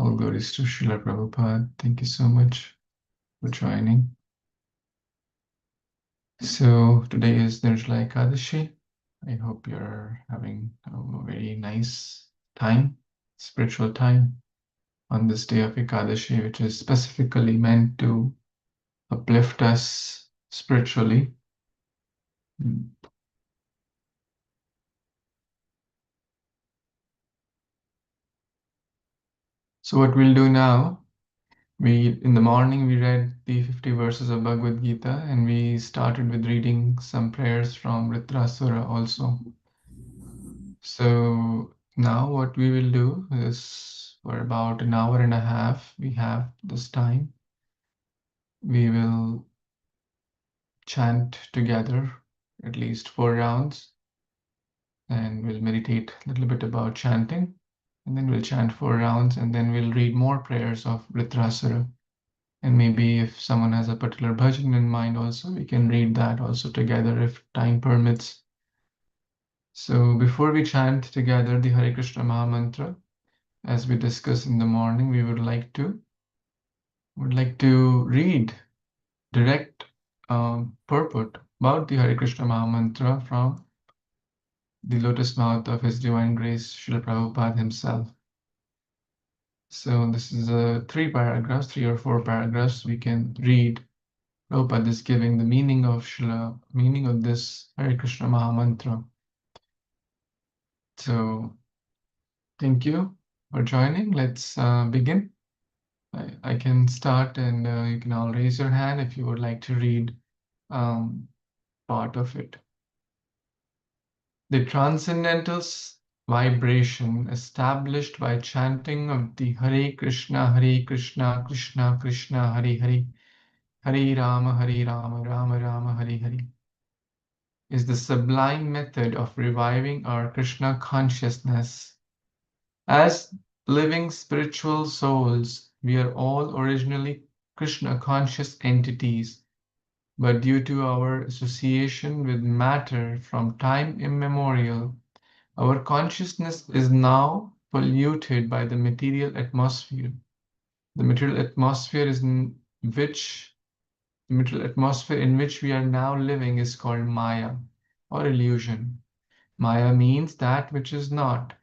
All glories to Srila Prabhupada. Thank you so much for joining. So today is Nirajala Ekadashi. I hope you're having a very nice time, spiritual time on this day of Ekadashi, which is specifically meant to uplift us spiritually. So what we'll do now, in the morning we read the 50 verses of Bhagavad Gita, and we started with reading some prayers from Vritrasura also. So now what we will do is, for about an hour and a half, we have this time. We will chant together at least 4 rounds, and we'll meditate a little bit about chanting, and then we'll chant 4 rounds, and then we'll read more prayers of Vritrasura. And maybe if someone has a particular bhajan in mind also, we can read that also together if time permits. So before we chant together the Hare Krishna Maha Mantra, as we discussed in the morning, we would like to read direct purport about the Hare Krishna Maha Mantra from the lotus mouth of His Divine Grace Srila Prabhupada himself. So this is 3 paragraphs, 3 or 4 paragraphs we can read. Prabhupada is giving the meaning of this Hare Krishna Maha Mantra. So thank you for joining. Let's begin. I can start, and you can all raise your hand if you would like to read part of it. The transcendental vibration established by chanting of the Hare Krishna, Krishna Krishna, Hare Hare, Hare Rama, Rama Rama, Hare Hare, is the sublime method of reviving our Krishna consciousness. As living spiritual souls, we are all originally Krishna conscious entities, but due to our association with matter from time immemorial, our consciousness is now polluted by the material atmosphere. The material atmosphere in which we are now living is called Maya, or illusion. Maya means that which is not.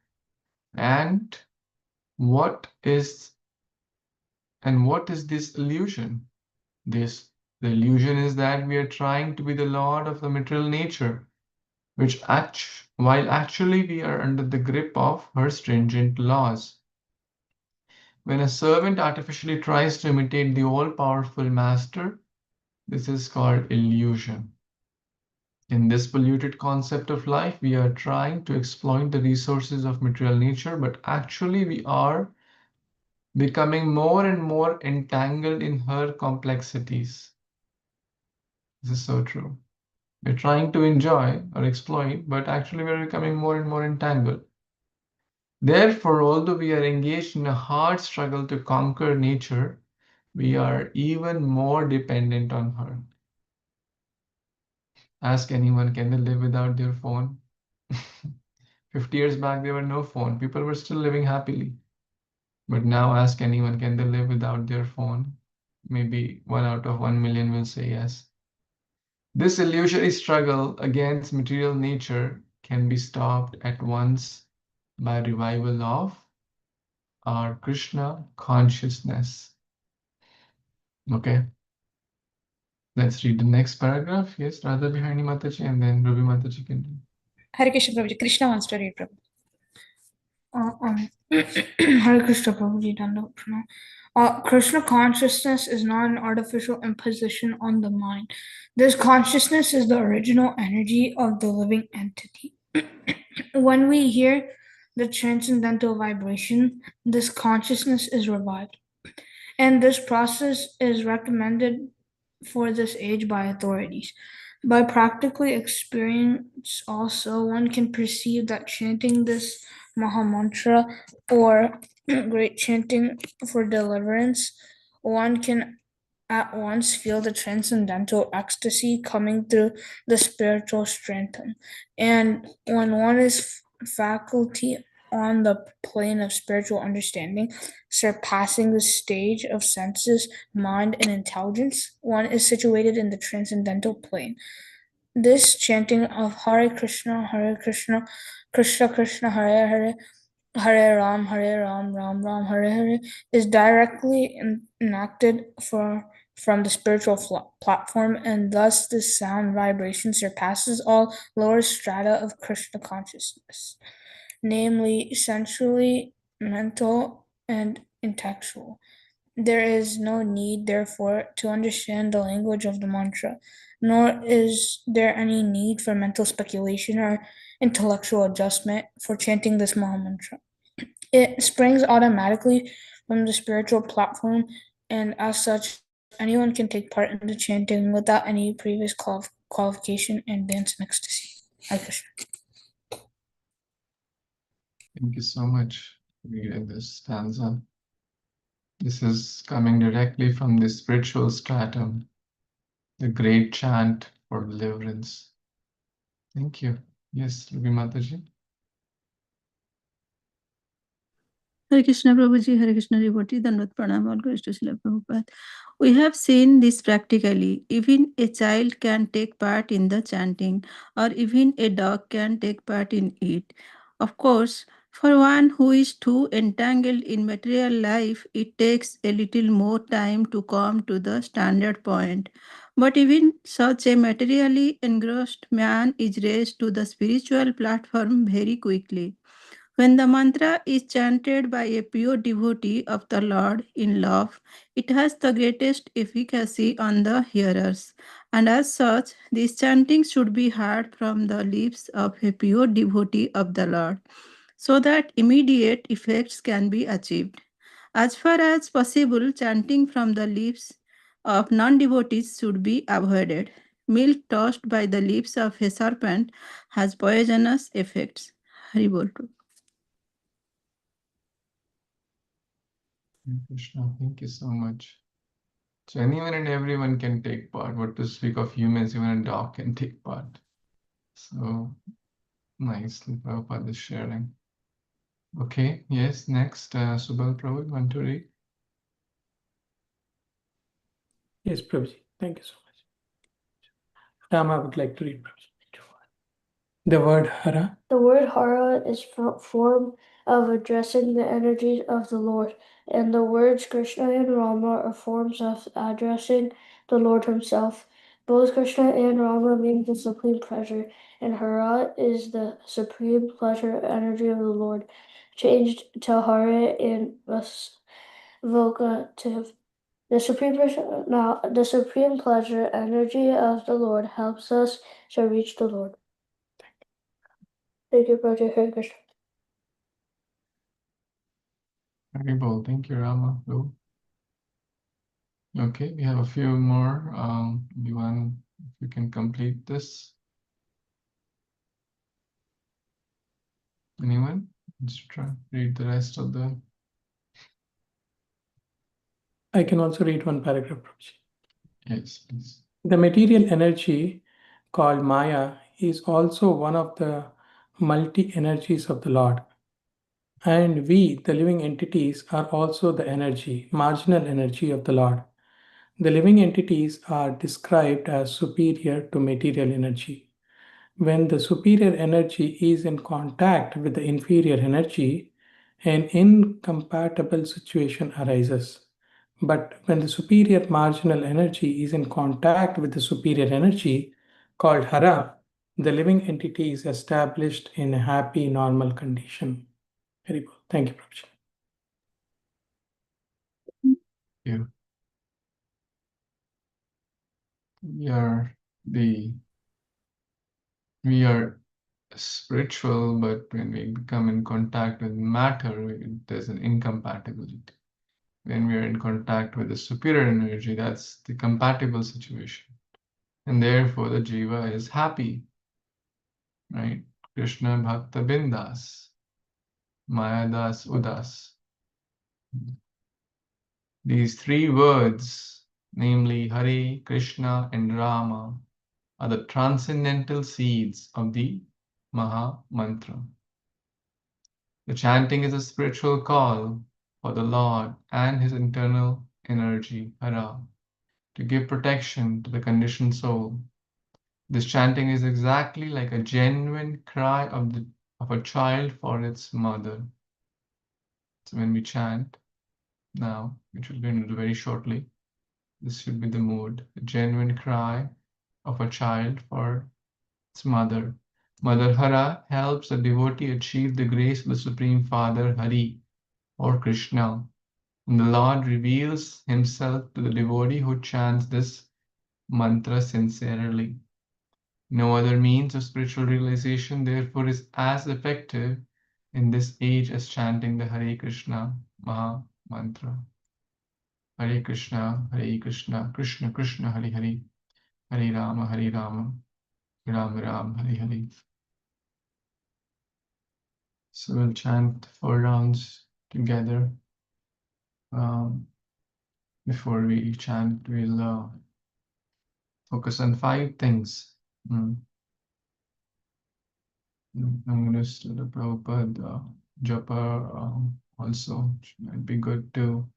And what is this illusion? The illusion is that we are trying to be the lord of the material nature, while actually we are under the grip of her stringent laws. When a servant artificially tries to imitate the all-powerful master, this is called illusion. In this polluted concept of life, we are trying to exploit the resources of material nature, but actually we are becoming more and more entangled in her complexities. This is so true. We're trying to enjoy or exploit, but actually we're becoming more and more entangled. Therefore, although we are engaged in a hard struggle to conquer nature, we are even more dependent on her. Ask anyone, can they live without their phone? 50 years back, there were no phone. People were still living happily. But now ask anyone, can they live without their phone? Maybe 1 out of 1 million will say yes. This illusory struggle against material nature can be stopped at once by revival of our Krishna consciousness. Okay. Let's read the next paragraph. Yes, Radha Bihani Mataji, and then Ruby Mataji can do. Hare Krishna Prabhuji. Krishna wants to read, Prabhu. Hare Krishna Prabhuji. Krishna consciousness is not an artificial imposition on the mind. This consciousness is the original energy of the living entity. When we hear the transcendental vibration, this consciousness is revived. And this process is recommended for this age by authorities. By practically experience also, one can perceive that chanting this Mahamantra or great chanting for deliverance, one can at once feel the transcendental ecstasy coming through the spiritual strength. And when one is faculty on the plane of spiritual understanding, surpassing the stage of senses, mind, and intelligence. One is situated in the transcendental plane. This chanting of Hare Krishna, Krishna Krishna, Hare Hare, Hare Ram, Ram Ram, Hare Hare is directly enacted from the spiritual platform, and thus this sound vibration surpasses all lower strata of Krishna consciousness, namely sensually, mental, and intellectual. There is no need, therefore, to understand the language of the mantra, nor is there any need for mental speculation or intellectual adjustment for chanting this Maha Mantra. It springs automatically from the spiritual platform, and as such, anyone can take part in the chanting without any previous qualification and dance in ecstasy. Hare Krishna. Thank you so much for reading this stanza. This is coming directly from the spiritual stratum, the great chant for deliverance. Thank you. Yes, Ruby Mataji. Hare Krishna Prabhuji, Hare Krishna Devotee, Dandavat Pranam, all glories to Srila Prabhupada. We have seen this practically. Even a child can take part in the chanting, or even a dog can take part in it. Of course, for one who is too entangled in material life, it takes a little more time to come to the standard point. But even such a materially engrossed man is raised to the spiritual platform very quickly. When the mantra is chanted by a pure devotee of the Lord in love, it has the greatest efficacy on the hearers. And as such, this chanting should be heard from the lips of a pure devotee of the Lord, so that immediate effects can be achieved. As far as possible, chanting from the lips of non devotees should be avoided. Milk tossed by the lips of a serpent has poisonous effects. Haribol. Krishna, thank you so much. So anyone and everyone can take part. What to speak of humans, even a dog can take part. So nicely Prabhupada is sharing. Okay, yes, next, Subal Prabhu, want to read? Yes, Prabhuji. Thank you so much. Rama would like to read, Prabhuji. The word hara. The word hara is a form of addressing the energies of the Lord, and the words Krishna and Rama are forms of addressing the Lord himself. Both Krishna and Rama mean the supreme pleasure, and hara is the supreme pleasure energy of the Lord, changed to hara and vocative. The supreme pleasure energy of the Lord helps us to reach the Lord. Thank you, Project Hare Krishna. Very well, thank you, Rama. Go. Okay, we have a few more. If you can complete this. Anyone? Let's try read the rest of the. I can also read one paragraph, Prabhuji. Yes, please. The material energy called Maya is also one of the multi energies of the Lord. And we, the living entities, are also the energy, marginal energy of the Lord. The living entities are described as superior to material energy. When the superior energy is in contact with the inferior energy, an incompatible situation arises. But when the superior marginal energy is in contact with the superior energy, called hara, the living entity is established in a happy, normal condition. Very good. Thank you, Prabhuji. Yeah. We are spiritual, but when we come in contact with matter, there's an incompatibility. When we are in contact with the superior energy, that's the compatible situation. And therefore the jiva is happy, right? Krishna Bhakta Bindas, Mayadas Udas. These three words, namely Hare, Krishna, and Rama, are the transcendental seeds of the Maha Mantra. The chanting is a spiritual call for the Lord and his internal energy, Hara, to give protection to the conditioned soul. This chanting is exactly like a genuine cry of a child for its mother. So when we chant now, which we're going to do very shortly, this should be the mood, a genuine cry of a child for its mother. Mother Hara helps the devotee achieve the grace of the Supreme Father Hari or Krishna. And the Lord reveals himself to the devotee who chants this mantra sincerely. No other means of spiritual realization, therefore, is as effective in this age as chanting the Hare Krishna Maha Mantra. Hare Krishna, Krishna Krishna, Hare Hare, Hare Rama, Rama Ram, Hare Hare. So we'll chant 4 rounds together. Before we chant, we'll focus on 5 things. I'm going to start the Prabhupada japa also. It might be good to.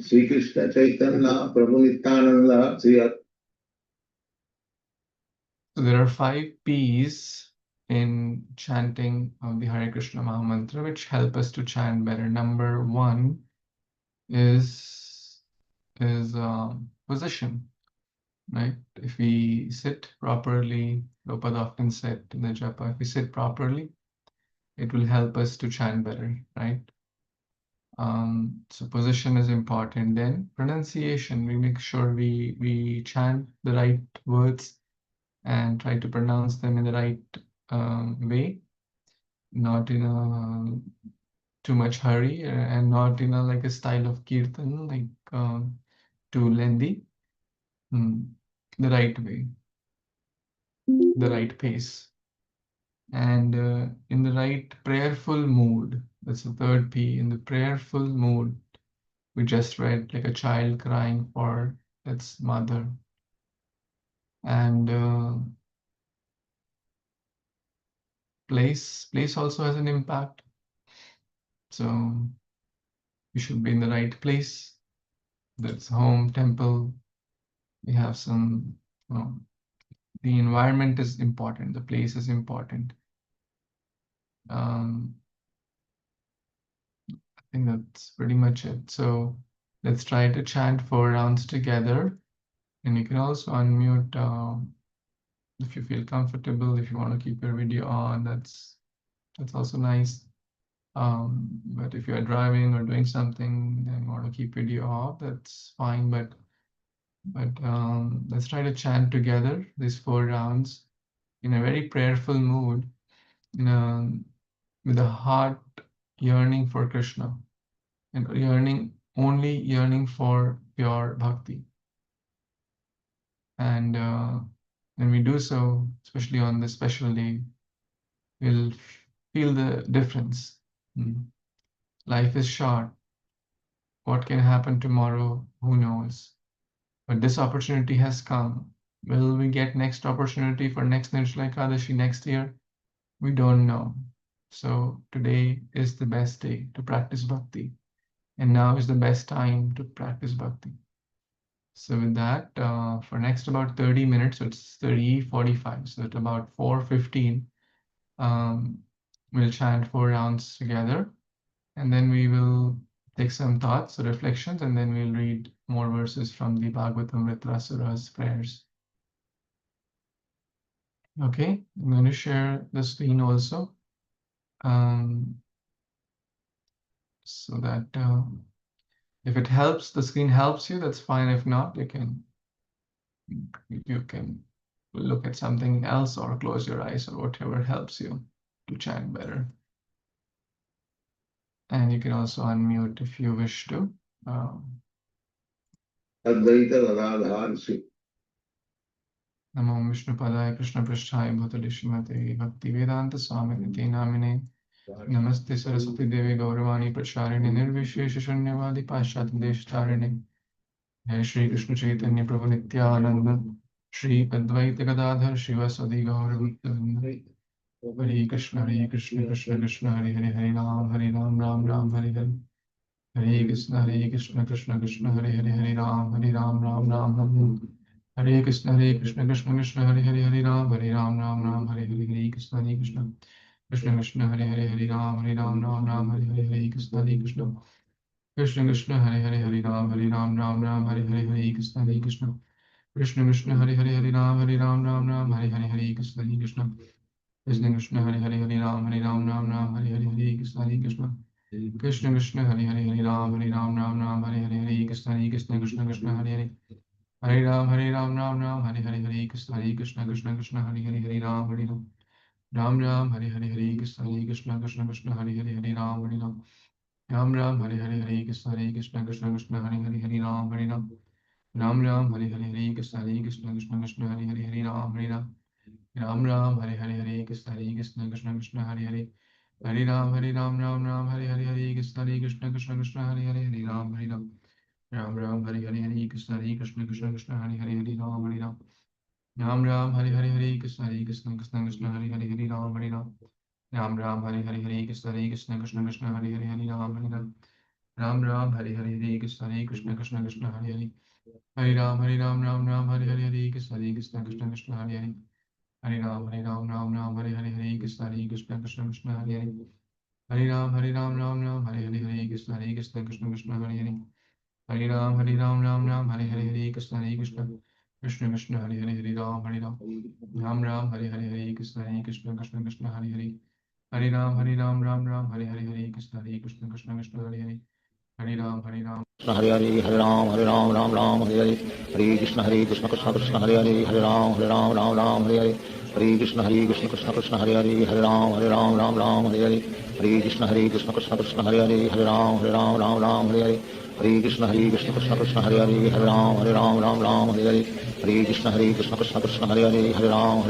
Sri Krishna Chaitanya Prabhu Nityananda Sri So there are 5 P's in chanting of the Hare Krishna Maha Mantra which help us to chant better. Number 1 is position, right? If we sit properly, Prabhupada often said in the japa, if we sit properly, it will help us to chant better, right? So position is important. Then pronunciation, we make sure we chant the right words and try to pronounce them in the right way, not in a too much hurry and not in a like a style of kirtan, like too lengthy. The right way, the right pace, and in the right prayerful mood. That's the 3rd P. In the prayerful mood, we just read like a child crying for its mother, and place also has an impact. So we should be in the right place. That's home, temple. We have some, the environment is important. The place is important. I think that's pretty much it. So let's try to chant 4 rounds together. And you can also unmute if you feel comfortable. If you want to keep your video on, that's also nice. But if you're driving or doing something and want to keep video off, that's fine. But let's try to chant together these 4 rounds in a very prayerful mood, with a heart yearning for Krishna and only yearning for pure bhakti. And when we do so, especially on this special day, we'll feel the difference. Life is short. What can happen tomorrow? Who knows? But this opportunity has come. Will we get next opportunity for next Nirajala Ekadashi next year? We don't know. So today is the best day to practice bhakti. And now is the best time to practice bhakti. So with that, for next about 30 minutes, so it's 3:45. So at about 4:15, we'll chant 4 rounds together. And then we will take some thoughts, reflections, and then we'll read more verses from the Bhagavatamrita Sura's prayers. Okay, I'm going to share the screen also, so that if it helps, the screen helps you, that's fine. If not, you can look at something else or close your eyes or whatever helps you to chant better. And you can also unmute if you wish to. Advaita Gadadhar Sri Namo Vishnupadaya Krishna Prishthaya Bhutale Srimate Bhaktivedanta Swamini Namine Namaste Saraswati Devi Gauravani Pracharine Nirvishesha Shunyavadi Paschat Desh Tarine Jai Shri Krishna Chaitanya Prabhu Nityananda Shri Advaita Gadadhar Shivasadi Gaur Bhaktavrinda. Hare Krishna Krishna Krishna Hare Hare Hare Ram Ram Ram Hare Hare. Hare Krishna Krishna Krishna Hare Hare Hare Ram Ram Ram Hare. Hare Krishna Krishna Krishna Hare Hare Hare Ram Ram Hare Hare. Hare Krishna Krishna Krishna Hare Hare Ram Ram Hare Hare. Hare Krishna Krishna Hare Ram Hare Hare. Hare Krishna Krishna Hare Ram Hare Hare. Hare Krishna Krishna Hare Ram Hare Hare. Hare Krishna Krishna Hare Ram Hare Hare. Hare Krishna Hare Ram Hare Hare. Hare Krishna Hare Ram Hare Hare. Hare Krishna Hare Ram Hare Hare. Hare Krishna Hare Ram Hare Hare. Hare Krishna Hare Ram Hare Hare. Hare Krishna Hare Ram Hare Hare. Hare Krishna Hare Ram Hare Hare. Hare Krishna Hare Ram Hare Hare. Hare Krishna Hare Ram Hare Hare. Hare Krishna Hare Ram Hare Hare. Hare Krishna Hare Hare Ram Hare Hare. Hare Krishna Hare Ram Hare Hare. Hare Krishna Hare Ram Hare Hare. Hare Krishna Hare Ram Hare Hare. Hare Krishna Hare Ram Hare Hare. Hare Krishna Hare Ram Hare Hare. Hare Krishna Hare Hare Ram. Hare Hare Hare Ram Ram Hare Hare. Hare Krishna Krishna Krishna Hare Hare Ram Ram Hare Hare. Hare Krishna Krishna Krishna Hare Hare Ram Ram Hare Hare. Hare Krishna Krishna Krishna Hare Hare Ram Ram Hare Hare. Hare Krishna Krishna Krishna Hare Hare Ram Ram Hare Hare. Hare Krishna Krishna Krishna Hare Hare Ram Ram Hare Hare. Hare Krishna Krishna Krishna Hare Hare Ram Ram Hare Hare. Hare Krishna Krishna Krishna Hare Hare Ram Ram Hare Hare. Hare Krishna Krishna Krishna Hare Hare Ram Ram Hare Hare. Hare Krishna Krishna Krishna Hare Hare Ram Ram Hare Hare. Hare Krishna Krishna Krishna Hare Hare Ram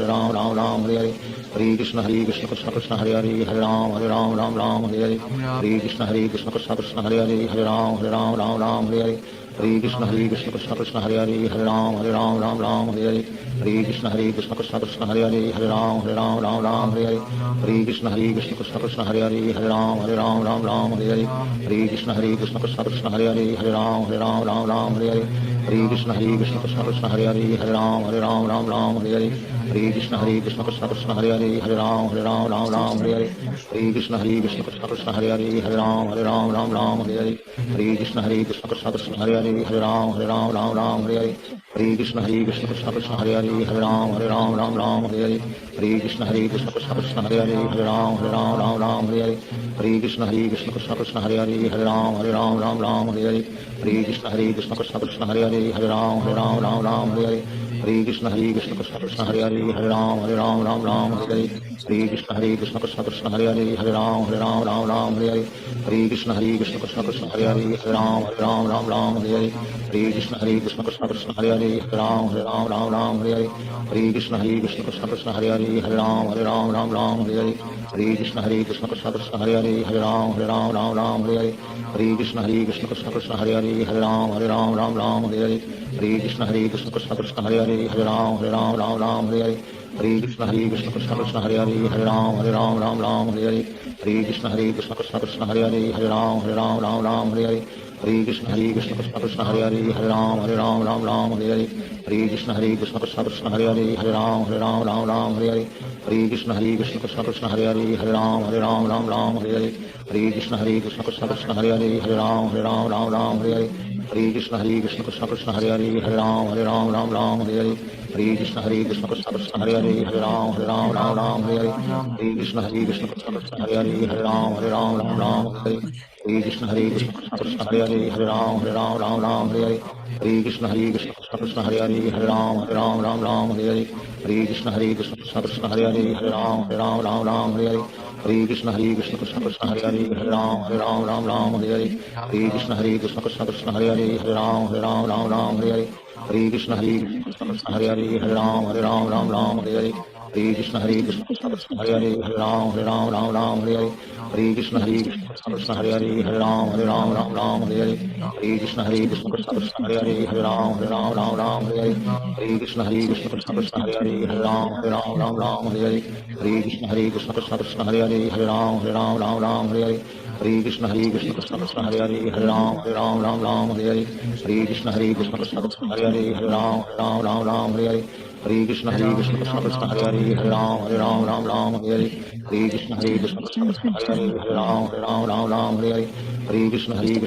Ram Hare Hare. Hare Krishna Krishna Krishna Hare Hare Ram Ram Hare Hare. Hare Krishna Krishna Krishna Hare Hare Ram Ram Hare Hare. Hare Krishna Krishna Krishna Hare Hare Ram Ram Hare Hare. Hare Krishna Krishna Krishna Hare Hare Ram Ram Hare Hare. Hare Krishna Krishna Krishna Hare Hare Ram Hare Hare. Hare Krishna Krishna Krishna Hare Hare Ram Hare Hare. Hare Krishna Krishna Krishna Hare Hare Ram Hare Hare. Hare Krishna Krishna Krishna Hare Hare Ram Hare Hare. Hare Krishna Krishna Krishna Hare Hare Ram Hare Hare. Hare Krishna Krishna Krishna Hare Hare Ram Hare Hare. Hare Krishna Krishna Krishna Hare Hare Ram Hare Hare. Hare Krishna Krishna Krishna Hare Hare Ram Hare Hare. Hare Krishna Krishna Krishna Hare Hare Ram Hare Hare. Hare Krishna Krishna Krishna Hare Hare Ram Hare Hare. Hare Krishna Krishna Krishna Hare Hare Ram Hare Hare. Hare Krishna Krishna Krishna Hare Hare Ram Hare Hare. Hare Krishna Krishna Krishna Hare Hare Ram Hare Hare. Hare Krishna Krishna Krishna Hare Hare Ram Hare Hare. Hare Krishna Krishna Krishna Hare Hare Ram Hare Hare. Hare Krishna Krishna Krishna Hare Hare Ram Hare Hare. Hare Krishna Krishna Krishna Hare Hare Ram Hare Hare. Hare Krishna Krishna Krishna Hare Hare Ram Hare Hare. Hare Krishna Krishna Krishna Hare Hare Ram Hare Hare. Hare Krishna Krishna Krishna Hare Hare Ram Hare Hare. Hare Krishna Krishna Krishna Hare Hare Ram Hare Hare. Hare Krishna Krishna Krishna Hare Hare Ram Hare. Hare Krishna Krishna Krishna Hare Hare Ram Hare. Hare Krishna Krishna Krishna Hare Hare Ram Hare. Hare Krishna Krishna Krishna Hare Hare Ram Hare. Hare Krishna Krishna Krishna Hare Hare Ram Hare. Hare Krishna Krishna Krishna Hare Hare Ram Hare. Hare Krishna Krishna Krishna Hare Hare Ram Hare. Hare Krishna Krishna Krishna Hare Hare Hare Ram Ram Ram Hare Hare Hare Krishna Krishna Krishna Hare Hare Hare Ram Ram Hare Hare Hare Krishna Krishna Krishna Hare Hare Hare Ram Ram Hare Hare Hare Krishna Krishna Krishna Hare Hare Hare Ram Ram Hare Hare Hare Krishna Krishna Krishna Hare Hare Hare Ram Ram Hare Hare Hare Krishna Krishna Krishna Hare Hare Hare Ram Ram Hare Hare Hare Krishna Krishna Krishna Hare Hare Hare Ram Ram Hare Hare Hare Krishna Krishna Krishna Hare Hare Hare Ram Ram Hare Hare Hare Krishna Krishna Krishna Hare Hare Hare Ram Ram Hare Hare Hare Krishna Krishna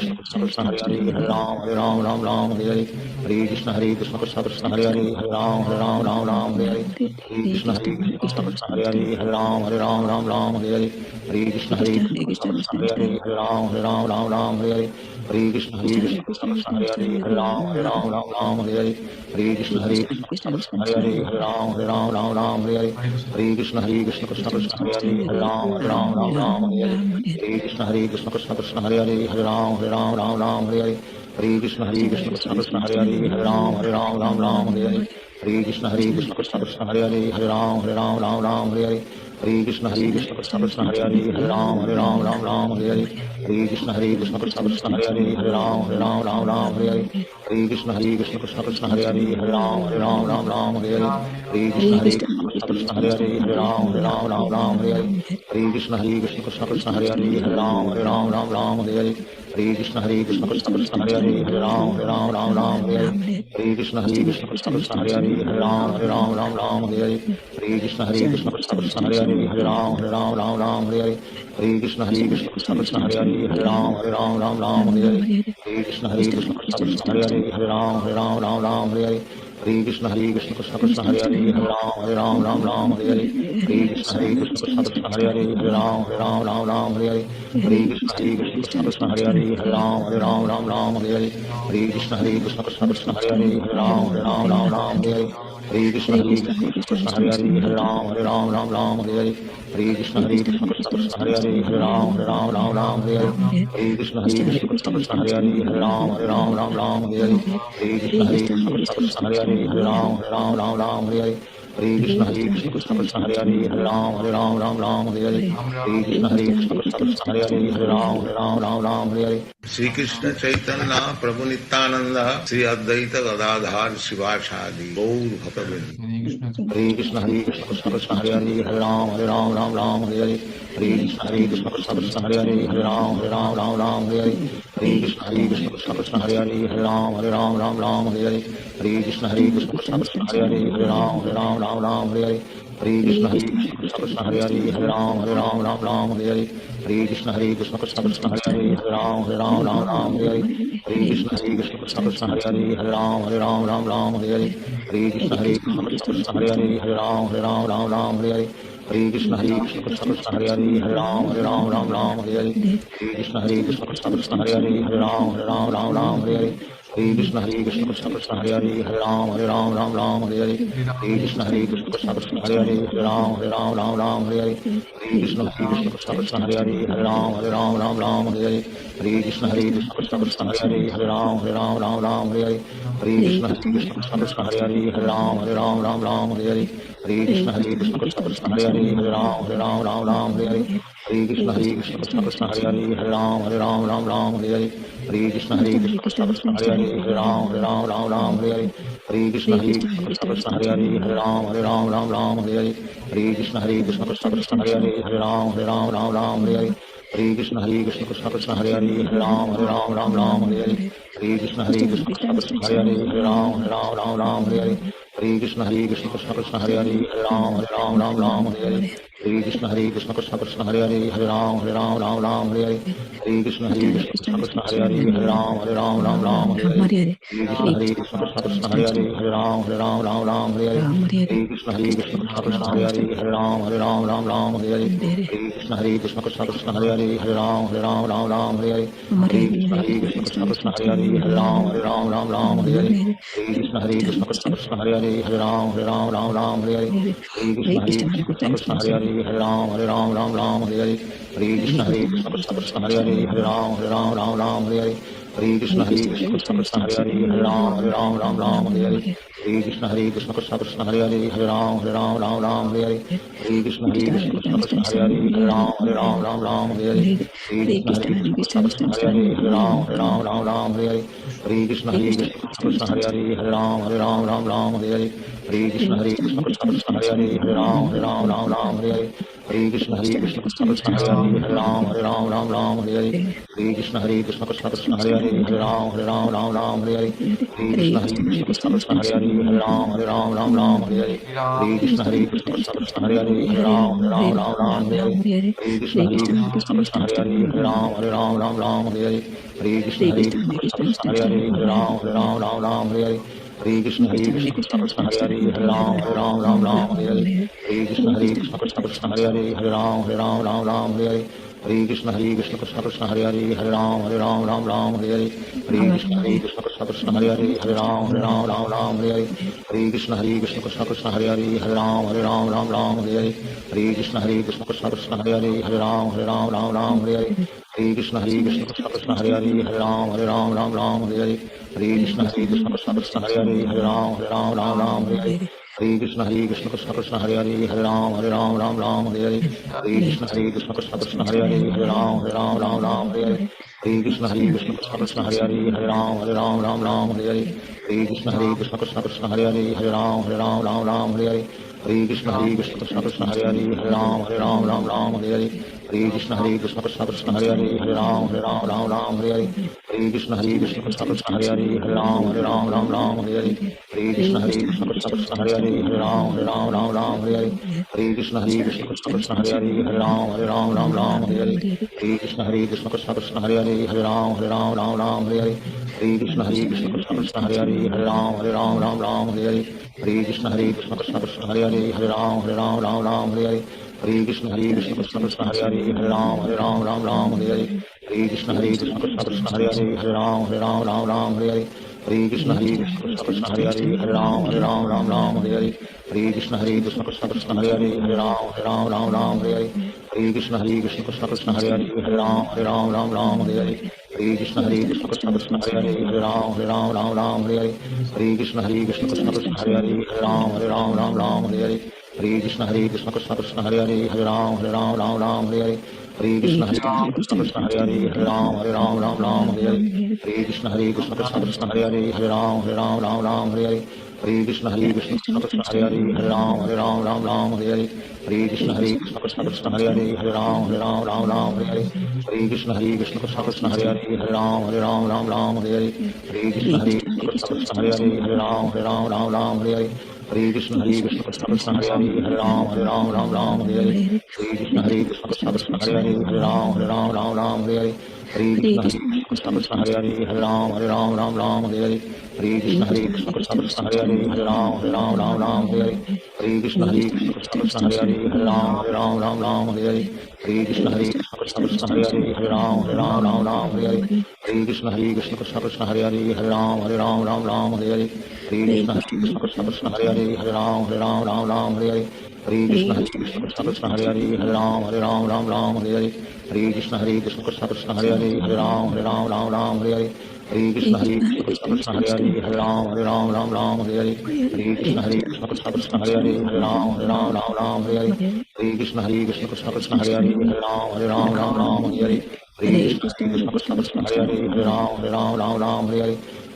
Krishna Hare Hare Hare Ram Ram Hare Hare Hare Krishna Krishna Krishna Hare Hare Hare Ram Ram Hare Hare Hare Krishna Krishna Krishna Hare Hare Hare Ram Ram Hare Hare Hare Krishna Krishna Krishna Hare Hare Hare Ram Ram Hare Hare Hare Krishna Krishna Krishna Hare Hare Hare Ram Ram Hare Hare Hare Krishna Krishna Krishna Hare Hare Hare Ram Ram Hare Hare Hare Krishna Krishna Krishna Hare Hare Hare Ram Ram Hare Hare Hare Krishna Krishna Krishna Hare Hare Hare Ram Ram Hare Hare Hare Krishna Krishna Krishna Hare Hare Hare Ram Ram Hare Hare Hare Krishna Krishna Krishna Hare Hare Hare Ram Ram Hare Hare Hare Krishna Krishna Krishna Hare Hare Hare Ram Ram Hare Hare Hare Krishna Krishna Krishna Hare Hare Hare Ram Ram Hare Hare Hare Krishna Krishna Krishna Hare Hare Hare Ram Ram Hare Hare Hare Krishna Krishna Krishna Hare Hare Hare Ram Ram Hare Hare Hare Krishna Krishna Krishna Hare Hare Hare Ram Ram Hare Hare Hare Krishna Krishna Krishna Hare Hare Hare Ram Ram Hare Hare Hare Krishna Krishna Krishna Hare Hare Hare Ram Ram Hare Hare Hare Krishna Krishna Krishna Hare Hare Hare Ram Ram Hare Hare Hare Krishna Krishna Krishna Hare Hare Hare Ram Ram Hare Hare Hare Krishna Krishna Krishna Hare Hare Hare Ram Ram Hare Hare Hare Krishna Krishna Krishna Hare Hare Hare Ram Hare Hare Hare Krishna Krishna Krishna Hare Hare Hare Ram Hare Hare Hare Krishna Krishna Krishna Hare Hare Hare Ram Hare Hare Hare Krishna Krishna Krishna Hare Hare Hare Ram Hare Hare Hare Krishna Krishna Krishna Hare Hare Hare Ram Hare Hare Hare Krishna Krishna Krishna Hare Hare Hare Ram Hare Hare Hare Krishna Krishna Krishna Hare Hare Hare Ram Hare Hare Hare Krishna Krishna Krishna Hare Hare Hare Ram Hare Hare Hare Krishna Krishna Krishna Hare Hare Hare Ram Hare Hare Hare Krishna Krishna Krishna Hare Hare Hare Ram Hare Hare Shri Krishna Chaitanya Prabhu Nityanand Shri Advaita Gadadhar शिवासादि Gaur भक्तवृंद Hare Krishna Hare Krishna Krishna Krishna Hare Hare Hare Ram Hare Hare Hare Krishna Krishna Krishna Hare Hare Hare Ram Hare Hare Hare Krishna Krishna Krishna Hare Hare Hare Ram Hare Hare Hare Krishna Krishna Krishna Hare Hare Hare Ram Hare Hare Hare Krishna Krishna Krishna Hare Hare Hare Ram Hare Hare Hare Krishna Krishna Krishna Hare Hare Hare Ram Hare Hare Hare Krishna Krishna Krishna Hare Hare Hare Ram Hare Hare Hare Krishna Krishna Krishna Hare Hare Hare Ram Hare Hare Hare Krishna Krishna Krishna Hare Hare Hare Ram Hare Hare Hare Krishna Krishna Krishna Hare Hare Hare Ram Hare Hare Hare Krishna Krishna Krishna Hare Hare Hare Ram Hare Hare Hare Krishna Krishna Krishna Hare Hare Hare Ram Hare Hare Hare Krishna Krishna Krishna Hare Hare Hare Ram Hare Hare Hare Krishna Krishna Krishna Hare Hare Hare Ram Hare Hare Hare Krishna Krishna Krishna Hare Hare Hare Ram Hare Hare Hare Krishna Krishna Krishna Hare Hare Hare Ram Hare Hare Hare Krishna Krishna Krishna Hare Hare Hare Ram Hare Hare Hare Krishna Krishna Krishna Hare Hare Hare Ram Hare Hare Hare Krishna Krishna Krishna Hare Hare Hare Ram Hare Hare Hare Krishna Krishna Krishna Hare Hare Hare Ram Hare Hare Hare Krishna Krishna Krishna Hare Hare Hare Ram Hare Hare Hare Krishna Krishna Krishna Hare Hare Hare Ram Hare Hare Hare Krishna Krishna Krishna Hare Hare Hare Ram Hare Hare Hare Krishna Krishna Krishna Hare Hare Hare Ram Hare Hare Hare Krishna Krishna Krishna Hare Hare Hare Ram Hare Hare Hare Krishna Krishna Krishna Hare Hare Hare Ram Hare Hare Krishna Krishna Krishna Hare Hare Hare Ram Hare Hare Hare Krishna Krishna Krishna Hare Hare Hare Ram Hare Hare Hare Krishna Krishna Krishna Hare Hare Hare Ram Hare Hare Hare Krishna Krishna Krishna Hare Hare Hare Ram Hare Hare Hare Krishna Krishna Krishna Hare Hare Hare Ram Hare Hare Hare Krishna Krishna Krishna Hare Hare Hare Ram Hare Hare Hare Krishna Krishna Krishna Hare Hare Hare Ram Hare Hare Hare Krishna Krishna Krishna Hare Hare Hare Ram Ram Ram Hare Hare Hare Krishna Krishna Krishna Hare Hare Hare Ram Ram Hare Hare Hare Krishna Krishna Krishna Hare Hare Hare Ram Ram Hare Hare Hare Krishna Krishna Krishna Hare Hare Hare Ram Hare Hare Hare Krishna Krishna Krishna Hare Hare Hare Ram Hare Hare Hare Krishna Krishna Krishna Hare Hare Hare Ram Hare Hare Hare Krishna Krishna Krishna Hare Hare Hare Ram Hare Hare Hare Krishna Krishna Krishna Hare Hare Hare Ram Hare Hare Hare Krishna Krishna Krishna Hare Hare Hare Ram Hare Hare Hare Krishna Krishna Krishna Hare Hare Hare Ram Hare Hare Hare Krishna Krishna Krishna Hare Hare Hare Ram Hare Hare Hare Krishna Krishna Krishna Hare Hare Hare Ram Hare Hare Hare Krishna Krishna Krishna Hare Hare Hare Ram Hare Hare Hare Krishna Krishna Krishna Hare Hare Hare Ram Hare Hare Hare Krishna Krishna Krishna Krishna Hare Hare Hare Ram Hare Hare Hare Krishna Krishna Krishna Krishna Hare Hare Hare Ram Hare Hare Hare Krishna Krishna Krishna Krishna Hare Hare Hare Ram Hare Hare Hare Krishna Krishna Krishna Krishna Hare Hare Hare Ram Hare Hare Hare Krishna Krishna Krishna Krishna Hare Hare Hare Ram Hare Hare Hare Krishna Krishna Krishna Krishna Hare Hare Hare Ram Hare Hare Hare Krishna Krishna Krishna Krishna Hare Hare Hare Ram Hare Hare Hare Krishna Krishna Krishna Krishna Hare Hare Hare Ram Hare Hare Hare Krishna Krishna Krishna Krishna Hare Hare Hare Ram Hare Hare Hare Krishna Krishna Krishna Krishna Hare Hare Hare Ram Hare Hare Hare Krishna Krishna Krishna Krishna Hare Hare Hare Ram Hare Hare Hare Krishna Krishna Krishna Krishna Hare Hare Hare Ram Hare Hare Hare Krishna Krishna Krishna Krishna Hare Hare Hare Ram Hare Hare Hare Krishna Krishna Krishna Krishna Hare Hare Hare Ram Hare Hare Hare Krishna Krishna Krishna Krishna Hare Hare Hare Ram Hare Hare Hare Krishna Krishna Krishna Krishna Hare Hare Hare Ram Hare Hare Hare Krishna Krishna Krishna Krishna Hare Hare Hare Ram Hare Hare Hare Krishna Krishna Krishna Krishna Hare Hare Hare Ram Hare Hare Hare Krishna Krishna Krishna Krishna Hare Hare Hare Ram Hare Hare Hare Krishna Krishna Krishna Krishna Hare Hare Hare Ram Hare Hare Hare Krishna Krishna Krishna Krishna Hare Hare Hare Ram Hare Hare Hare Krishna Krishna Krishna Krishna Hare Hare Hare Ram Hare Hare Hare Krishna Krishna Krishna Krishna Hare Hare Hare Ram Hare Hare Hare Krishna Krishna Krishna Krishna Hare Hare Hare Ram Hare Hare Hare Krishna Krishna Krishna Krishna Hare Hare Hare Ram Hare Hare Hare Krishna Krishna Krishna Krishna Hare Hare Hare Ram Hare Hare Hare Krishna Krishna Krishna Hare Hare Hare Ram Hare Hare Hare Krishna Krishna Krishna Krishna Hare Hare Hare Ram Hare Hare Hare Krishna Krishna Krishna Krishna Hare Hare Hare Ram Hare Hare Hare Krishna Krishna Krishna Krishna Hare Hare Hare Ram Hare Hare Hare Krishna Krishna Krishna Krishna Hare Hare Hare Ram Hare Hare Hare Krishna Krishna Krishna Krishna Hare Hare Hare Ram Hare Hare Hare Krishna Krishna Krishna Krishna Hare Hare Hare Ram Hare Hare Hare Krishna Krishna Krishna Krishna Hare Hare Hare Ram Hare Hare Hare Krishna Krishna Krishna Krishna Hare Hare Hare Ram Hare Hare Hare Krishna Krishna Krishna Krishna Hare Hare Hare Ram Hare Hare Hare Krishna Krishna Krishna Krishna Hare Hare Hare Ram Hare Hare Hare Krishna Krishna Krishna Krishna Hare Hare Hare Ram Hare Hare Hare Krishna Krishna Krishna Krishna Hare Hare Hare Ram Hare Hare Hare Krishna Krishna Krishna Krishna Hare Hare Hare Ram Hare Hare Hare Krishna Krishna Krishna Krishna Hare Hare Hare Ram Hare Hare Hare Krishna Krishna Krishna Krishna Hare Hare Hare Ram Hare Hare Hare Krishna Krishna Krishna Krishna Hare Hare Hare Ram Hare Hare Hare Krishna Krishna Krishna Krishna Hare Hare Hare Ram Hare Hare Hare Krishna Krishna Krishna Krishna Hare Hare Hare Ram Hare Hare Hare Krishna Krishna Krishna Krishna Hare Hare Hare Ram Hare Hare Hare Krishna Krishna Krishna Krishna Hare Hare Hare Ram Hare Hare Hare Krishna Krishna Krishna Krishna Hare Hare Hare Ram Hare Hare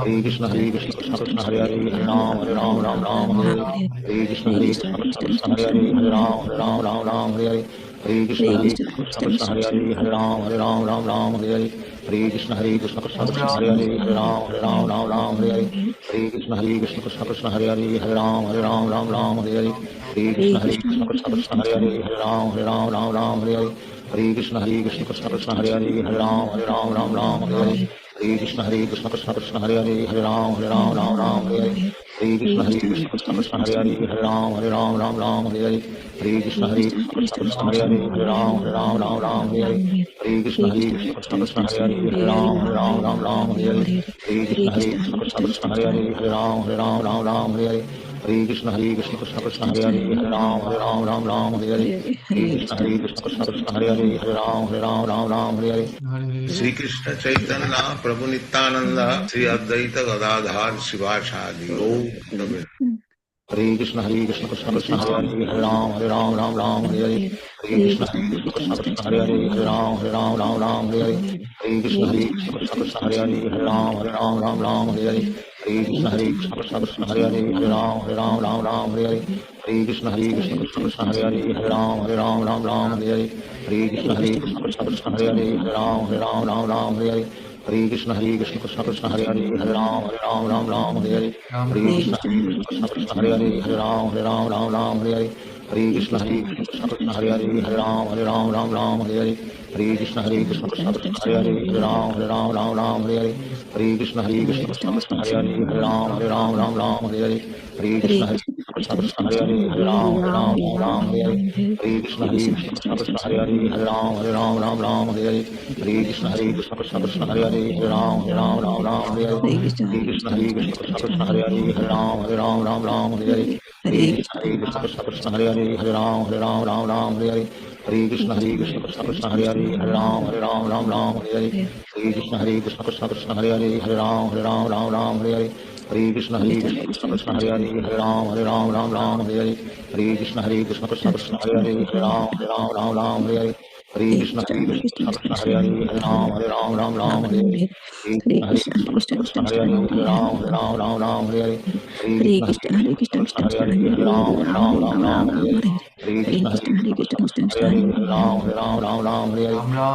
Hare Krishna Krishna Krishna Krishna Hare Hare Hare Ram Hare Hare Hare Krishna Krishna Krishna Krishna Hare Hare Hare Ram Hare Hare Hare Krishna Krishna Krishna Krishna Hare Hare Hare Ram Hare Hare Hare Krishna Krishna Krishna Krishna Hare Hare Hare Ram Hare Hare Hare Krishna Krishna Krishna Krishna Hare Hare Hare Ram Hare Hare Hare Krishna Krishna Krishna Krishna Hare Hare Hare Ram Hare Hare Hare Krishna Krishna Krishna Krishna Hare Hare Hare Ram Hare Hare Hare Krishna Krishna Krishna Krishna Hare Hare Hare Ram Hare Hare Hare Krishna Krishna Krishna Krishna Hare Hare Hare Ram Hare Hare Hare Krishna Krishna Krishna Krishna Hare Hare Hare Ram Hare Hare Hare Krishna Krishna Krishna Krishna Hare Hare Hare Ram Hare Hare Hare Krishna Krishna Krishna Krishna Hare Hare Hare Ram Hare Hare Hare Krishna Krishna Krishna Hare Hare Hare Ram Ram Ram Hare Hare Hare Krishna Krishna Krishna Hare Hare Hare Ram Ram Hare Hare Shri Krishna Chaitanya प्रभु नित्यानंद श्री अद्वैत गदाधर शिवासादि गौर भक्त Hare Krishna Krishna Krishna Hare Hare Hare Ram Ram Hare Hare Hare Krishna Krishna Krishna Hare Hare Hare Ram Hare Hare Hare Krishna Krishna Krishna Hare Hare Hare Ram Hare Hare Hare Krishna Krishna Krishna Hare Hare Hare Ram Hare Hare Hare Krishna Krishna Krishna Hare Hare Hare Ram Hare Hare Hare Krishna Krishna Krishna Hare Hare Hare Ram Hare Hare Hare Krishna Krishna Krishna Krishna Hare Hare Hare Ram Hare Hare Hare Krishna Krishna Krishna Hare Hare Hare Ram Hare Hare Hare Krishna Krishna Krishna Hare Hare Hare Ram Hare Hare Hare Krishna Krishna Krishna Krishna Hare Hare Hare Ram Hare Hare Hare Krishna Krishna Krishna Krishna Hare Hare Hare Ram Hare Hare Hare Krishna Krishna Krishna Hare Hare Hare Ram Hare Hare Hare Krishna Krishna Krishna Hare Hare Hare Ram Hare Hare Hare Krishna Krishna Krishna Krishna Hare Hare Hare Ram Hare Hare Hare Krishna Krishna Krishna Krishna Hare Hare Hare Ram Hare Hare Hare Krishna Krishna Krishna Krishna Hare Hare Hare Ram Hare Hare Hare Krishna Krishna Krishna Krishna Hare Hare Hare Ram Hare Hare Hare Krishna Krishna Krishna Krishna Hare Hare Hare Ram Hare Hare Hare Krishna Krishna Krishna Krishna Hare Hare Hare Ram Hare Hare Hare Krishna Krishna Krishna Krishna Hare Hare Hare Ram Hare Hare Hare Krishna Krishna Krishna Hare Hare Hare Ram Hare Hare Hare Krishna Krishna Krishna Hare Hare Hare Ram Hare Hare Hare Krishna Krishna Krishna Hare Hare Hare Ram Hare Hare Hare Krishna Krishna Krishna Hare Hare Hare Ram Hare Hare Hare Krishna Krishna Krishna Hare Hare Hare Ram Hare Hare Hare Krishna Krishna Krishna Hare Hare Hare Ram Hare Hare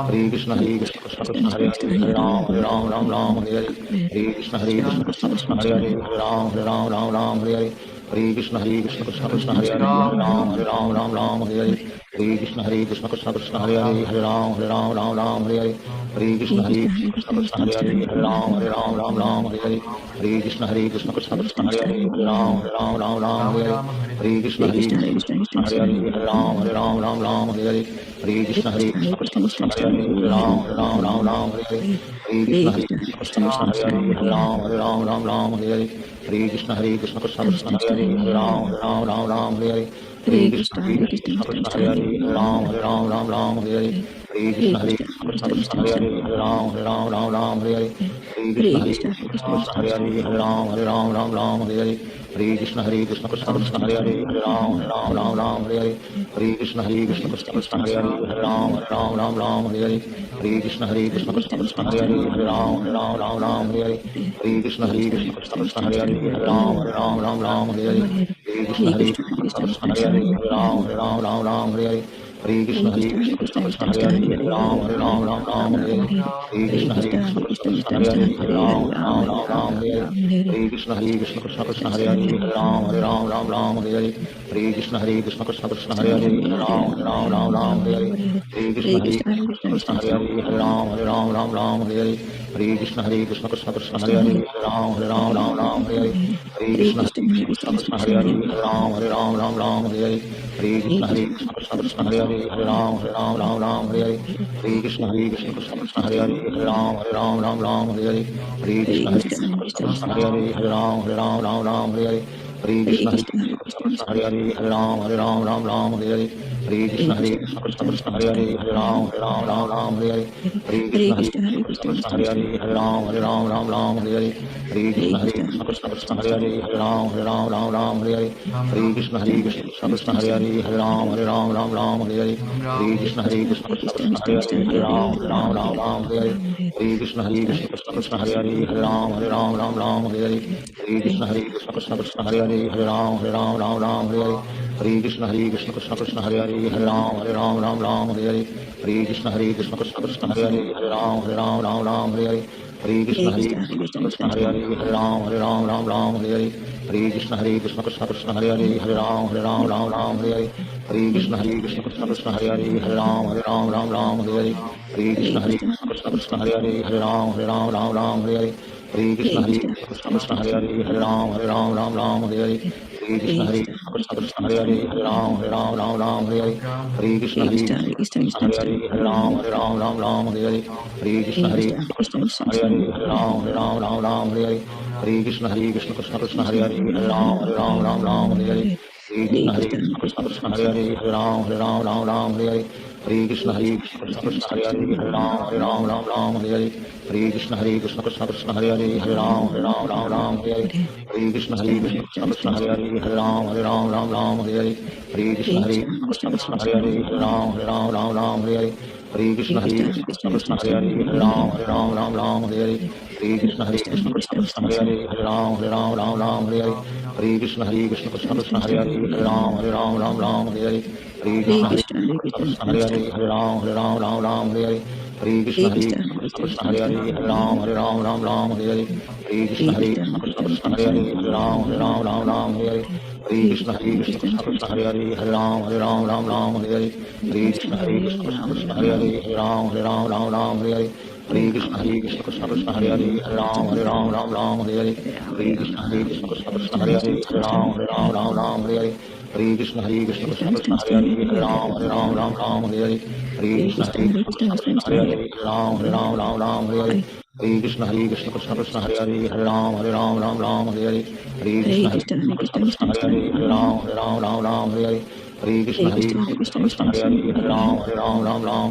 Hare Krishna Krishna Krishna Krishna Hare Hare Hare Ram Hare Hare Hare Krishna Krishna Krishna Krishna Hare Hare Hare Ram Hare Hare Hare Krishna Krishna Krishna Hare Hare Hare Ram Hare Hare Hare Krishna Krishna Krishna Krishna Hare Hare Hare Ram Hare Hare Hare Krishna Krishna Krishna Hare Hare Hare Ram Hare Hare Hare Krishna Krishna Krishna Krishna Hare Hare Hare Ram Hare Hare Hare Krishna Krishna Krishna Krishna Hare Hare Hare Ram Hare Hare Hare Krishna Krishna Krishna Krishna Hare Hare Hare Ram Hare Hare Hare Krishna Krishna Krishna Hare Hare Hare Ram Hare Hare Hare Krishna Krishna Krishna Krishna Hare Hare Hare Ram Hare Hare Hare Krishna Krishna Krishna Hare Hare Hare Ram Hare Hare Hare Krishna Krishna Krishna Krishna Hare Hare Hare Ram Hare Hare Hare Krishna Krishna Krishna Krishna Hare Hare Hare Ram Hare Hare Hare Krishna Krishna Krishna Krishna Hare Hare Hare Ram Hare Hare Hare Krishna Krishna Krishna Krishna Hare Hare Hare Ram Hare Hare Hare Krishna Krishna Krishna Krishna Hare Hare Hare Ram Hare Hare Hare Krishna Krishna Krishna Krishna Hare Hare Hare Ram Hare Hare Hare Krishna Krishna Krishna Krishna Hare Hare Hare Ram Hare Hare Hare Krishna Krishna Krishna Krishna Hare Hare Hare Ram Hare Hare Hare Krishna Krishna Krishna Krishna Hare Hare Hare Ram Hare Hare Hare Krishna Krishna Krishna Hare Hare Hare Ram Hare Hare Hare Krishna Krishna Krishna Krishna Hare Hare Hare Ram Hare Hare Hare Krishna Krishna Krishna Krishna Hare Hare Hare Ram Hare Hare Hare Krishna Krishna Krishna Krishna Hare Hare Hare Ram Hare Hare Hare Krishna Krishna Krishna Krishna Hare Hare Hare Ram Hare Hare Hare Krishna Krishna Krishna Krishna Hare Hare Hare Ram Hare Hare Hare Krishna Krishna Krishna Krishna Hare Hare Hare Ram Hare Hare Hare Krishna Krishna Krishna Krishna Hare Hare Hare Ram Hare Hare Hare Krishna Krishna Krishna Krishna Hare Hare Hare Ram Hare Hare Hare Krishna Krishna Krishna Krishna Hare Hare Hare Ram Hare Hare Hare Krishna Krishna Krishna Hare Hare Hare Ram Hare Hare Hare Krishna Krishna Krishna Krishna Hare Hare Hare Ram Hare Hare Hare Krishna Krishna Krishna Krishna Hare Hare Hare Ram Hare Hare Hare Krishna Krishna Krishna Krishna Hare Hare Hare Ram Hare Hare Hare Krishna Krishna Krishna Krishna Hare Hare Hare Ram Hare Hare Hare Krishna Krishna Krishna Krishna Hare Hare Hare Ram Hare Hare Hare Krishna Krishna Krishna Hare Hare Hare Ram Hare Hare Hare Krishna Krishna Krishna Krishna Hare Hare Hare Ram Hare Hare Hare Krishna Krishna Krishna Krishna Hare Hare Hare Ram Hare Hare Hare Krishna Krishna Krishna Krishna Hare Hare Hare Ram Hare Hare Hare Krishna Krishna Krishna Hare Hare Hare Ram Ram Ram Hare Hare Hare Krishna Krishna Krishna Hare Hare Hare Ram Ram Hare Hare Hare Krishna Krishna Krishna Hare Hare Hare Ram Hare Hare Hare Krishna Krishna Krishna Hare Hare Hare Ram Hare Hare Hare Krishna Krishna Krishna Hare Hare Hare Ram Hare Hare Hare Krishna Krishna Krishna Hare Hare Hare Ram Hare Hare Hare Krishna Krishna Krishna Hare Hare Hare Ram Hare Hare Hare Krishna Krishna Krishna Krishna Hare Hare Hare Ram Hare Hare Hare Krishna Krishna Krishna Hare Hare Hare Ram Hare Hare Hare Krishna Krishna Krishna Hare Hare Hare Ram Hare Hare Hare Krishna Krishna Krishna Hare Hare Hare Ram Hare Hare Hare Krishna Krishna Krishna Krishna Hare Hare Hare Ram Hare Hare Hare Krishna Krishna Krishna Krishna Hare Hare Hare Ram Hare Hare Hare Krishna Krishna Krishna Hare Hare Hare Ram Hare Hare Hare Krishna Krishna Krishna Hare Hare Hare Ram Hare Hare Hare Krishna Krishna Krishna Hare Hare Hare Ram Hare Hare Hare Krishna Krishna Krishna Krishna Hare Hare Hare Ram Hare Hare Hare Krishna Krishna Krishna Krishna Hare Hare Hare Ram Hare Hare Hare Krishna Krishna Krishna Krishna Hare Hare Hare Ram Hare Hare Hare Krishna Krishna Krishna Krishna Hare Hare Hare Ram Hare Hare Hare Krishna Krishna Krishna Krishna Hare Hare Hare Ram Hare Hare Hare Krishna Krishna Krishna Krishna Hare Hare Hare Ram Hare Hare Hare Krishna Krishna Krishna Krishna Hare Hare Hare Ram Hare Hare Hare Krishna Krishna Krishna Krishna Hare Hare Hare Ram Hare Hare Hare Krishna Krishna Krishna Hare Hare Hare Ram Hare Hare Hare Krishna Krishna Krishna Krishna Hare Hare Hare Ram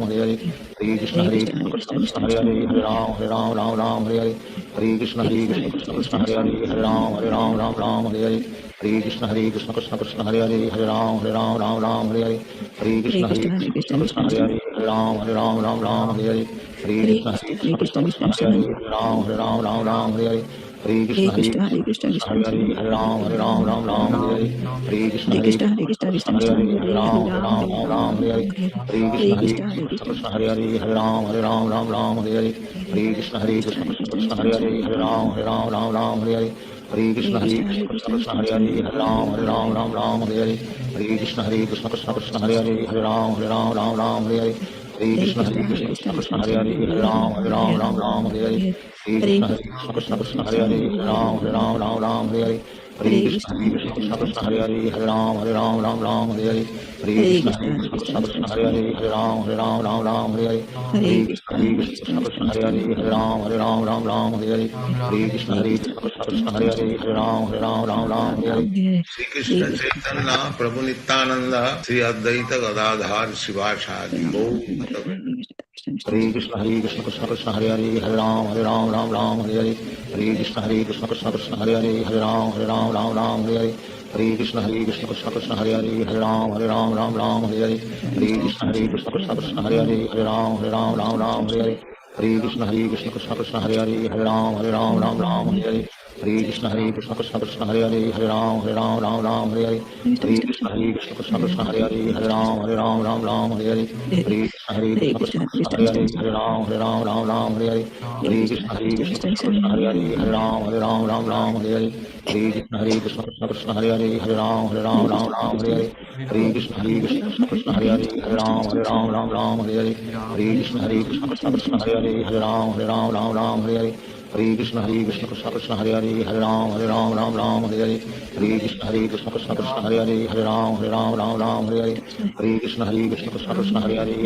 Hare Hare Hare Krishna Krishna Krishna Krishna Hare Hare Hare Ram Hare Hare Hare Krishna Krishna Krishna Krishna Hare Hare Hare Ram Hare Hare Hare Krishna Krishna Krishna Hare Hare Hare Ram Hare Hare Hare Krishna Krishna Krishna Krishna Hare Hare Hare Ram Hare Hare Hare Krishna Krishna Krishna Hare Hare Hare Ram Hare Hare Hare Krishna Krishna Krishna Hare Hare Hare Ram Hare Hare Hare Krishna Krishna Krishna Hare Hare Hare Ram Hare Hare Hare Krishna Krishna Krishna Krishna Hare Hare Hare Ram Hare Hare Hare Krishna Krishna Krishna Krishna Hare Hare Hare Ram Hare Hare Hare Krishna Krishna Krishna Krishna Hare Hare Hare Ram Hare Hare Hare Krishna Krishna Krishna Hare Hare Hare Ram Hare Hare Hare Krishna Krishna Krishna Hare Hare Hare Ram Hare Hare Hare Krishna Krishna Krishna Hare Hare Hare Ram Hare Hare Hare Krishna Krishna Krishna Hare Hare Hare Ram Hare Hare Hare Krishna Krishna Krishna Hare Hare Hare Ram Hare Hare Hare Krishna Krishna Krishna Hare Hare Hare Ram Hare Hare Shri Krishna Chaitanya प्रभु नित्यानंद श्री अद्वैत गदाधार शिवाचार्य गौर भक्त Hare Krishna Krishna Krishna Hare Hare Hare Ram Hare Hare Hare Krishna Krishna Krishna Hare Hare Hare Ram Hare Hare Hare Krishna Krishna Krishna Krishna Hare Hare Hare Ram Hare Hare Hare Krishna Krishna Krishna Krishna Hare Hare Hare Ram Hare Hare Hare Krishna Krishna Krishna Krishna Hare Hare Hare Ram Hare Hare Hare Krishna Krishna Krishna Krishna Hare Hare Hare Ram Hare Hare Hare Krishna Krishna Krishna Krishna Hare Hare Hare Ram Hare Hare Hare Krishna Krishna Krishna Krishna Hare Hare Hare Ram Hare Hare Hare Krishna Krishna Krishna Krishna Hare Hare Hare Ram Hare Hare Hare Krishna Krishna Krishna Krishna Hare Hare Hare Ram Hare Hare Hare Krishna Krishna Krishna Krishna Hare Hare Hare Ram Hare Hare Hare Krishna Krishna Krishna Krishna Hare Hare Hare Ram Hare Hare Hare Krishna Krishna Krishna Krishna Hare Hare Hare Ram Hare Hare Hare Krishna Krishna Krishna Krishna Hare Hare Hare Ram Hare Hare Hare Krishna Krishna Krishna Krishna Hare Hare Hare Ram Hare Hare Hare Krishna Krishna Krishna Krishna Hare Hare Hare Ram Hare Hare Hare Krishna Krishna Krishna Krishna Hare Hare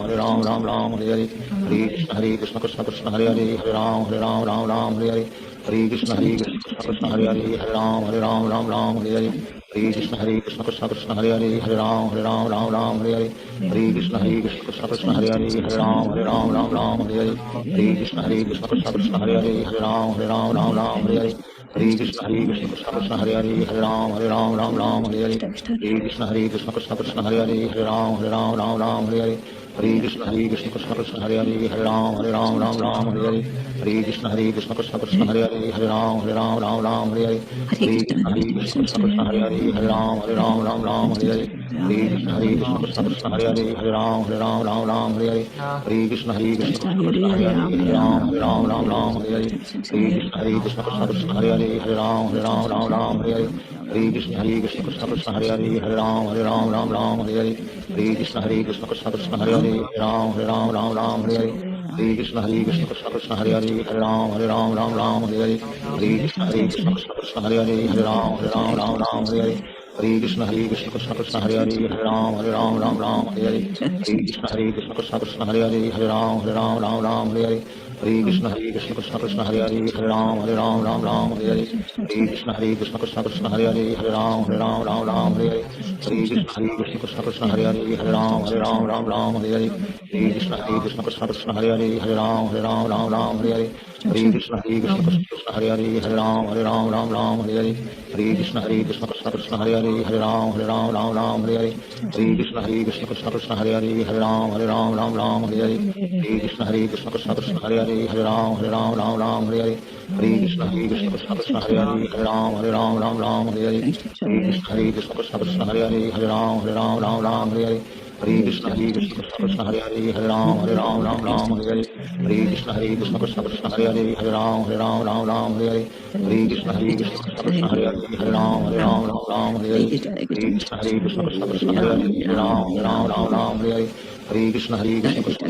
Hare Ram Hare Hare Hare Krishna Krishna Krishna Krishna Hare Hare Hare Ram Hare Hare Hare Krishna Krishna Krishna Krishna Hare Hare Hare Ram Hare Hare Hare Krishna Krishna Krishna Krishna Hare Hare Hare Ram Hare Hare Hare Krishna Krishna Krishna Krishna Hare Hare Hare Ram Hare Hare Hare Krishna Krishna Krishna Krishna Hare Hare Hare Ram Hare Hare Hare Krishna Krishna Krishna Krishna Hare Hare Hare Ram Hare Hare Hare Krishna Krishna Krishna Krishna Hare Hare Hare Ram Hare Hare Hare Krishna Krishna Krishna Krishna Hare Hare Hare Ram Hare Hare Hare Krishna Krishna Krishna Krishna Hare Hare Hare Ram Hare Hare Hare Krishna Krishna Krishna Krishna Hare Hare Hare Ram Hare Hare Hare Krishna Krishna Krishna Krishna Hare Hare Hare Ram Hare Hare Hare Krishna Krishna Krishna Krishna Hare Hare Hare Ram Hare Hare Hare Krishna Krishna Krishna Krishna Krishna Hare Hare Hare Ram Hare Hare Hare Krishna Krishna Krishna Hare Hare Hare Ram Ram Hare Hare Hare Krishna Krishna Krishna Hare Hare Hare Ram Hare Hare Hare Krishna Krishna Krishna Hare Hare Hare Ram Hare Hare Hare Krishna Krishna Krishna Krishna Hare Hare Hare Ram Hare Hare Hare Krishna Krishna Krishna Krishna Hare Hare Hare Ram Hare Hare Hare Krishna Krishna Krishna Krishna Hare Hare Hare Ram Hare Hare Hare Krishna Krishna Krishna Hare Hare Hare Ram Hare Hare Hare Krishna Krishna Krishna Hare Hare Hare Ram Hare Hare Hare Krishna Krishna Krishna Hare Hare Hare Ram Hare Hare Hare Krishna Krishna Krishna Krishna Hare Hare Hare Ram Hare Hare Hare Krishna Krishna Krishna Krishna Hare Hare Hare Ram Hare Hare Hare Krishna Krishna Krishna Krishna Hare Hare Hare Ram Hare Hare Hare Krishna Krishna Krishna Krishna Hare Hare Hare Ram Hare Hare Hare Krishna Krishna Krishna Krishna Hare Hare Hare Ram Hare Hare Hare Krishna Krishna Krishna Hare Hare Hare Ram Hare Hare Hare Krishna Krishna Krishna Krishna Hare Hare Hare Ram Hare Hare Hare Krishna Krishna Krishna Krishna Hare Hare Hare Ram Hare Hare Hare Krishna Krishna Krishna Krishna Hare Hare Hare Ram Hare Hare Hare Krishna Krishna Krishna Krishna Hare Hare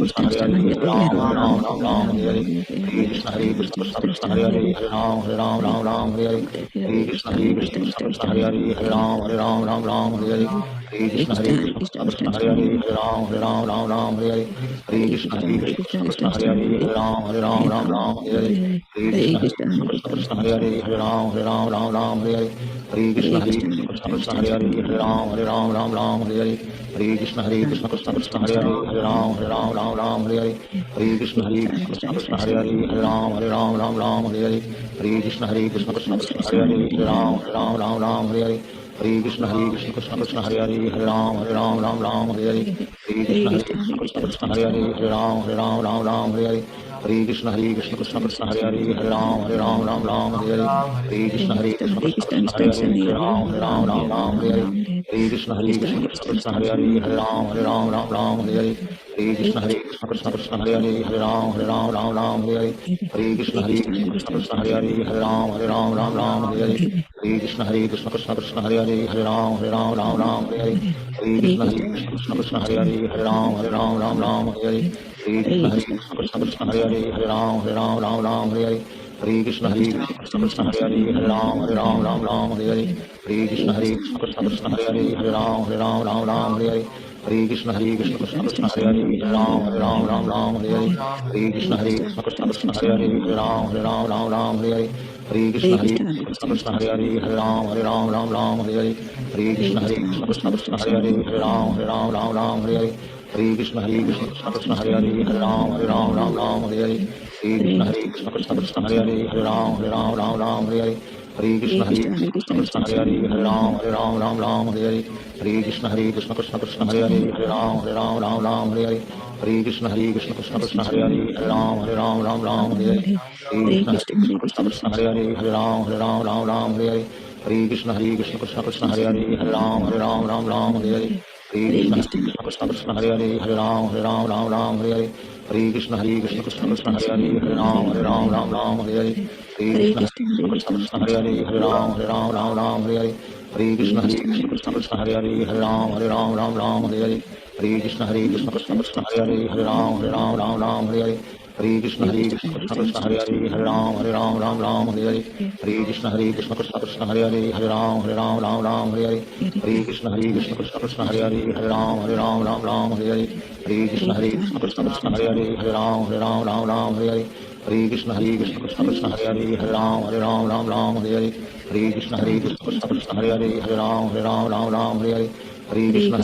Hare Ram Hare Hare Hare Krishna Krishna Krishna Krishna Hare Hare Hare Ram Hare Hare Hare Krishna Krishna Krishna Krishna Hare Hare Hare Ram Hare Hare Hare Krishna Krishna Krishna Krishna Hare Hare Hare Ram Hare Hare Hare Krishna Krishna Krishna Krishna Hare Hare Hare Ram Hare Hare Hare Krishna Krishna Krishna Krishna Hare Hare Hare Ram Hare Hare Hare Krishna Krishna Krishna Krishna Hare Hare Hare Ram Hare Hare Hare Krishna Krishna Krishna Krishna Hare Hare Hare Ram Hare Hare Hare Krishna Krishna Krishna Krishna Hare Hare Hare Ram Hare Hare Hare Krishna Krishna Krishna Krishna Hare Hare Hare Ram Hare Hare Hare Krishna Krishna Krishna Krishna Hare Hare Hare Ram Hare Hare Hare Krishna Krishna Krishna Krishna Hare Hare Hare Ram Hare Hare Hare Krishna Krishna Krishna Krishna Hare Hare Hare Ram Hare Hare Hare Krishna Krishna Krishna Krishna Hare Hare Hare Ram Hare Hare Hare Krishna Krishna Krishna Krishna Hare Hare Hare Ram Hare Hare Hare Krishna Krishna Krishna Krishna Hare Hare Hare Ram Hare Hare Hare Krishna Krishna Krishna Krishna Hare Hare Hare Ram Hare Hare Hare Krishna Krishna Krishna Krishna Hare Hare Hare Ram Hare Hare Hare Krishna Krishna Krishna Krishna Hare Hare Hare Ram Hare Hare Hare Krishna Krishna Krishna Krishna Hare Hare Hare Ram Hare Hare Hare Krishna Krishna Krishna Hare Hare Hare Ram Hare Hare Hare Krishna Krishna Krishna Krishna Hare Hare Hare Ram Hare Hare Hare Krishna Krishna Krishna Krishna Hare Hare Hare Ram Hare Hare Hare Krishna Krishna Krishna Krishna Hare Hare Hare Ram Hare Hare Hare Krishna Krishna Krishna Hare Hare Hare Ram Hare Hare Hare Krishna Krishna Krishna Krishna Hare Hare Hare Ram Hare Hare Hare Krishna Krishna Krishna Krishna Hare Hare Hare Ram Hare Hare Hare Krishna Krishna Krishna Krishna Hare Hare Hare Ram Hare Hare Hare Krishna Krishna Krishna Krishna Hare Hare Hare Ram Hare Hare Hare Krishna Krishna Krishna Krishna Hare Hare Hare Ram Hare Hare Hare Krishna Krishna Krishna Krishna Hare Hare Hare Ram Hare Hare Hare Krishna Krishna Krishna Krishna Hare Hare Hare Ram Hare Hare Hare Krishna Krishna Krishna Krishna Hare Hare Hare Ram Hare Hare Hare Krishna Krishna Krishna Krishna Hare Hare Hare Ram Hare Hare Hare Krishna Krishna Krishna Krishna Hare Hare Hare Ram Hare Hare Hare Krishna Krishna Krishna Krishna Hare Hare Hare Ram Hare Hare Hare Krishna Krishna Krishna Krishna Hare Hare Hare Ram Hare Hare Hare Krishna Krishna Krishna Krishna Hare Hare Hare Ram Hare Hare Krishna Krishna Krishna Krishna Hare Hare Hare Ram Hare Hare Krishna Krishna Krishna Krishna Hare Hare Hare Ram Hare Hare Krishna Krishna Krishna Krishna Hare Hare Hare Ram Hare Krishna Krishna Krishna Krishna Hare Hare Hare Ram Hare Krishna Krishna Krishna Krishna Hare Hare Hare Ram Hare Krishna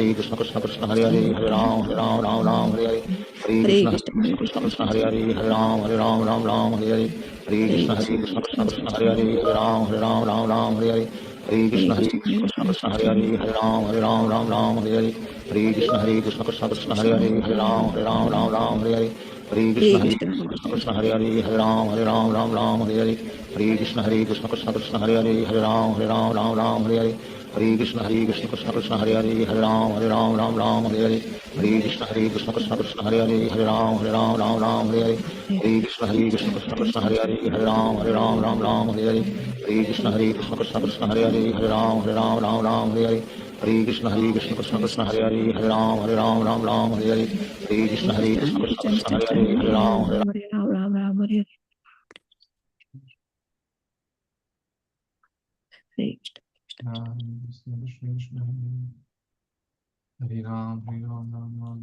Krishna Krishna Krishna Hare Hare Hare Ram Hare Hare Krishna Krishna Krishna Hare Hare Hare Ram Hare Krishna Krishna Krishna Krishna Hare Hare Hare Ram Hare Hare Krishna Krishna Krishna Krishna Hare Hare Hare Ram Hare Hare Krishna Krishna Krishna Krishna Hare Hare Hare Ram Hare Hare Krishna Krishna Krishna Hare Hare Hare Ram Hare Krishna Krishna Krishna Hare Hare Hare Ram Hare Krishna Krishna Krishna Hare Hare Hare Ram Hare Krishna Krishna Krishna Krishna Hare Hare Hare Ram Hare Krishna Krishna Krishna Krishna Hare Hare Hare Ram Hare Krishna Krishna Krishna Krishna Hare Hare Hare Ram Hare Krishna Krishna Krishna Krishna Hare Hare Hare Ram Hare Krishna Krishna Krishna Krishna Hare Hare Hare Ram Hare Hare Krishna Krishna Krishna Hare Hare, Hare Ram Ram Hare Hare, Hare Krishna Krishna Krishna Hare Hare, Hare Ram Hare Ram. Hare Krishna Krishna Krishna Hare Ram, Ram Ram.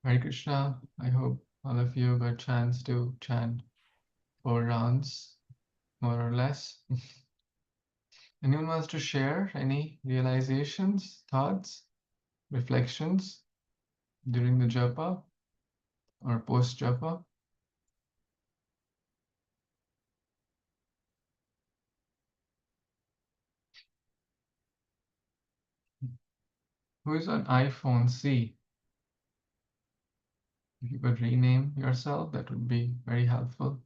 Hare Krishna. I hope all of you got a chance to chant 4 rounds, more or less. Anyone wants to share any realizations, thoughts, reflections during the japa or post japa? Who is on iPhone C? If you could rename yourself, that would be very helpful.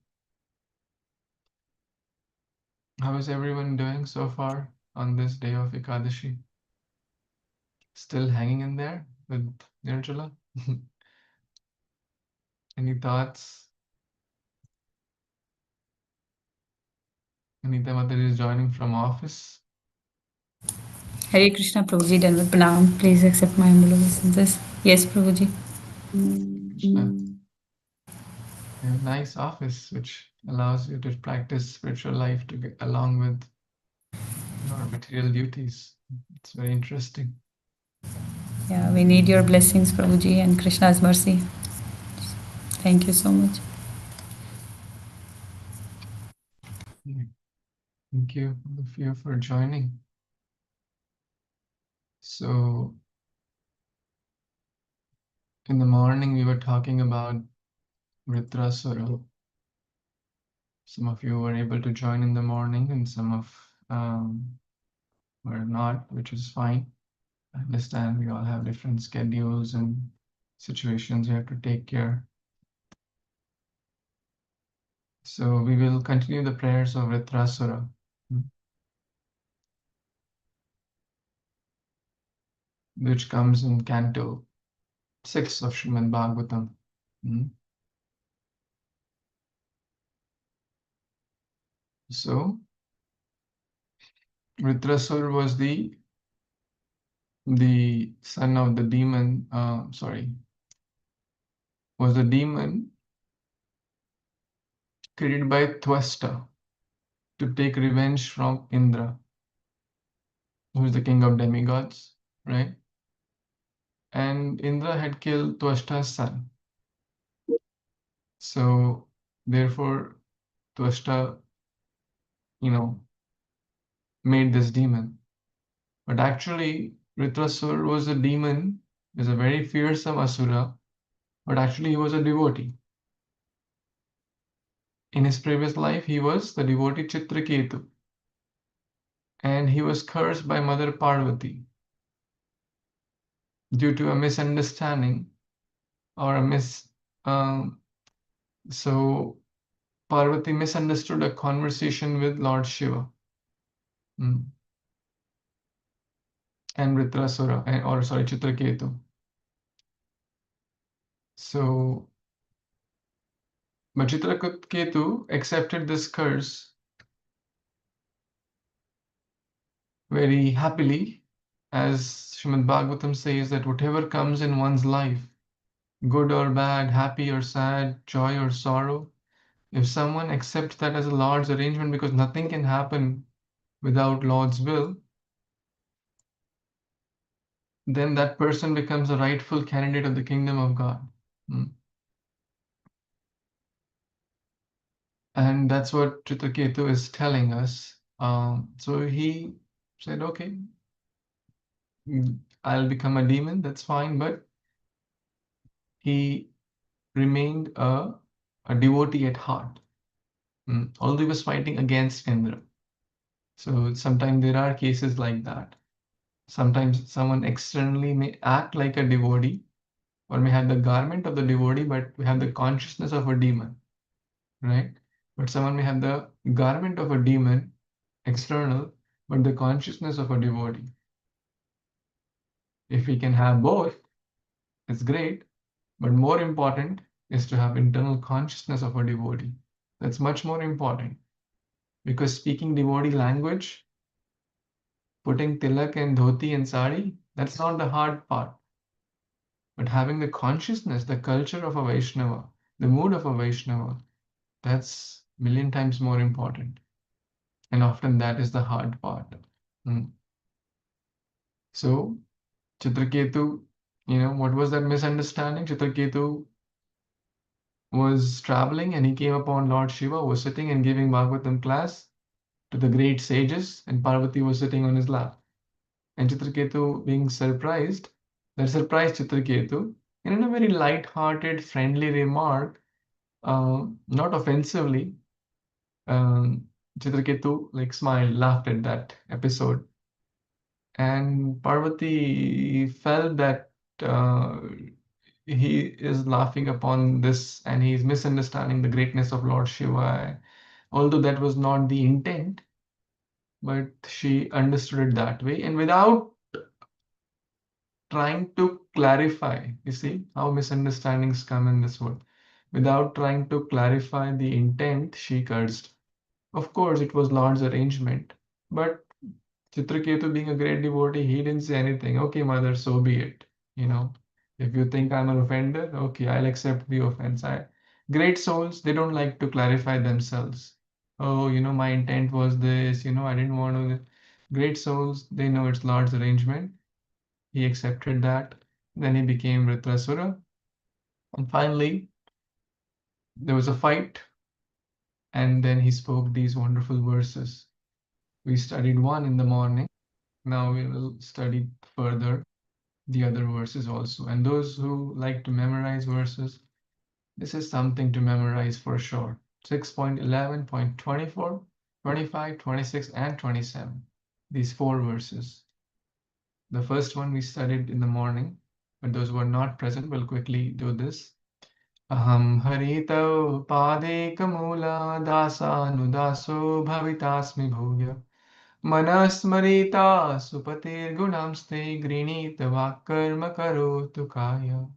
How is everyone doing so far on this day of Ekadashi? Still hanging in there with Nirajala? Any thoughts? Anita Mataji is joining from office. Hare Krishna, Prabhuji, Dandavat Pranam. Please accept my humble obeisances. Yes, Prabhuji. Krishna. You have a nice office which allows you to practice spiritual life along with your material duties. It's very interesting. Yeah, we need your blessings, Prabhuji, and Krishna's mercy. Thank you so much. Thank you, all of you, for joining. So, in the morning, we were talking about Vritrasura. Some of you were able to join in the morning, and some of were not, which is fine. I understand we all have different schedules and situations we have to take care. So we will continue the prayers of Vritrasura. Which comes in Canto 6 of Srimad Bhagavatam. So Vritrasura was the son of the demon, was the demon created by Twasta to take revenge from Indra, who is the king of demigods, right? And Indra had killed Twasta's son. So therefore Twasta, made this demon. But actually Vritrasura was a demon, is a very fearsome asura, but actually he was a devotee. In his previous life, he was the devotee Chitraketu, and he was cursed by Mother Parvati due to a misunderstanding or so Parvati misunderstood a conversation with Lord Shiva and Vritrasura, Chitraketu. So, but Chitraketu accepted this curse very happily, as Srimad Bhagavatam says that whatever comes in one's life, good or bad, happy or sad, joy or sorrow, if someone accepts that as a Lord's arrangement, because nothing can happen without Lord's will, then that person becomes a rightful candidate of the kingdom of God. And that's what Chitraketu is telling us. So he said, okay, I'll become a demon, that's fine, but he remained a devotee at heart. Although he was fighting against Indra. So sometimes there are cases like that. Sometimes someone externally may act like a devotee or may have the garment of the devotee, but we have the consciousness of a demon, right? But someone may have the garment of a demon, external, but the consciousness of a devotee. If we can have both, It's great, but more important is to have internal consciousness of a devotee. That's much more important, because speaking devotee language, putting tilak and dhoti and sari, that's not the hard part. But having the consciousness, the culture of a Vaishnava, the mood of a Vaishnava, that's million times more important. And often that is the hard part. Mm. So, Chitraketu, what was that misunderstanding? Chitraketu was traveling and he came upon Lord Shiva, who was sitting and giving Bhagavatam class to the great sages, and Parvati was sitting on his lap. And Chitraketu, being surprised, that surprised Chitraketu, and in a very light-hearted, friendly remark, not offensively, Chitraketu smiled, laughed at that episode. And Parvati felt that uh, he is laughing upon this and he is misunderstanding the greatness of Lord Shiva, although that was not the intent, but she understood it that way. And without trying to clarify, you see how misunderstandings come in this world. Without trying to clarify the intent, she cursed. Of course, it was Lord's arrangement, but Chitraketu, being a great devotee, he didn't say anything. Okay, mother, so be it. You know, if you think I'm an offender, okay, I'll accept the offense. Great souls, they don't like to clarify themselves. Oh, my intent was this, I didn't want to. Great souls, they know it's Lord's arrangement. He accepted that. Then he became Vritrasura. And finally, there was a fight. And then he spoke these wonderful verses. We studied one in the morning. Now we will study further the other verses also. And those who like to memorize verses, this is something to memorize for sure. 6.11.24, 25, 26, and 27. These four verses. The first one we studied in the morning, but those who are not present will quickly do this. Aham harito padekam dasanudaso bhavitasmi bhuya. Manasmarita supatirgunamste grinita vakarma karotu kaya.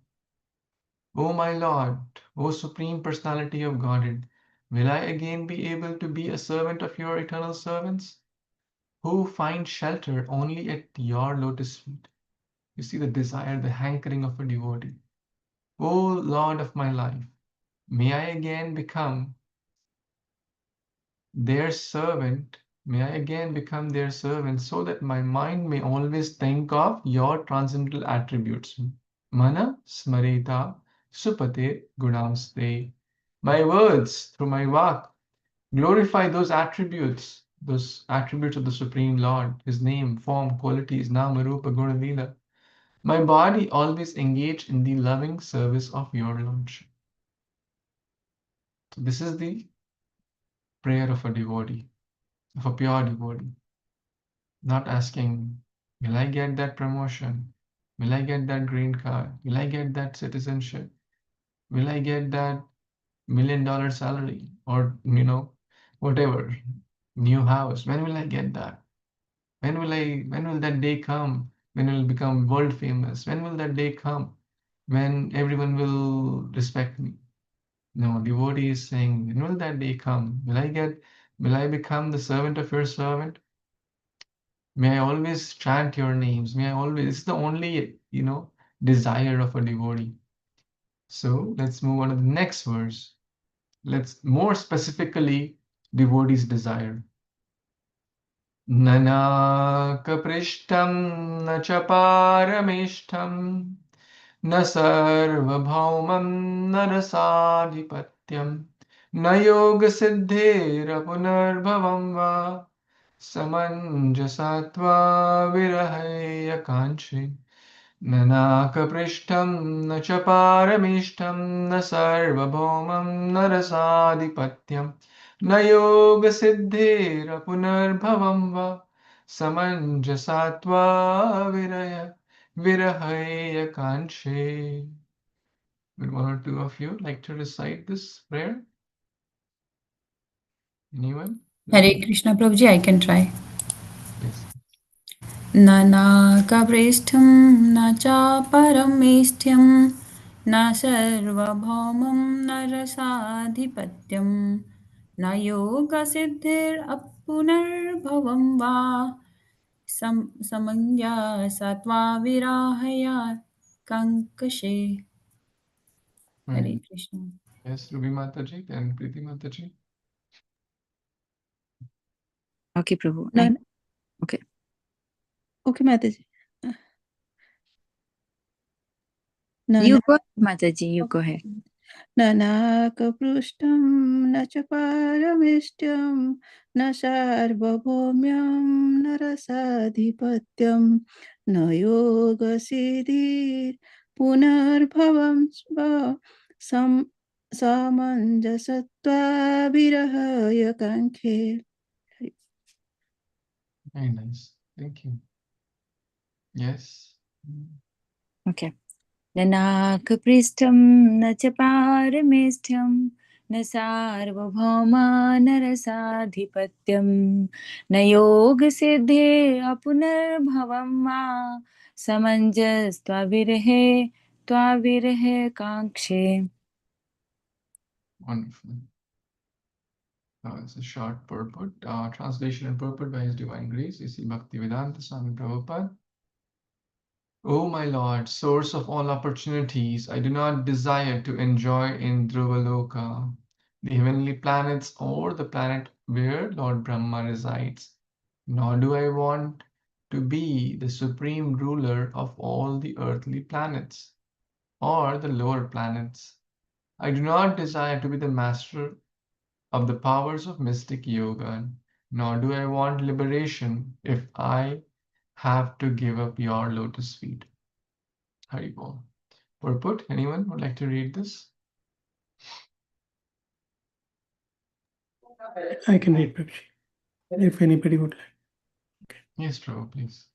O my Lord, O Supreme Personality of Godhead, will I again be able to be a servant of your eternal servants, who find shelter only at your lotus feet? You see the desire, the hankering of a devotee. O Lord of my life, may I again become their servant. May I again become their servant so that my mind may always think of your transcendental attributes. Mana smarita supate gunamste. My words, through my vak, glorify those attributes of the Supreme Lord, His name, form, qualities, nama, rupa, guna, lila. My body always engage in the loving service of your Lordship. So this is the prayer of a devotee, of a pure devotee. Not asking, will I get that promotion? Will I get that green card? Will I get that citizenship? Will I get that $1 million salary? Or, whatever, new house. When will I get that? When will that day come? When will become world famous? When will that day come? When everyone will respect me? No, devotee is saying, when will that day come? Will I become the servant of your servant? May I always chant your names. It's the only, desire of a devotee. So let's move on to the next verse. Let's more specifically, devotee's desire. Nana kaprishtam na chaparamishtam na sarvabhaumam na rasadhipatyam na yoga siddhira punarbhavam va samanjasatva virahaya kanchi Nanakapristham na chaparamishtam na sarvabhaumam na rasadhipatyam na yoga siddhira punarbhavam va samanjasatva virahaya kanche. Would one or two of you like to recite this prayer? Anyone? Hare Krishna Prabhuji, I can try. Yes. न नाकपृष्ठं न च परमेष्ठ्यं न सर्वभौमं न रसाधिपत्यं न योगसिद्धिरपुनर्भवं वा समञ्जसा विराहया कंकषे. Hare Krishna. Yes, Ruby Mataji, then Preeti Mataji. Okay, Prabhu. No, I, no. okay. Okay, Mataji. No, You no. go, Mataji, you go ahead. न नाकपृष्ठं न च पारमेष्ट्यं न सार्वभौम्यं न रसाधिपत्यं न योगसिद्धिर्पुनर्भवं स्व सम सामञ्जसत्वाभिरहय काङ्क्षे. Very nice. Thank you. Yes. Okay. न नाकपृष्ठं न च पारमेष्ठ्यं न सार्वभौमा न रसाधिपत्यं न योगसिद्धेरपुनर्भवं वा समञ्जस्त्वविरहे काङ्क्षे. Wonderful. It's a short purport. Translation and purport by His Divine Grace, A.C. Bhaktivedanta Swami Prabhupada. O my Lord, source of all opportunities, I do not desire to enjoy in Dhruvaloka, the heavenly planets, or the planet where Lord Brahma resides, nor do I want to be the supreme ruler of all the earthly planets or the lower planets. I do not desire to be the master of the powers of mystic yoga, nor do I want liberation if I have to give up your lotus feet. Haribol. Purport, anyone would like to read this? I can read, Prabhuji, if anybody would like. Yes, Prabhu, please.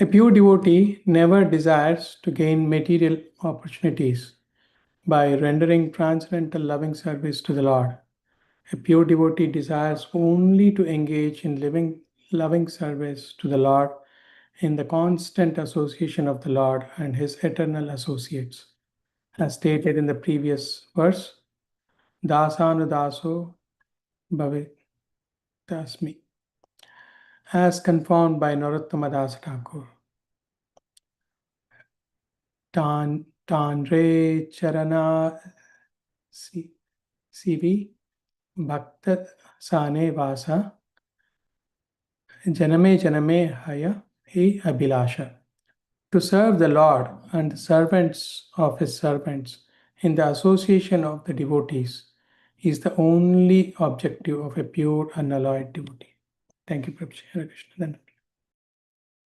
A pure devotee never desires to gain material opportunities by rendering transcendental loving service to the Lord. A pure devotee desires only to engage in living loving service to the Lord in the constant association of the Lord and his eternal associates. As stated in the previous verse, Dasanudaso Bhavit Tasmi, as confirmed by Narottama Das Thakur. Tanre Charana Sivi Bhakta Sane Vasa Janame Janame Haya E Abhilasha. To serve the Lord and the servants of his servants in the association of the devotees is the only objective of a pure unalloyed devotee. Thank you, Prabhuji. Hare Krishna.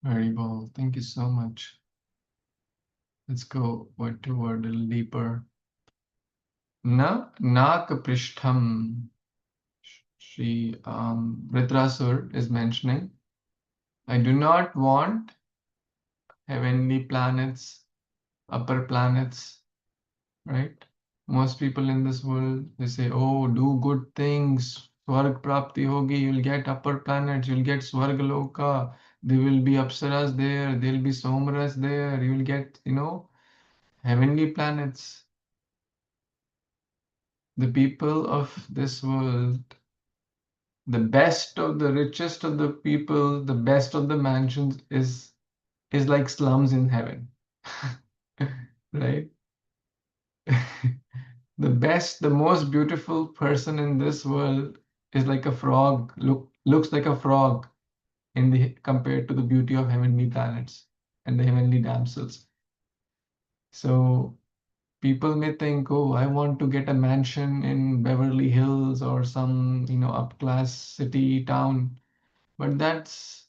Haribol, thank you so much. Let's go word to word a little deeper. Na Nakaprishtham. Shri Ritrasur is mentioning. I do not want heavenly planets, upper planets, right? Most people in this world, they say, oh, do good things, Swarg Prapti Hogi, you'll get upper planets, you'll get Swargaloka, there will be Apsaras there, there'll be Somras there, you'll get, heavenly planets. The people of this world, the best of the richest of the people, the best of the mansions is like slums in heaven. Right? The best, the most beautiful person in this world is like a frog, looks like a frog compared to the beauty of heavenly planets and the heavenly damsels. So people may think, oh, I want to get a mansion in Beverly Hills or some, up-class city town, but that's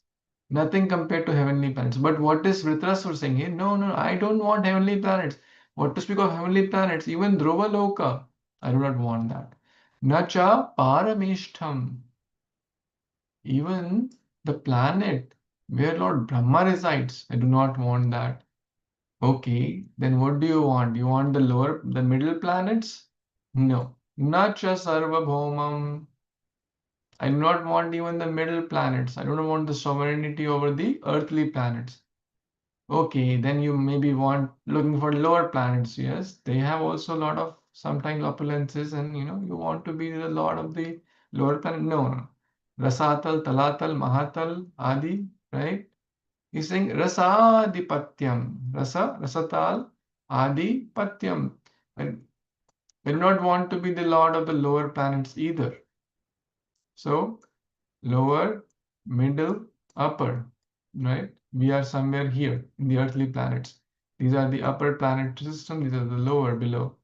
nothing compared to heavenly planets. But what is Vritrasur saying here? No, no, I don't want heavenly planets. What to speak of heavenly planets? Even Dhruva Loka, I do not want that. Nacha Parameshtham, even the planet where Lord Brahma resides, I do not want that. Okay, then what do you want? You want the middle planets? No. Nacha Sarvabhaumam. I do not want even the middle planets. I don't want the sovereignty over the earthly planets. Okay, then you maybe want looking for lower planets. Yes, they have also a lot of sometimes opulences, and you want to be the lord of the lower planet. No, no. Rasatal, Talatal, Mahatal, Adi, right? He's saying Rasadhipatyam. Rasatal, Adi, Patyam. And I do not want to be the lord of the lower planets either. So, lower, middle, upper, right? We are somewhere here in the earthly planets. These are the upper planet system, these are the lower below.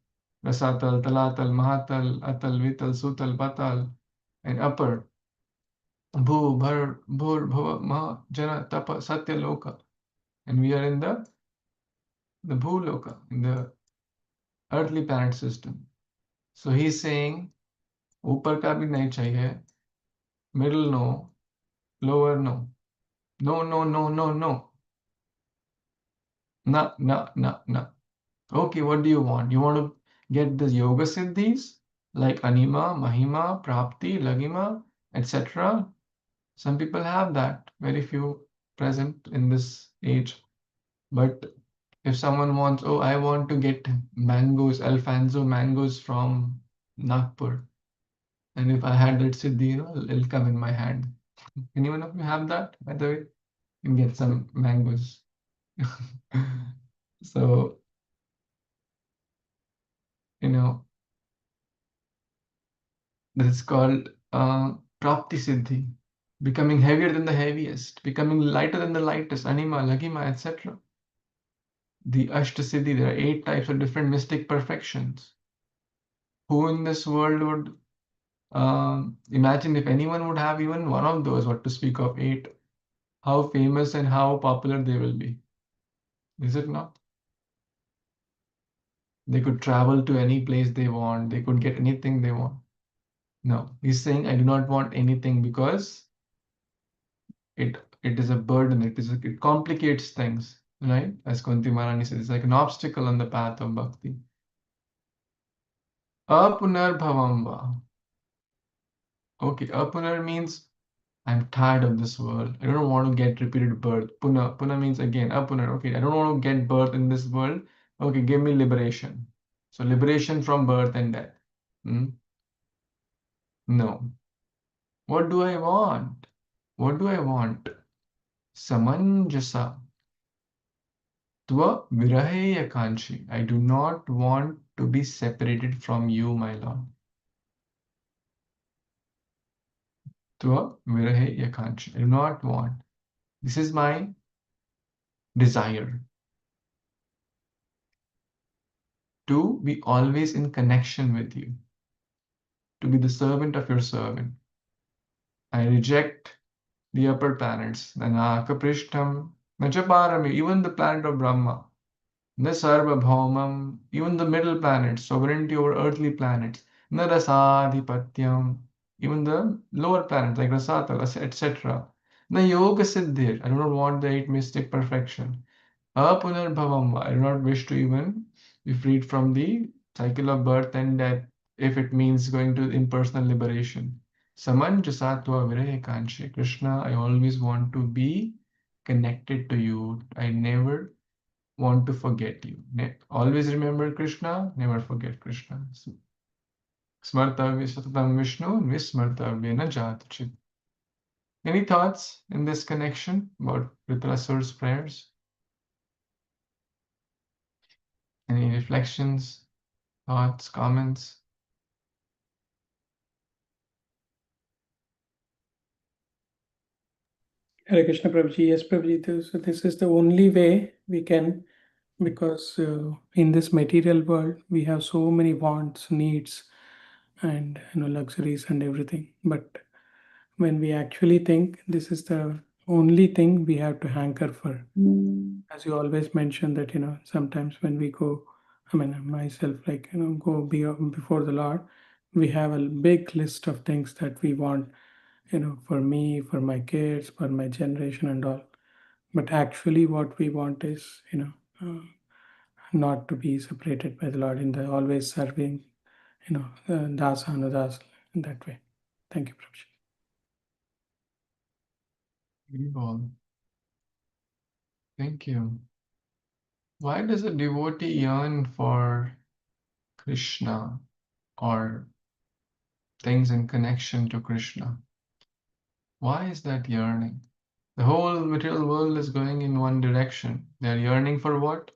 Rasatal, Talatal, Mahatal, Atal, Vital, Sutal, Patal, and upper. Bhu, Bhar, Bhur, Bhava, Maha, Jana, Tapa, Satya, Loka. And we are in the Bhuloka, in the earthly planet system. So he's saying, ऊपर का भी नहीं चाहिए, middle no, lower no. No, no, no, no, no. No, no, no, no. Okay, what do you want? You want to get the yoga siddhis like Anima, Mahima, Prapti, Lagima, etc. Some people have that, very few present in this age. But if someone wants, oh, I want to get mangoes, Alfonso mangoes from Nagpur, and if I had that siddhi, it'll come in my hand. Anyone of you have that, by the way? You can get some mangoes. So, this is called Prapti Siddhi, becoming heavier than the heaviest, becoming lighter than the lightest, Anima, Lagima, etc. The Ashta Siddhi, there are 8 types of different mystic perfections. Who in this world would imagine if anyone would have even one of those, what to speak of 8, how famous and how popular they will be? Is it not? They could travel to any place they want, they could get anything they want. No, he's saying, I do not want anything because it is a burden, it complicates things, right? As Kunti Maharani says, it's like an obstacle on the path of bhakti. Apunarbhavamba. Okay, apunar means I'm tired of this world. I don't want to get repeated birth. Puna means again, apunar. Okay, I don't want to get birth in this world. Okay, give me liberation. So liberation from birth and death. Hmm? No. What do I want? What do I want? Samanjasa. Tva virahe yakanshi. I do not want to be separated from you, my Lord. Tva virahe yakanshi. I do not want. This is my desire. To be always in connection with you. To be the servant of your servant. I reject the upper planets. Nanaka Prishtam. Nachaparami. Even the planet of Brahma. The Sarvabhaumam, even the middle planets, sovereignty over earthly planets, the Rasadhipatyam, even the lower planets like Rasatal, etc. The Yoga Siddhir, I do not want the 8 mystic perfection. Apunarbhavam, I do not wish to even be freed from the cycle of birth and death if it means going to impersonal liberation. Samanjasatva Virahekanshi, Krishna, I always want to be connected to you. I never want to forget you. Always remember Krishna, never forget Krishna. Smartavya Satatam Vishnu, Vismartavya Jatachit. Any thoughts in this connection about Ritrasur's prayers? Any reflections, thoughts, comments? Hare Krishna Prabhuji. Yes, Prabhuji. So this is the only way we can, because in this material world we have so many wants, needs, and luxuries and everything. But when we actually think, this is the only thing we have to hanker for. As you always mention that sometimes when we go, I mean myself, like go before the Lord, we have a big list of things that we want, for me, for my kids, for my generation and all. But actually what we want is not to be separated by the Lord, in the always serving dasa anudas in that way. Thank you, Prabhuji. Haribol. Thank you. Why does a devotee yearn for Krishna or things in connection to Krishna? Why is that yearning? The whole material world is going in one direction. They're yearning for what?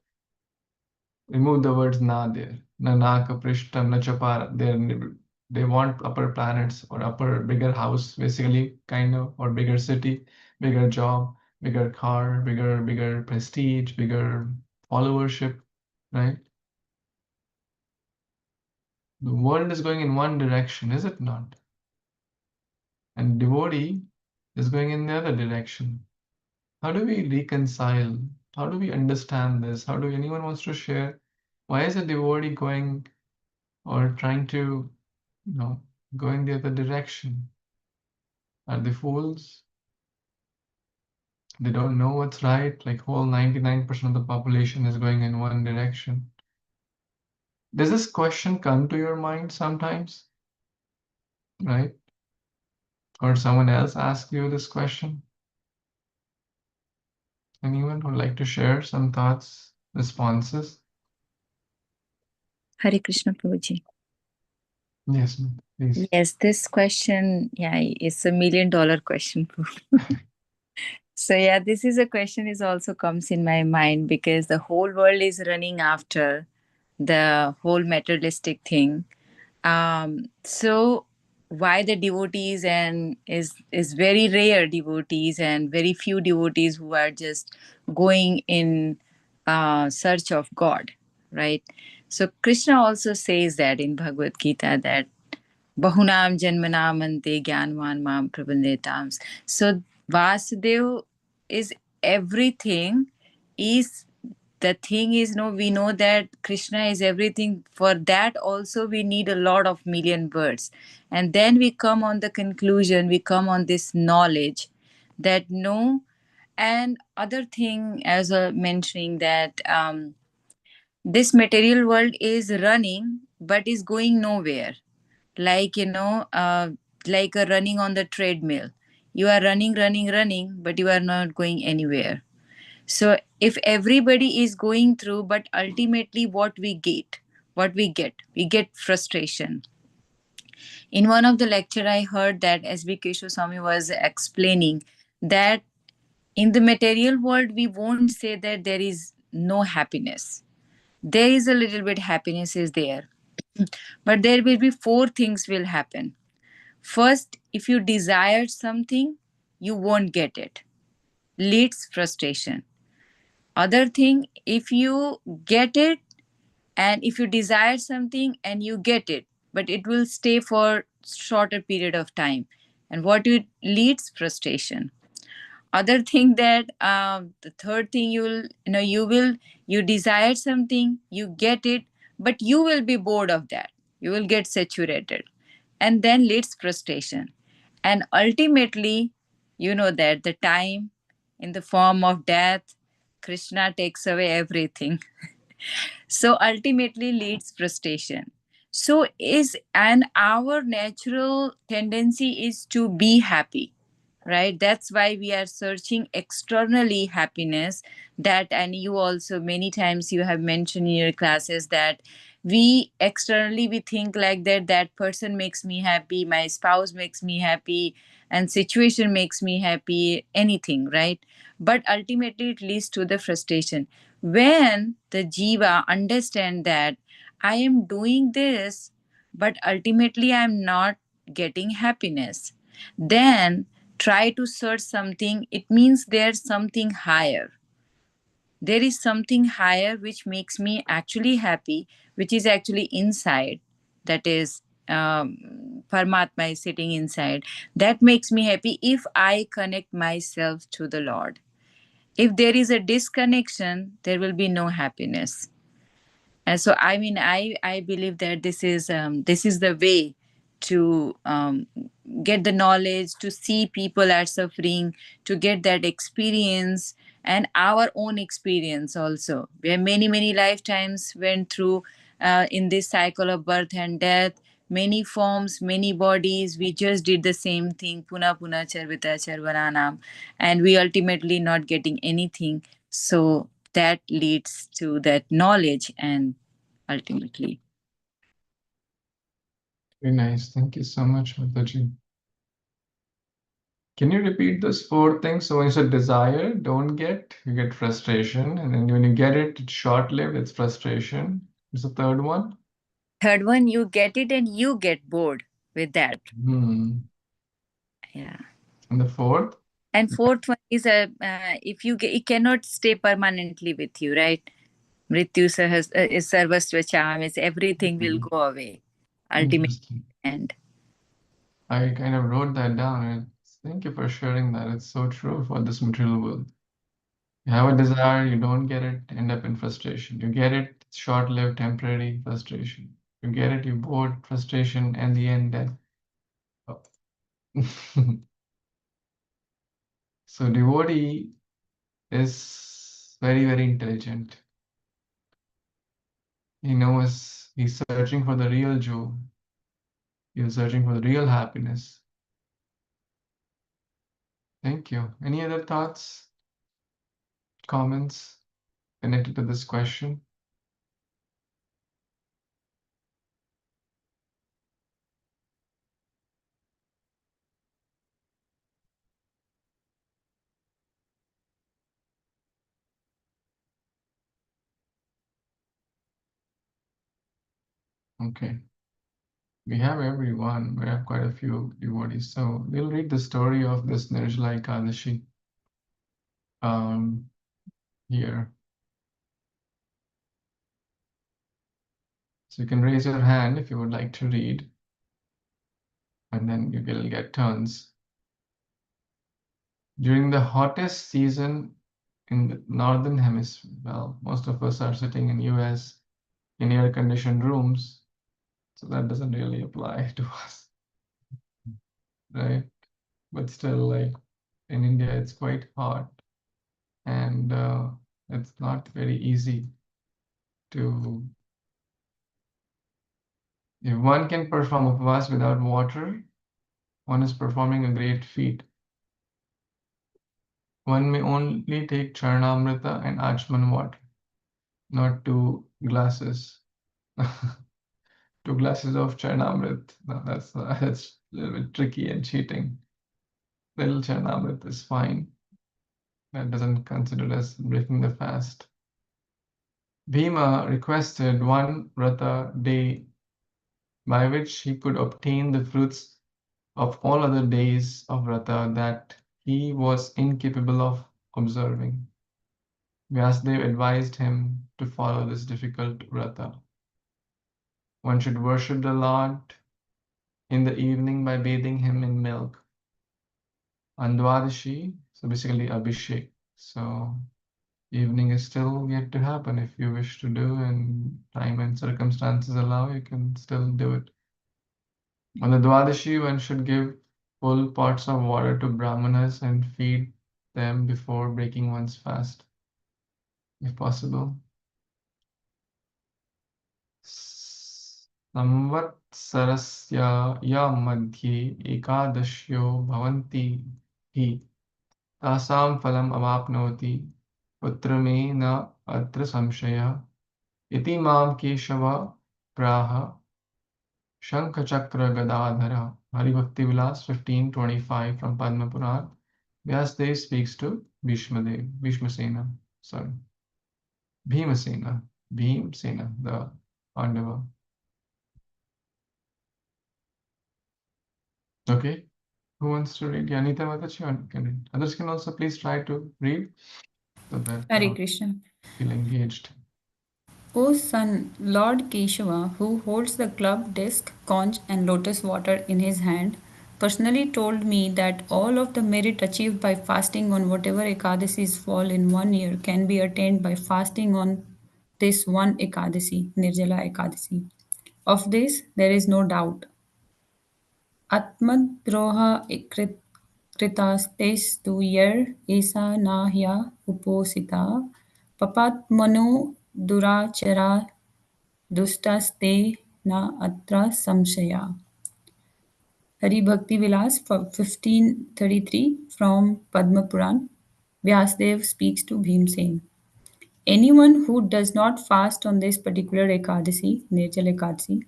Remove the words na there. Na naka prishtam na chapara. They want upper planets or upper bigger house, basically, kind of, or bigger city, bigger job, bigger car, bigger prestige, bigger followership, right? The world is going in one direction, is it not? And devotee is going in the other direction. How do we reconcile? How do we understand this? How do anyone wants to share? Why is a devotee going or trying to, go in the other direction? Are they fools? They don't know what's right. Like whole 99% of the population is going in one direction. Does this question come to your mind sometimes? Right? Or someone else ask you this question? Anyone would like to share some thoughts, responses? Hare Krishna Prabhuji. Yes, ma'am, please. Yes, this question, is $1 million question. So this is a question is also comes in my mind because the whole world is running after the whole materialistic thing. So why the devotees and is very rare devotees and very few devotees who are just going in search of God, right? So Krishna also says that in Bhagavad Gita that Bahunam Janmanam Ante Gyanvan Mam Prabandetams. So Vasudev is everything, is the thing is we know that Krishna is everything. For that also we need a lot of million words. And then we come on the conclusion, we come on this knowledge that no. And other thing as a mentioning that this material world is running but is going nowhere, like like a running on the treadmill. You are running, but you are not going anywhere. So if everybody is going through, but ultimately we get frustration. In one of the lecture I heard that SB Keshu Swami was explaining that in the material world we won't say that there is no happiness. There is a little bit happiness is there, but there will be four things will happen. First, if you desire something, you won't get it. Leads frustration. Other thing, if you get it and if you desire something and you get it, but it will stay for shorter period of time. And what it leads frustration. Other thing that the third thing you desire something, you get it, but you will be bored of that. You will get saturated and then leads frustration. And ultimately, you know that the time in the form of death, Krishna takes away everything. So ultimately leads frustration. So is and our natural tendency is to be happy, right? That's why we are searching externally happiness. That, and you also many times you have mentioned in your classes that we externally we think like that person makes me happy, my spouse makes me happy, and situation makes me happy, anything, right? But ultimately it leads to the frustration. When the jiva understand that I am doing this but ultimately I am not getting happiness, then try to search something. It means there's something higher. There is something higher which makes me actually happy, which is actually inside. That is Paramatma is sitting inside. That makes me happy if I connect myself to the Lord. If there is a disconnection, there will be no happiness. And so I mean I believe that this is the way to get the knowledge, to see people are suffering, to get that experience and our own experience also. We have many lifetimes went through in this cycle of birth and death. many forms, many bodies. We just did the same thing, puna puna charvita charvananam, and we ultimately not getting anything. So that leads to that knowledge and ultimately. Very nice. Thank you so much, Mataji. Can you repeat those four things? So when you said desire, don't get, you get frustration. And then when you get it, it's short-lived, it's frustration. What's the third one? Third one, you get it and you get bored with that. Yeah. And the fourth? And fourth one is if you get, it cannot stay permanently with you, right? Mrityu is sarvasva means everything will go away. Ultimately, and I kind of wrote that down. And thank you for sharing that. It's so true for this material world. You have a desire, you don't get it, end up in frustration. You get it, short-lived, temporary frustration. You get it, you bored, frustration, and the end death. Oh. So devotee is very, very intelligent. He knows he's searching for the real joy. He's searching for the real happiness. Thank you. Any other thoughts, comments connected to this question? Okay. We have everyone. We have quite a few devotees. So we'll read the story of this Nirajala Ekadashi here. So you can raise your hand if you would like to read, and then you will get turns. During the hottest season in the northern hemisphere, well, most of us are sitting in US in air-conditioned rooms, so that doesn't really apply to us, right? But still, like in India, it's quite hot, and it's not very easy to. If one can perform upvas without water, one is performing a great feat. One may only take charnamrita and achman water, not 2 glasses. 2 glasses of charnamrit. No, that's a little bit tricky and cheating. Little charnamrit is fine. That doesn't consider as breaking the fast. Bhima requested one vrata day by which he could obtain the fruits of all other days of vrata that he was incapable of observing. Vyasdev advised him to follow this difficult vrata. One should worship the Lord in the evening by bathing him in milk. Andwadashi, so basically Abhishek. So evening is still yet to happen. If you wish to do and time and circumstances allow, you can still do it. On the Dwadashi, one should give full pots of water to Brahmanas and feed them before breaking one's fast, if possible. संवत्सरस्य या मध्ये एकादश्यो भवन्ति हि तासां फलम् अवाप्नोति पुत्रमे न अत्र संशयः इति मां केशव प्राह शंखचक्र Gadadhar Hari Bhakti Vilas 1525 from Padma Puran. Vyasadeva speaks to Bhishmasena, sorry, Bhimasena, Bhimsena, the Pandava. Okay, who wants to read? Anita Matachi can read. Others can also please try to read so that Hare Krishna. feel engaged. O son, Lord Keshava, who holds the club, disc, conch, and lotus water in his hand, personally told me that all of the merit achieved by fasting on whatever Ekadasis fall in 1 year can be attained by fasting on this one Ekadasi, Nirjala Ekadasi. Of this, there is no doubt. Atmadroha कृतास्तेस्तु यर एषा न ह्या उपोसिता पपात्मनो दुराचरा दुष्टास्ते na atra samshaya. Hari Bhakti Vilas 1533 from Padma Puran. Vyasdev speaks to Bhimsen. Anyone who does not fast on this particular Ekadasi, Nirajala Ekadashi,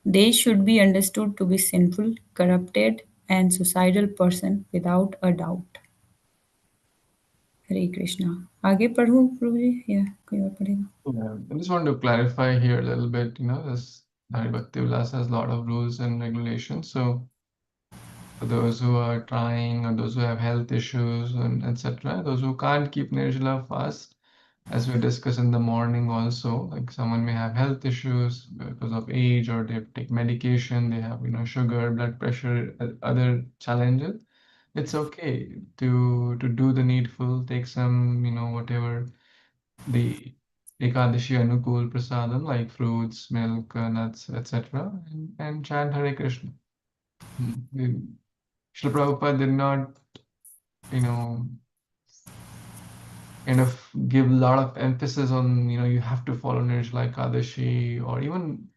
they should be understood to be sinful, corrupted, and suicidal person without a doubt. Hare Krishna. आगे पढ़ूं प्रभु जी या कोई और पढ़ेगा? Yeah, I just want to clarify here a little bit, this Hari Bhakti Vilas has a lot of rules and regulations. So for those who are trying or those who have health issues and etc., those who can't keep Nirjala fast, as we discussed in the morning also, like someone may have health issues because of age or they take medication, they have, sugar, blood pressure, other challenges. It's okay to do the needful, take some, whatever the Ekadashi Anukul Prasadam, like fruits, milk, nuts, etc., and chant Hare Krishna. Srila Prabhupada did not, kind of give a lot of emphasis on, you have to follow Nirjala Ekadashi, or even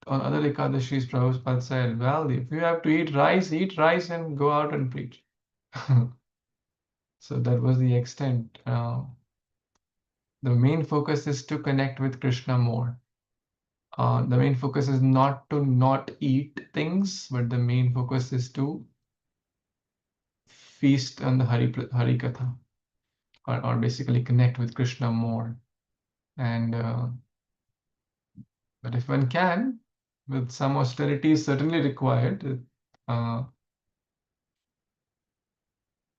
on other Ekadashis, Prabhupada said, well, if you have to eat rice and go out and preach. So that was the extent. The main focus is to connect with Krishna more. The main focus is not to not eat things, but the main focus is to feast on the Hari Katha, or basically connect with Krishna more. And but if one can, with some austerity is certainly required,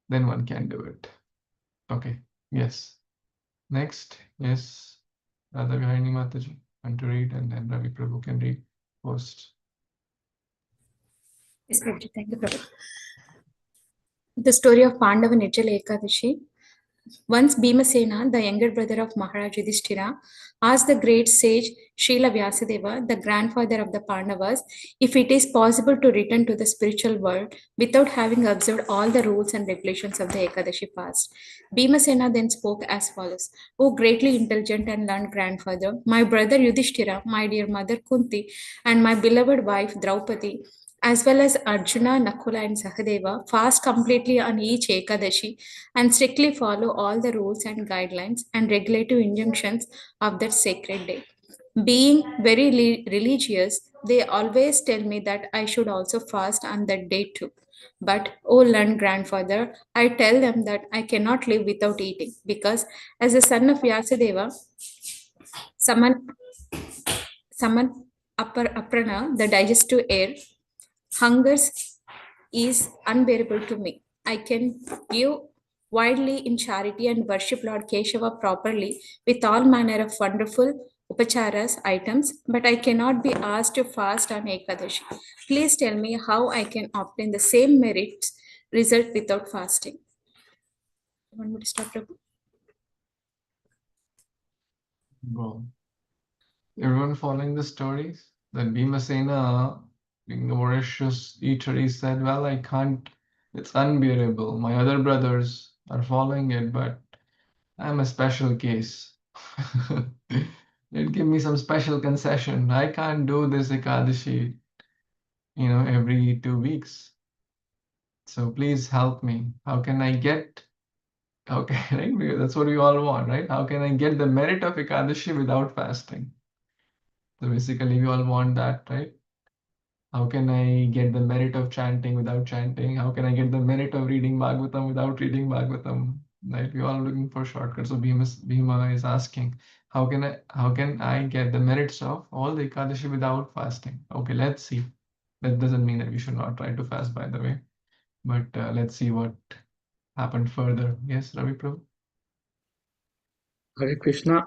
then one can do it. Okay, yes. Next, yes, Radha Vihani Mataji, want to read, and then Ravi Prabhu can read first. Yes, Prabhuji, thank you, Prabhu. The story of Pandava Nirjala Ekadashi. Once Bhimasena, the younger brother of Maharaj Yudhishthira, asked the great sage Srila Vyasadeva, the grandfather of the Pandavas, if it is possible to return to the spiritual world without having observed all the rules and regulations of the Ekadashi fast. Bhimasena then spoke as follows: O greatly intelligent and learned grandfather, my brother Yudhishthira, my dear mother Kunti, and my beloved wife Draupadi, as well as Arjuna, Nakula, and Sahadeva, fast completely on each Ekadashi and strictly follow all the rules and guidelines and regulative injunctions of that sacred day. Being very religious, they always tell me that I should also fast on that day too. But, O learned grandfather, I tell them that I cannot live without eating because, as a son of Vyasadeva, Saman, Saman Aprana, the digestive air, hunger is unbearable to me. I can give widely in charity and worship Lord Keshava properly with all manner of wonderful upacharas items, but I cannot be asked to fast on Ekadashi. Please tell me how I can obtain the same merits result without fasting. One more stop, Prabhu. Go. Everyone following the stories? That Bhimasena, being the voracious eater, he said, well, I can't, it's unbearable. My other brothers are following it, but I'm a special case. They'd give me some special concession. I can't do this Ekadashi, every 2 weeks. So please help me. How can I get, right? Because that's what we all want, right? How can I get the merit of Ekadashi without fasting? So basically, we all want that, right? How can I get the merit of chanting without chanting? How can I get the merit of reading Bhagavatam without reading Bhagavatam? Right? We're all looking for shortcuts. So Bhima is asking, how can I get the merits of all the Ekadashi without fasting? Okay, let's see. That doesn't mean that we should not try to fast, by the way. But let's see what happened further. Yes, Ravi Prabhu? Hare Krishna.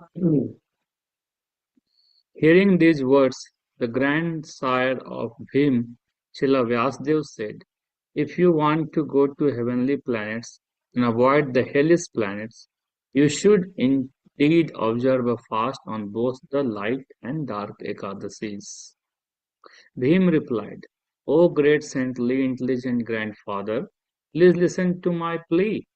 Hearing these words, the grandsire of Bhim, Srila Vyasadeva said, if you want to go to heavenly planets and avoid the hellish planets, you should indeed observe a fast on both the light and dark Ekadasis. Bhim replied, O great saintly intelligent grandfather, please listen to my plea.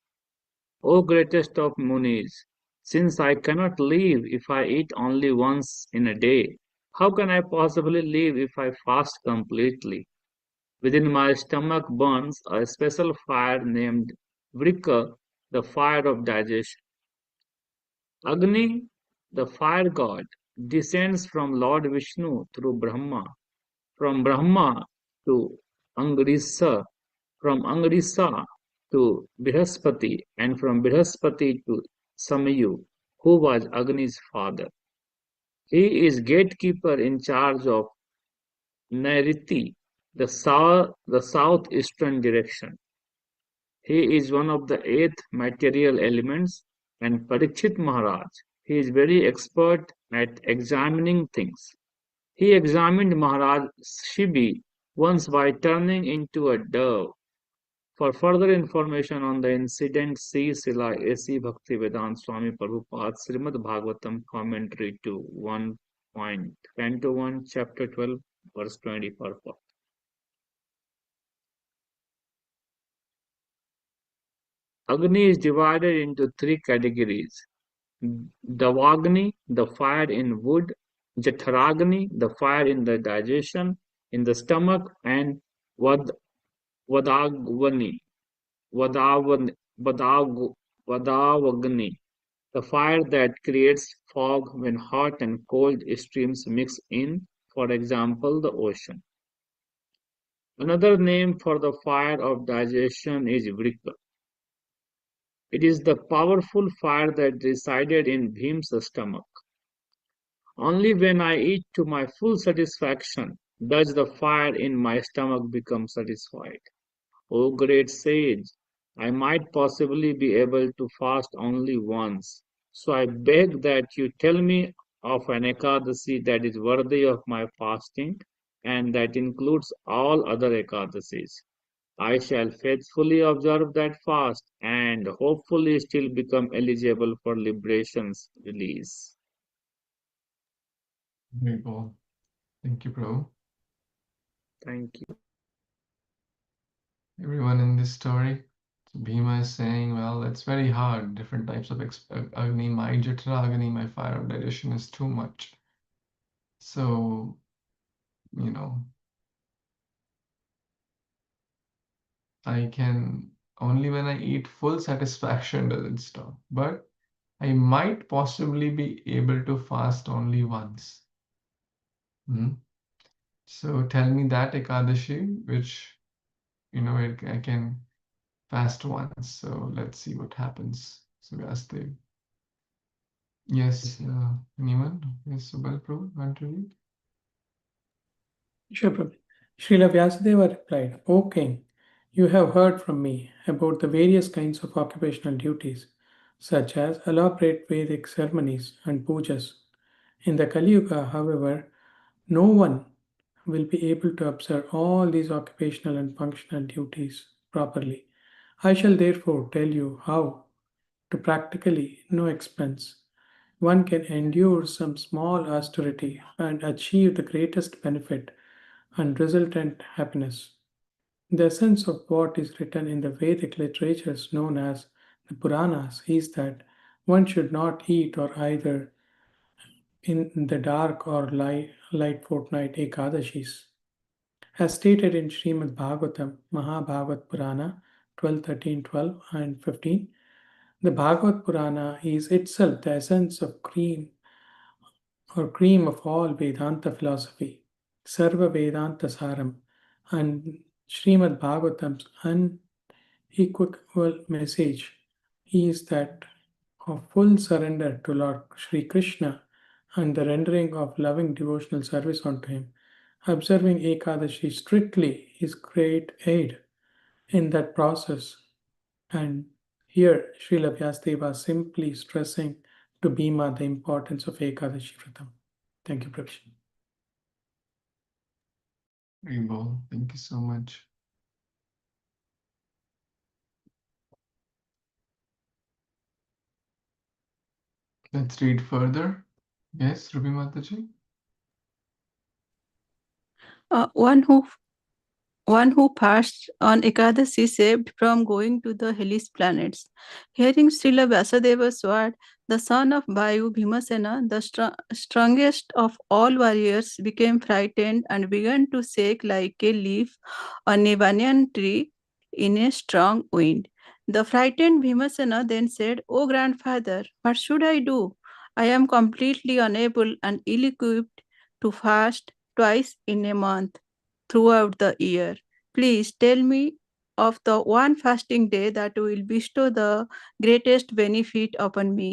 O greatest of Munis, since I cannot live if I eat only once in a day, How can I possibly live if I fast completely? Within my stomach burns a special fire named Vrika, the fire of digestion. Agni, the fire god, descends from Lord Vishnu through Brahma, from Brahma to Angrisa, from Angrisa to Brihaspati, and from Brihaspati to Samayu, who was Agni's father. He is gatekeeper in charge of Nairiti, the southeastern direction. He is one of the 8 material elements, and Parikshit Maharaj, he is very expert at examining things. He examined Maharaj Shibi once by turning into a dove. For further information on the incident, see Sila A.C. Bhaktivedanta Swami Prabhupada Srimad Bhagavatam Commentary to 1. Canto 1, Chapter 12, verse 20 purport. Agni is divided into 3 categories. Davagni, the fire in wood; Jatharagni, the fire in the digestion, in the stomach; and Vad, Vadagvani, Vadavan, Vadavagni, the fire that creates fog when hot and cold streams mix in, for example, the ocean. Another name for the fire of digestion is Vrika. It is the powerful fire that resided in Bhim's stomach. Only when I eat to my full satisfaction does the fire in my stomach become satisfied. O great sage, I might possibly be able to fast only once, so I beg that you tell me of an Ekadasi that is worthy of my fasting and that includes all other Ekadasis. I shall faithfully observe that fast and hopefully still become eligible for liberation's release. Very cool. Thank you, bro. Thank you. Everyone in this story, Bhima is saying, well, it's very hard. Different types of Agni, my Jatra Agni, my fire of digestion is too much. So, you know, I can only when I eat full satisfaction does it stop. But I might possibly be able to fast only once. So tell me that Ekadashi, which, I can fast once. So let's see what happens. So Vyasdev. Yes, anyone? Yes, Subal Prabhu, want to read? Sure, Prabhu. Srila Vyasadeva replied, O king, you have heard from me about the various kinds of occupational duties, such as elaborate Vedic ceremonies and pujas. In the Kali Yuga, however, no one will be able to observe all these occupational and functional duties properly. I shall therefore tell you how, to practically no expense, one can endure some small austerity and achieve the greatest benefit and resultant happiness. The essence of what is written in the Vedic literatures known as the Puranas is that one should not eat or either in the dark or light fortnight Ekadashis. As stated in Srimad Bhagavatam, Mahabhagat Purana 12, 13, 12, and 15, the Bhagavad Purana is itself the essence of cream of all Vedanta philosophy, Sarva Vedanta Saram, and Srimad Bhagavatam's unequivocal message is that of full surrender to Lord Sri Krishna and the rendering of loving devotional service unto him. Observing Ekadashi strictly is great aid in that process. And here Srila Vyasdeva simply stressing to Bhima the importance of Ekadashi Vratam. Thank you, Prabhu. Rainbow, thank you so much. Let's read further. Yes, Ruby Mataji? One who one who fasts on Ekadasi saved from going to the hellish planets. Hearing Srila Vyasadeva's word, the son of Vayu Bhimasena, the strongest of all warriors, became frightened and began to shake like a leaf on a banyan tree in a strong wind. The frightened Bhimasena then said, "O grandfather, what should I do? I am completely unable and ill equipped to fast twice in a month throughout the year. Please tell me of the one fasting day that will bestow the greatest benefit upon me."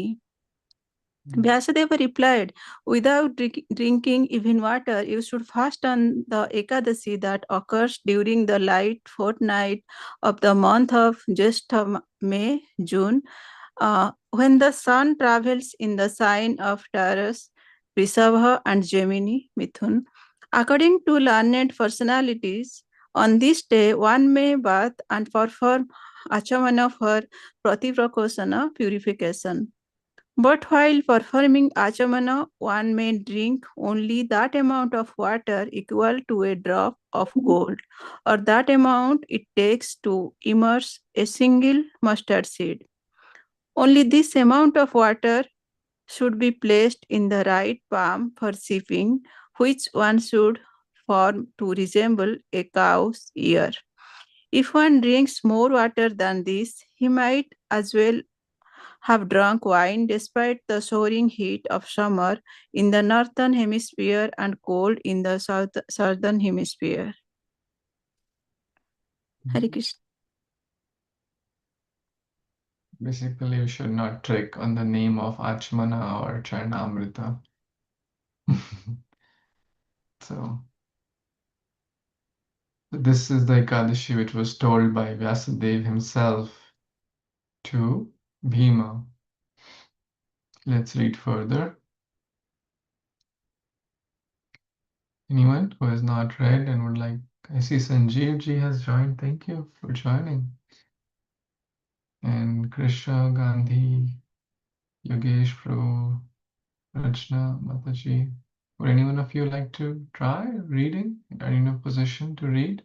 Vyasadeva replied, "Without drinking even water, you should fast on the Ekadasi that occurs during the light fortnight of the month of Jyeshtha, May, June, when the sun travels in the sign of Taurus, Vrishabha, and Gemini, Mithun. According to learned personalities, on this day one may bath and perform achamana for prativrakosana purification. But while performing achamana, one may drink only that amount of water equal to a drop of gold, or that amount it takes to immerse a single mustard seed. Only this amount of water should be placed in the right palm for sipping, which one should form to resemble a cow's ear. If one drinks more water than this, he might as well have drunk wine despite the soaring heat of summer in the northern hemisphere and cold in the southern hemisphere. Hare Krishna. Basically, you should not trick on the name of Achmana or Charnamrita. So, this is the Ekadashi which was told by Vyasadeva himself to Bhima. Let's read further. Anyone who has not read and would like, I see Sanjeev ji has joined. Thank you for joining. And Krisha, Gandhi, Yogesh, Prabhu, Rachna, Mataji. Would anyone of you like to try reading? Are you in a position to read?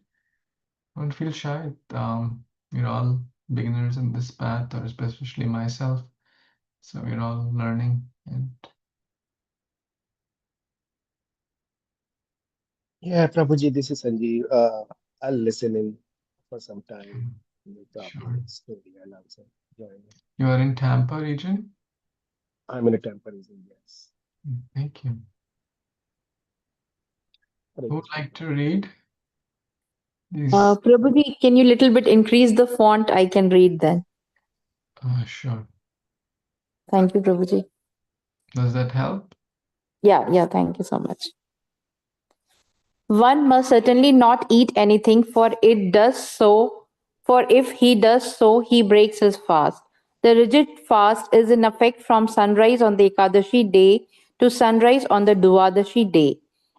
Don't feel shy. We're all beginners in this path, or especially myself. So we're all learning. And Yeah, Prabhuji, this is Sanjeev. I'll listen in for some time. No problem. sure. Slowly I'll answer. Join. You are in Tampa region? I'm in a temple region, yes. Thank you. Hare Who would Krishna. like to read these? Prabhuji, can you little bit increase the font? I can read then. Sure. Thank you, Prabhuji. Does that help? Yeah, thank you so much. One must certainly not eat anything, for if he does so, he breaks his fast. The rigid fast is in effect from sunrise on the Ekadashi day to sunrise on the Dvadashi day.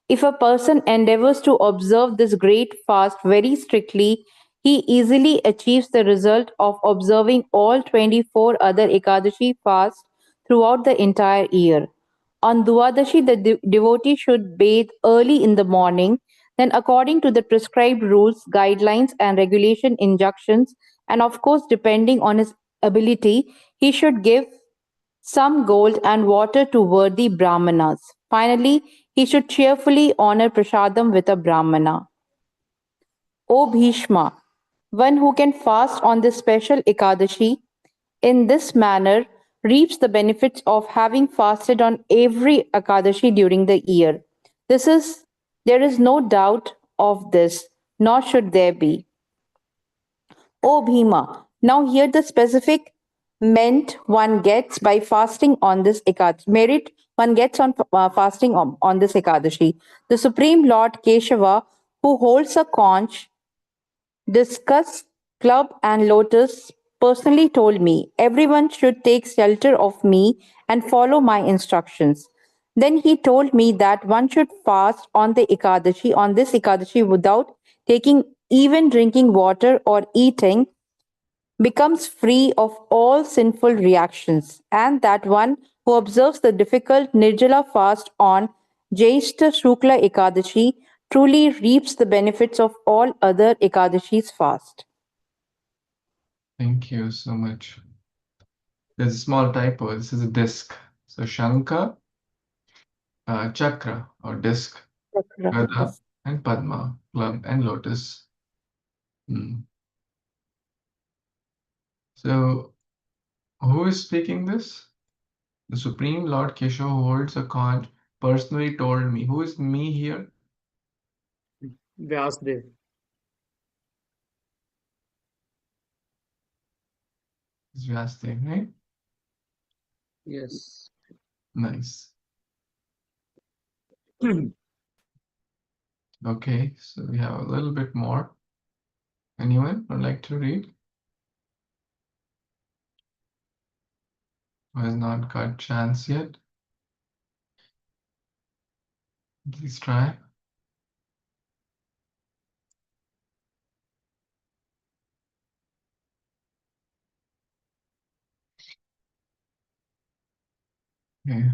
If a person endeavors to observe this great fast very strictly, he easily achieves the result of observing all 24 other Ekadashi fasts throughout the entire year. On Dwadashi, the devotee should bathe early in the morning, then according to the prescribed rules, guidelines, and regulation injunctions, and of course, depending on his ability, he should give some gold and water to worthy brahmanas. Finally, he should cheerfully honor prasadam with a brahmana. O Bhishma, one who can fast on this special Ekadashi in this manner reaps the benefits of having fasted on every Ekadashi during the year. There is no doubt of this, nor should there be. O Bhima, now hear the specific merit one gets by fasting on this Ekadashi. Merit one gets on fasting on this Ekadashi. The Supreme Lord Keshava, who holds a conch, discuss, club, and lotus, personally told me everyone should take shelter of me and follow my instructions. Then he told me that one should fast on this Ekadashi without taking even drinking water or eating, becomes free of all sinful reactions, and that one who observes the difficult Nirjala fast on Jyeshtha Shukla Ekadashi truly reaps the benefits of all other Ekadashis fast. Thank you so much. There's a small typo. This is a disc. So Shankha, chakra or disc, Gada and Padma, club and lotus. Hmm. So who is speaking this? The Supreme Lord Keshav who holds a conch personally told me. Who is me here? Vyasdev. It's Vyasdev, right? Yes. Nice. Okay, so we have a little bit more. Anyone would like to read? Who has not got chance yet? Please try. Okay.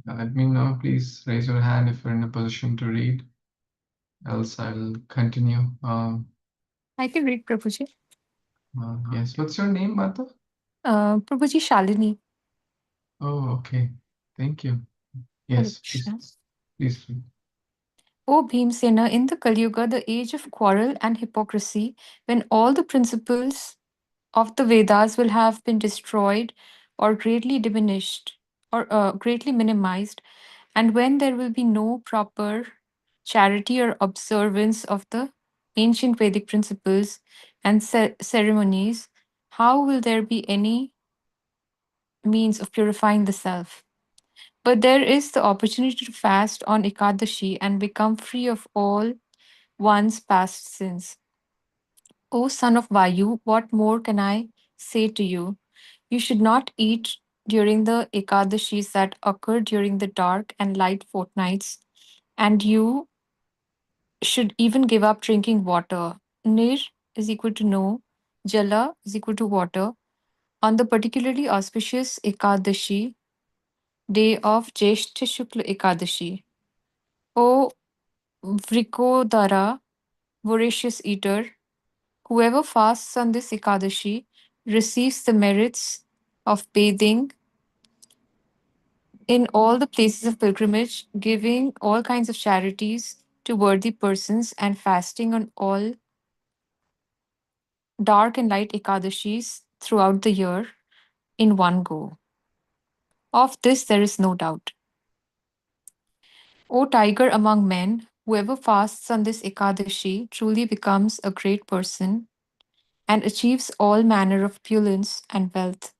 Let me know. Please raise your hand if you're in a position to read. Else I'll continue. I can read, Prabhuji. Yes. What's your name, Mata? Prabhuji, Shalini. Oh, okay. Thank you. Hare Yes, Krishna. please read. O Bhimsena, in the Kali Yuga, the age of quarrel and hypocrisy, when all the principles of the Vedas will have been destroyed or greatly diminished or greatly minimized, and when there will be no proper charity or observance of the ancient Vedic principles and ceremonies, how will there be any means of purifying the self? But there is the opportunity to fast on Ekadashi and become free of all one's past sins. O son of Vayu, what more can I say to you? You should not eat during the Ekadashis that occur during the dark and light fortnights, and you should even give up drinking water. Nir is equal to no, Jala is equal to water. On the particularly auspicious Ekadashi, day of Jeshta Shukla Ekadashi, O Vrikodara, voracious eater, whoever fasts on this Ekadashi receives the merits of bathing in all the places of pilgrimage, giving all kinds of charities to worthy persons, and fasting on all dark and light Ekadashis throughout the year in one go. Of this there is no doubt. O tiger among men, whoever fasts on this Ekadashi truly becomes a great person and achieves all manner of opulence and wealth,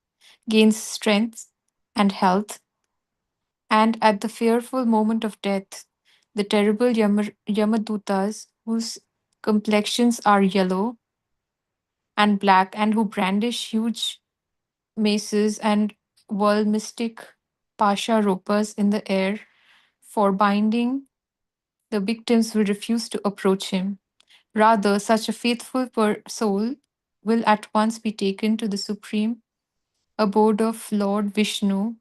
gains strength and health, and at the fearful moment of death, the terrible Yamadutas, whose complexions are yellow and black and who brandish huge maces and whirl mystic pasha ropas in the air for binding the victims, will refuse to approach him. Rather, such a faithful soul will at once be taken to the supreme abode of Lord Vishnu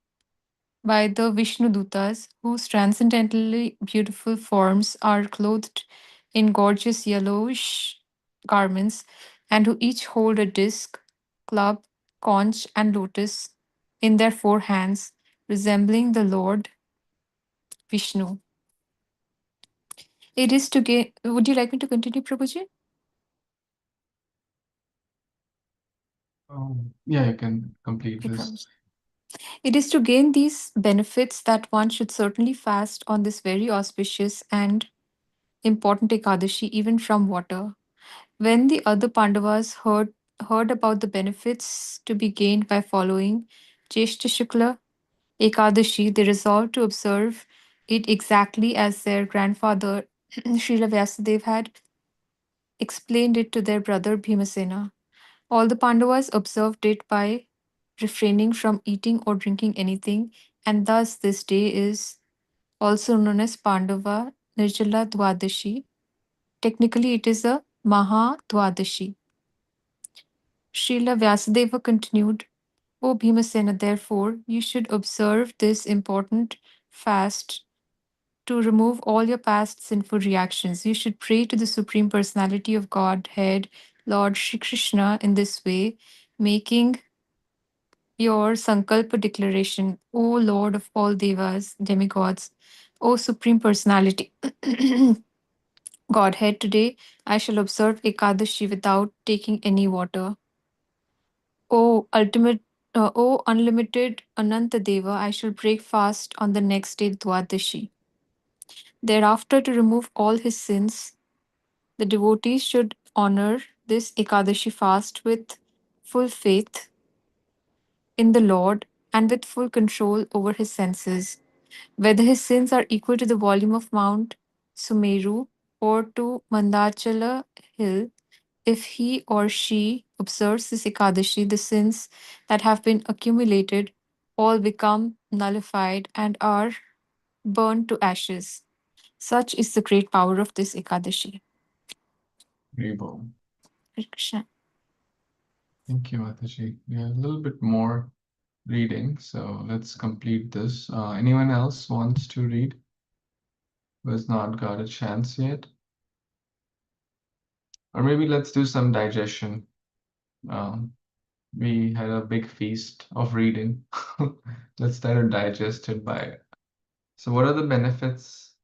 by the Vishnu Dutas, whose transcendently beautiful forms are clothed in gorgeous yellowish garments, and who each hold a disc, club, conch, and lotus in their four hands, resembling the Lord Vishnu. It is to gain. Would you like me to continue, Prabhuji? Yeah, you can complete Okay, this. Prabhuji. It is to gain these benefits that one should certainly fast on this very auspicious and important Ekadashi, even from water. When the other Pandavas heard about the benefits to be gained by following Jeshta Shukla Ekadashi, they resolved to observe it exactly as their grandfather Srila Vyasadeva had explained it to their brother Bhimasena. All the Pandavas observed it by refraining from eating or drinking anything, and thus this day is also known as Pandava Nirjala Dwadashi. Technically, it is a Maha Dwadashi. Srila Vyasadeva continued, O Bhimasena, therefore, you should observe this important fast to remove all your past sinful reactions. You should pray to the Supreme Personality of Godhead, Lord Shri Krishna, in this way, making your Sankalpa declaration, O Lord of all Devas, demigods, O Supreme Personality, Godhead, today I shall observe Ekadashi without taking any water. O unlimited Ananta Deva, I shall break fast on the next day, Dwadashi. Thereafter, to remove all his sins, the devotees should honor this Ekadashi fast with full faith in the Lord and with full control over his senses. Whether his sins are equal to the volume of Mount Sumeru or to Mandachala hill, if he or she observes this Ekadashi, the sins that have been accumulated all become nullified and are burned to ashes. Such is the great power of this Ekadashi. Rainbow. Hare Krishna. Thank you, Mataji. We have a little bit more reading, so let's complete this. Anyone else wants to read who has not got a chance yet? Or maybe let's do some digestion. We had a big feast of reading. Let's try to digest it by. So, what are the benefits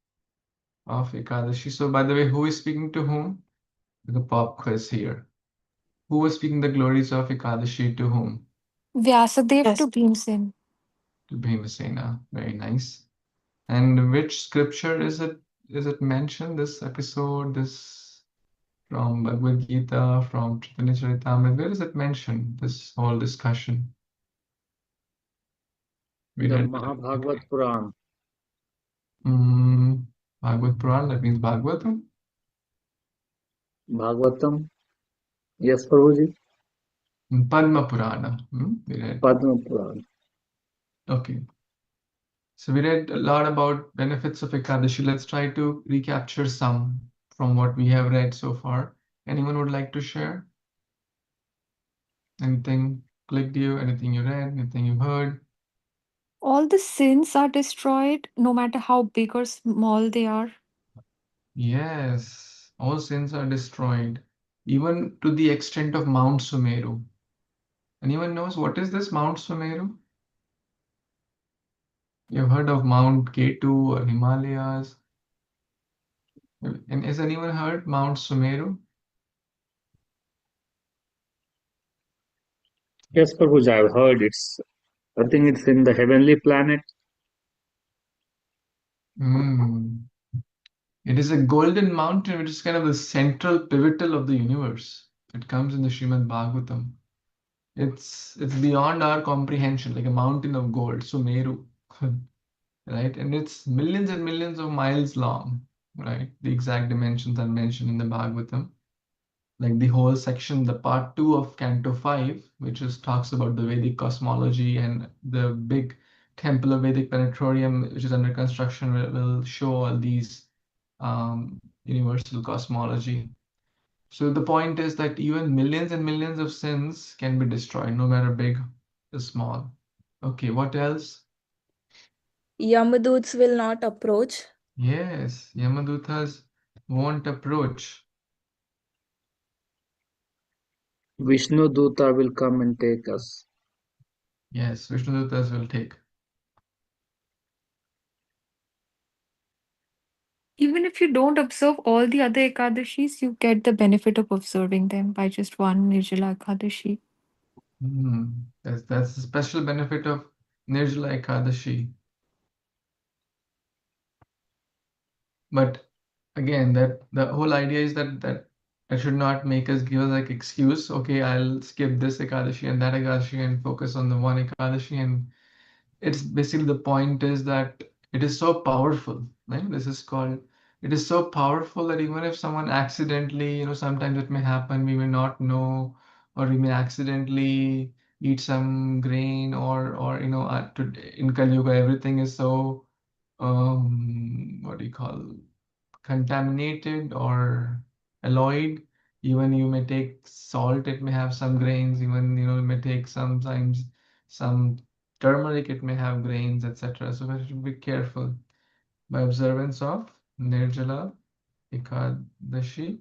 of Ekadashi? So, by the way, who is speaking to whom? The pop quiz here. Who was speaking the glories of Ekadashi to whom? Vyasadev to Bhimsen. To Bhimasena. Very nice. And which scripture is it? Is it mentioned? This episode, this from Bhagavad Gita, from Chaitanya Charitamrita. Where is it mentioned? This whole discussion. We The read Mahabhagavad Puran. Bhagavad Puran. That means Bhagavatam. Bhagavatam. Yes, Prabhuji. Padma Purana. We read. Padma Puran. Okay. So we read a lot about benefits of Ekadashi. Let's try to recapture some from what we have read so far. Anyone would like to share? Anything clicked you? Anything you read? Anything you heard? All the sins are destroyed, no matter how big or small they are. Yes, all sins are destroyed, even to the extent of Mount Sumeru. Anyone knows what is this Mount Sumeru? You've heard of Mount Ketu or Himalayas? And has anyone heard Mount Sumeru? Yes, Prabhuji, I've heard I think it's in the heavenly planet. It is a golden mountain which is kind of the central pivotal of the universe. It comes in the Srimad Bhagavatam. It's beyond our comprehension, like a mountain of gold, Sumeru, right? And it's millions and millions of miles long, right? The exact dimensions are mentioned in the Bhagavatam. Like the whole section, the part 2 of Canto 5, which is talks about the Vedic cosmology, and the big temple of Vedic Penetratorium, which is under construction, will show all these universal cosmology. So the point is that even millions and millions of sins can be destroyed, no matter big or small. Okay, what else? Yamaduts will not approach. Yes, Yamadutas won't approach. Vishnu Duta will come and take us. Yes, Vishnudutas will take. Even if you don't observe all the other Ekadashis, you get the benefit of observing them by just one Nirjala Ekadashi. That's the special benefit of Nirjala Ekadashi. But again, that the whole idea is that should not make us give us like excuse. Okay, I'll skip this Ekadashi and that Ekadashi and focus on the one Ekadashi. And it's basically the point is that it is so powerful, right? This is called, it is so powerful that even if someone accidentally, sometimes it may happen, we may not know, or we may accidentally eat some grain, or in Kali Yuga, everything is so what do you call, contaminated or alloyed. Even you may take salt, it may have some grains. Even you may take sometimes some turmeric, it may have grains, etc. So we should be careful. by observance of Nirajala Ekadashi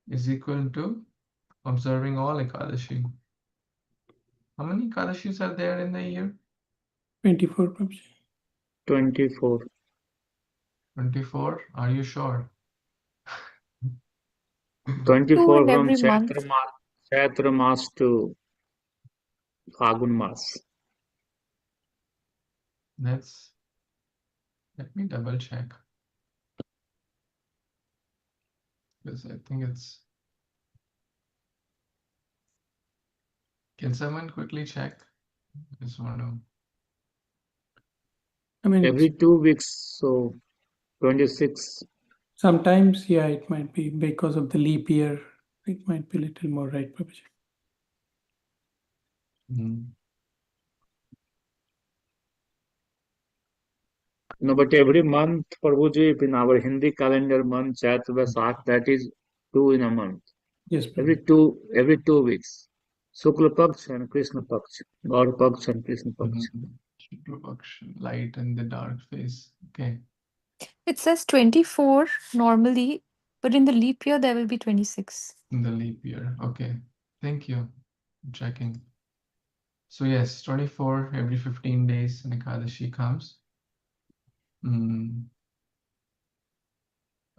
is equal to observing all Ekadashi. How many Ekadashis are there in the year? 24, Prabhuji. 24. 24. Are you sure? 24 in from every month. Chaitra Mas to Phagun Mas. Let me double check. Because I think it's. Can someone quickly check? I just want to. I mean, Every 2 weeks, so 26. sometimes, yeah, it might be because of the leap year. It might be a little more, right, Prabhuji? No, but every month, Prabhuji, in our Hindi calendar month, Chaitra Vaisakh, that is 2 in a month. Yes, Prabhuji. Every 2 weeks. Shukla Paksh and Krishna Paksh. Gaur Paksh and Krishna Paksh. Light and the dark phase. Okay. It says 24 normally, but in the leap year there will be 26. In the leap year. Okay. Thank you. I'm checking. So yes, 24 every 15 days an Ekadashi comes.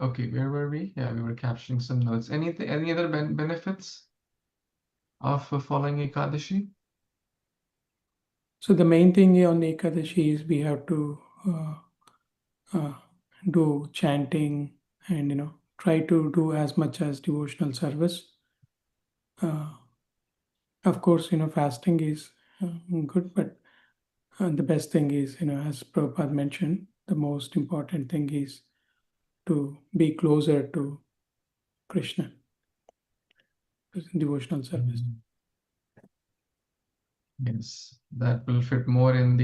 Okay, where were we? Yeah, we were capturing some notes. Any other benefits of following Ekadashi? So the main thing on Ekadashi is we have to do chanting and try to do as much as devotional service. Of course, fasting is good, but the best thing is, as Prabhupada mentioned, the most important thing is to be closer to Krishna, devotional service. Yes, that will fit more in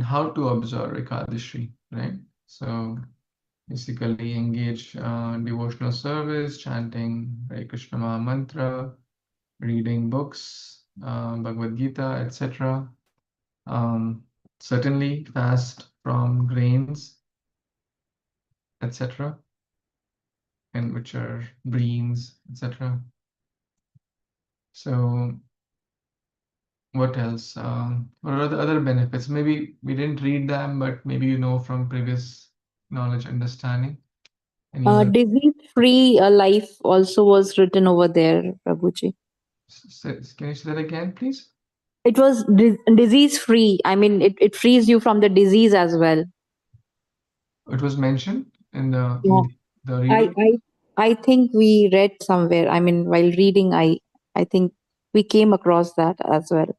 how to observe Ekadashi, right? So basically engage devotional service, chanting Hare Krishna Maha Mantra, reading books, Bhagavad Gita, etc. Certainly fast from grains, etc., and which are greens, etc. So what else? What are the other benefits? Maybe we didn't read them, but maybe you know from previous knowledge, understanding. Any other? Disease-free life also was written over there, Prabhuji. Can you say that again, please? It was disease-free. I mean, it frees you from the disease as well. It was mentioned in the Yeah. the reading. I think we read somewhere. I mean, while reading, I think we came across that as well.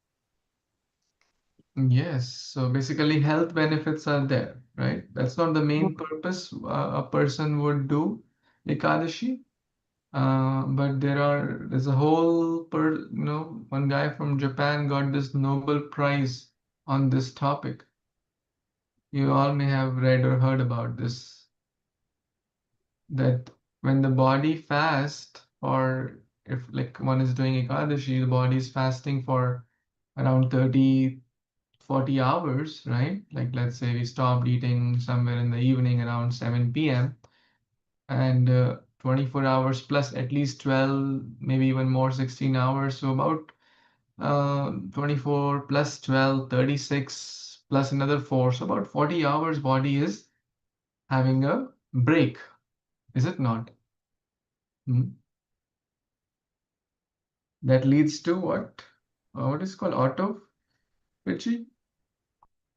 Yes, so basically health benefits are there, right? That's not the main purpose a person would do Ekadashi. But there's a whole one guy from Japan got this Nobel Prize on this topic. You all may have read or heard about this. That when the body fasts, or if like one is doing Ekadashi, the body is fasting for around 40 hours, right? Like let's say we stopped eating somewhere in the evening around 7 p.m. and 24 hours plus at least 12, maybe even more, 16 hours. So about 24 plus 12, 36 plus another 4. So about 40 hours body is having a break, is it not? That leads to what? What is called autophagy?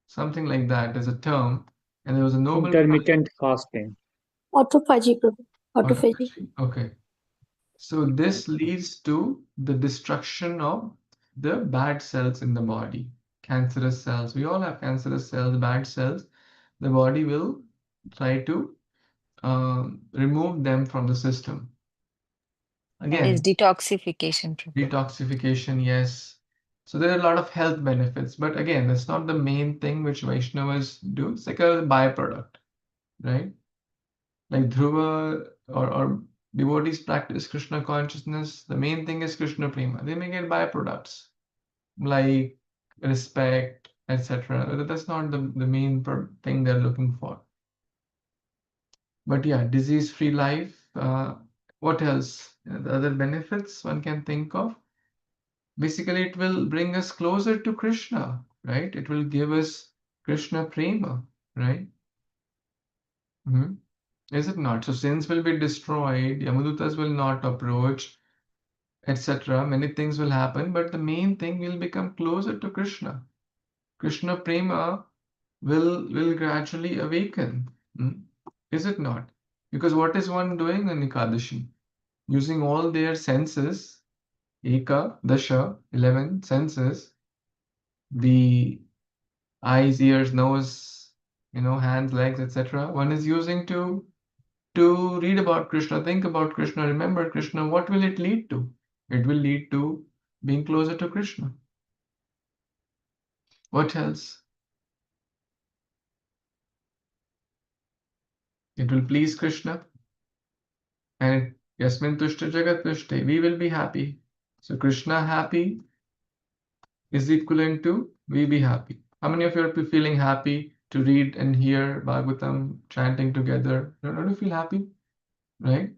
Something like that is a term, and there was a Nobel Prize. Intermittent fasting. Autophagy, Prabhu. Autophagy. Okay. So this leads to the destruction of the bad cells in the body, cancerous cells. We all have cancerous cells, bad cells. The body will try to remove them from the system. That is Again, detoxification. detoxification, yes. So there are a lot of health benefits, but again, that's not the main thing which Vaishnavas do. It's like a byproduct, right? Like Dhruva or devotees practice Krishna consciousness. The main thing is Krishna Prema. They may get byproducts like respect, etc. That's not the main thing they're looking for. But yeah, disease-free life. What else? The other benefits one can think of. Basically, it will bring us closer to Krishna, right? It will give us Krishna prema, right? Mhm. Is it not? So sins will be destroyed, Yamadutas will not approach, etc. Many things will happen, but the main thing will become closer to Krishna. Krishna prema will gradually awaken. Is it not? Because what is one doing on Ekadashi? Using all their senses, Eka, Dasha, 11 senses, the eyes, ears, nose, hands, legs, etc. One is using to read about Krishna, think about Krishna, remember Krishna. What will it lead to? It will lead to being closer to Krishna. What else? It will please Krishna. And Yasmin Tushta Jagat Tushte, we will be happy. So Krishna happy is equivalent to we be happy. How many of you are feeling happy to read and hear Bhagavatam chanting together? Don't you feel happy? Right?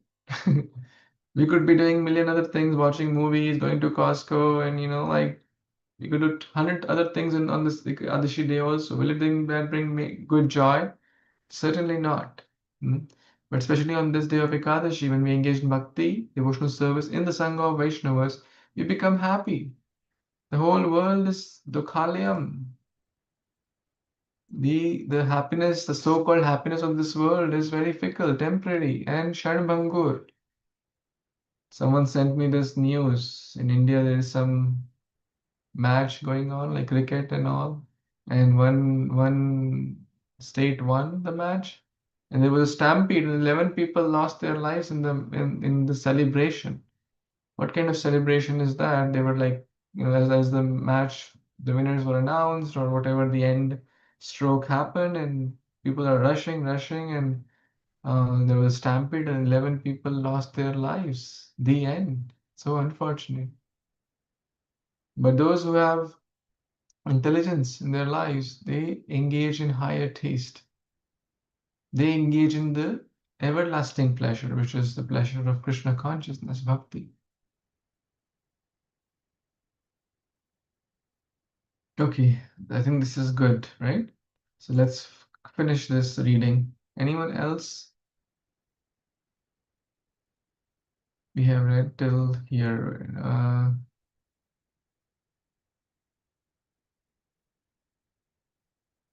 We could be doing million other things, watching movies, going to Costco, and like we could do 100 other things on this Adashi day also. Will it bring me good joy? Certainly not. But especially on this day of Ekadashi, when we engage in bhakti, devotional service in the Sangha of Vaishnavas, we become happy. The whole world is dukhalayam. The happiness, the so-called happiness of this world is very fickle, temporary, and sharnbhangur. Someone sent me this news. In India, there is some match going on, like cricket and all, and one state won the match, and there was a stampede, and 11 people lost their lives in the celebration. What kind of celebration is that? They were like, as the match, the winners were announced, or whatever, the end stroke happened, and people are rushing, and there was a stampede, and 11 people lost their lives. The end. So unfortunate. But those who have intelligence in their lives, they engage in higher taste. They engage in the everlasting pleasure, which is the pleasure of Krishna consciousness, bhakti. Okay, I think this is good, right? So let's finish this reading. Anyone else? We have read till here.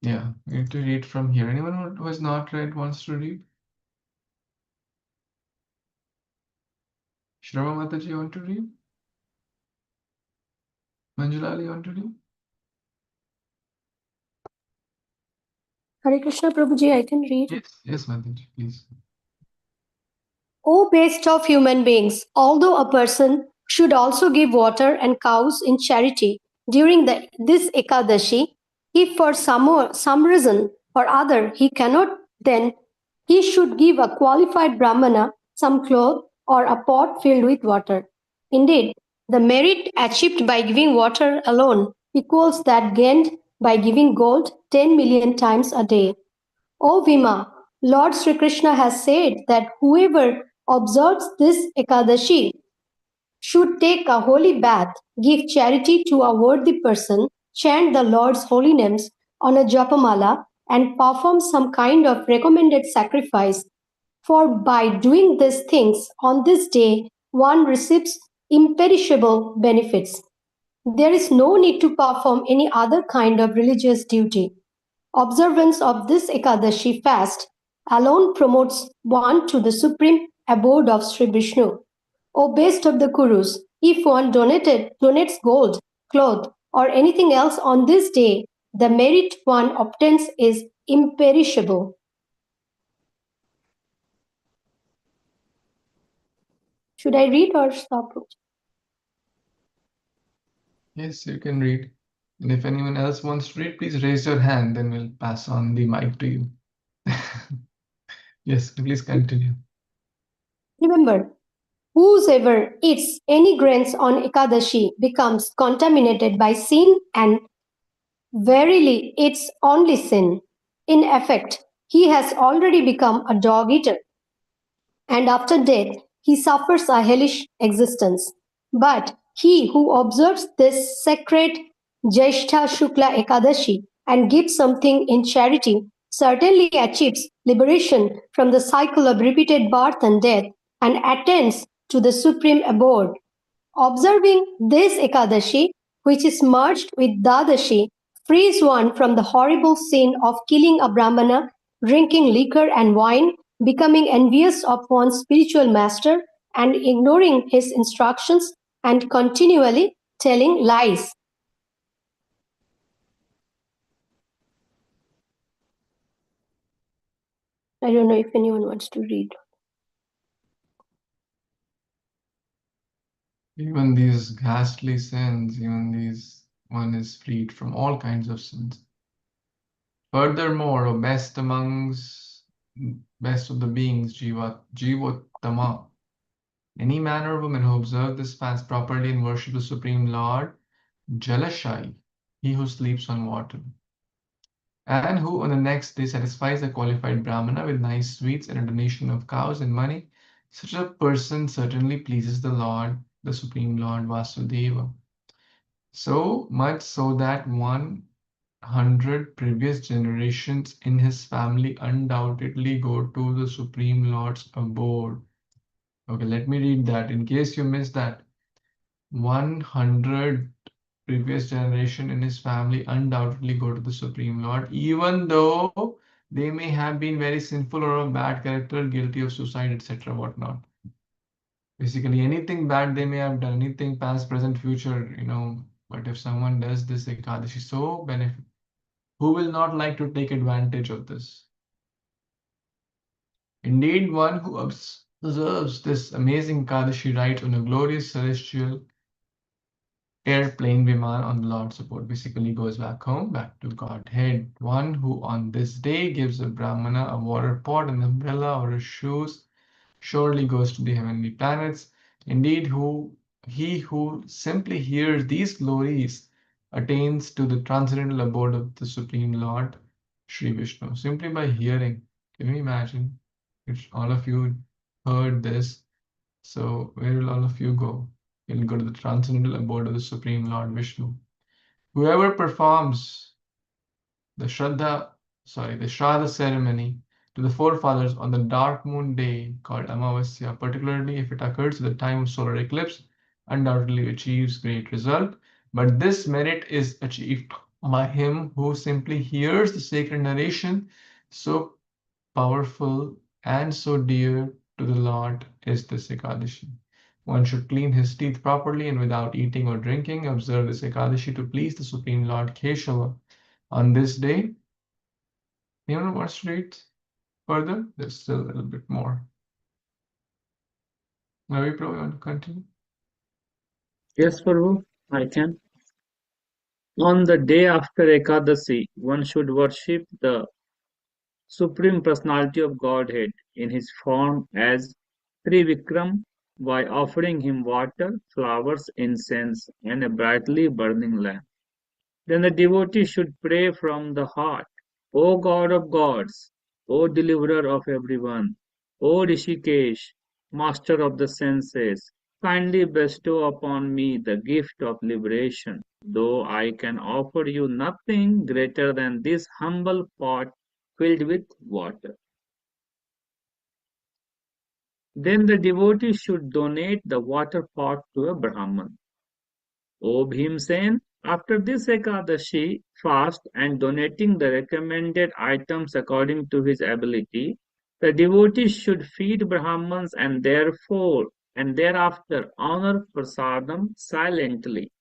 Yeah, we need to read from here. Anyone who has not read wants to read? Shrama Mataji, you want to read? Manjulali, you want to read? Hare Krishna Prabhuji, I can read. Yes, Mataji, please. O best of human beings, although a person should also give water and cows in charity during this Ekadashi, if for some reason or other he cannot, then he should give a qualified Brahmana some cloth or a pot filled with water. Indeed, the merit achieved by giving water alone equals that gained by giving gold 10 million times a day. O Vima, Lord Sri Krishna has said that whoever observes this Ekadashi should take a holy bath, give charity to a worthy person, chant the Lord's holy names on a japamala, and perform some kind of recommended sacrifice. For by doing these things on this day, one receives imperishable benefits. There is no need to perform any other kind of religious duty. Observance of this Ekadashi fast alone promotes one to the supreme abode of Sri Vishnu. O best of the Kurus, if one donates gold, cloth, or anything else on this day, the merit one obtains is imperishable. Should I read or stop? Yes, you can read. And if anyone else wants to read, please raise your hand, then we'll pass on the mic to you. Yes, please continue. Remember, whosoever eats any grains on Ekadashi becomes contaminated by sin and Verily, it's only sin. In effect, he has already become a dog eater, and after death he suffers a hellish existence. But he who observes this sacred Jyeshtha Shukla Ekadashi and gives something in charity certainly achieves liberation from the cycle of repeated birth and death and attains to the supreme abode. Observing this Ekadashi, which is merged with Dadashi, frees one from the horrible sin of killing a Brahmana, drinking liquor and wine, becoming envious of one's spiritual master, and ignoring his instructions and continually telling lies. I don't know if anyone wants to read. Even these ghastly sins, even these, one is freed from all kinds of sins. Furthermore, O best of the beings, Jivottama, any man or woman who observe this fast properly and worship the Supreme Lord, Jalashai, he who sleeps on water, and who on the next day satisfies a qualified Brahmana with nice sweets and a donation of cows and money, such a person certainly pleases the Lord, the Supreme Lord Vasudeva. So much so that 100 previous generations in his family undoubtedly go to the Supreme Lord's abode. Okay, let me read that in case you missed that. 100 previous generation in his family undoubtedly go to the Supreme Lord, even though they may have been very sinful or of bad character, guilty of suicide, etc. whatnot. Basically, anything bad they may have done, anything past, present, future, but if someone does this Ekadashi, so benefit. Who will not like to take advantage of this? Indeed, one who observes this amazing Ekadashi rides on a glorious celestial airplane Viman on the Lord's support, basically goes back home, back to Godhead. One who on this day gives a Brahmana a water pot, an umbrella, or a shoes, surely goes to the heavenly planets. Indeed, he who simply hears these glories attains to the transcendental abode of the Supreme Lord, Sri Vishnu, simply by hearing. Can you imagine if all of you heard this? So where will all of you go? You'll go to the transcendental abode of the Supreme Lord Vishnu. Whoever performs the Shraddha ceremony to the forefathers on the dark moon day called Amavasya, particularly if it occurs at the time of solar eclipse, undoubtedly achieves great result. But this merit is achieved by him who simply hears the sacred narration, so powerful and so dear to the Lord is this Ekadashi. One should clean his teeth properly and without eating or drinking, observe this Ekadashi to please the Supreme Lord Keshava. On this day, anyone wants to read further? There's still a little bit more. Ravi Prabhu, you want to continue? Yes, Prabhu, I can. On the day after Ekadasi, one should worship the Supreme Personality of Godhead in his form as Trivikram by offering him water, flowers, incense, and a brightly burning lamp. Then the devotee should pray from the heart, O God of gods, O deliverer of everyone, O Rishikesh, master of the senses, kindly bestow upon me the gift of liberation, though I can offer you nothing greater than this humble pot filled with water. Then the devotee should donate the water pot to a Brahman. O Bhimsen, after this Ekadashi fast and donating the recommended items according to his ability, the devotee should feed Brahmans and thereafter honor prasadam silently.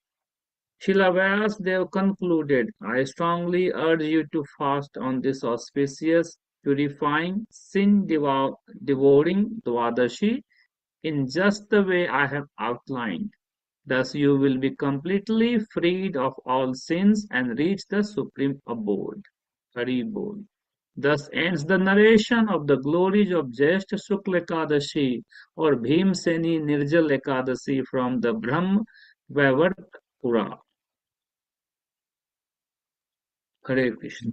Srila Vyasdev concluded, I strongly urge you to fast on this auspicious, purifying, sin-devouring Dwadashi in just the way I have outlined. Thus you will be completely freed of all sins and reach the supreme abode. Hari Bol. Thus ends the narration of the glories of Jyeshtha Shukla Ekadashi or Bhimseni Nirjal Ekadashi from the Brahm Vaivarta Pura. Hare Krishna.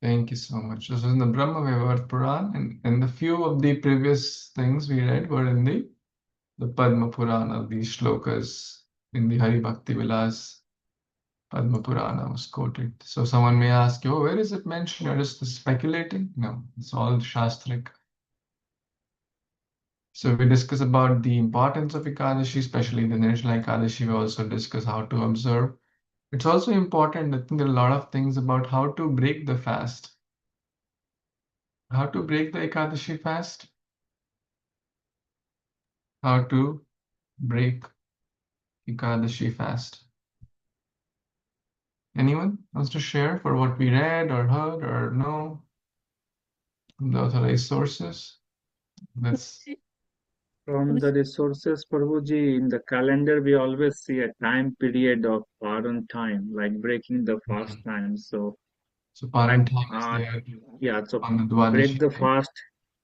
Thank you so much. This is in the Brahma Vivart Puran, and the few of the previous things we read were in the Padma Purana, these shlokas in the Hari Bhakti Vilas Padma Purana was quoted. So someone may ask you, oh, where is it mentioned? You're just speculating? No, it's all Shastric. So we discuss about the importance of Ekadashi, especially the Nirajala Ekadashi. We also discuss how to observe. It's also important, I think there are a lot of things about how to break the fast. How to break the Ekadashi fast? How to break Ekadashi fast. Anyone wants to share for what we read or heard or know from the authorized sources? Let's. From the resources, Prabhuji, in the calendar, we always see a time period of Paran time, like breaking the fast time. So, So like, Paran time is there yeah, so on the break Dwadashi, the right? fast,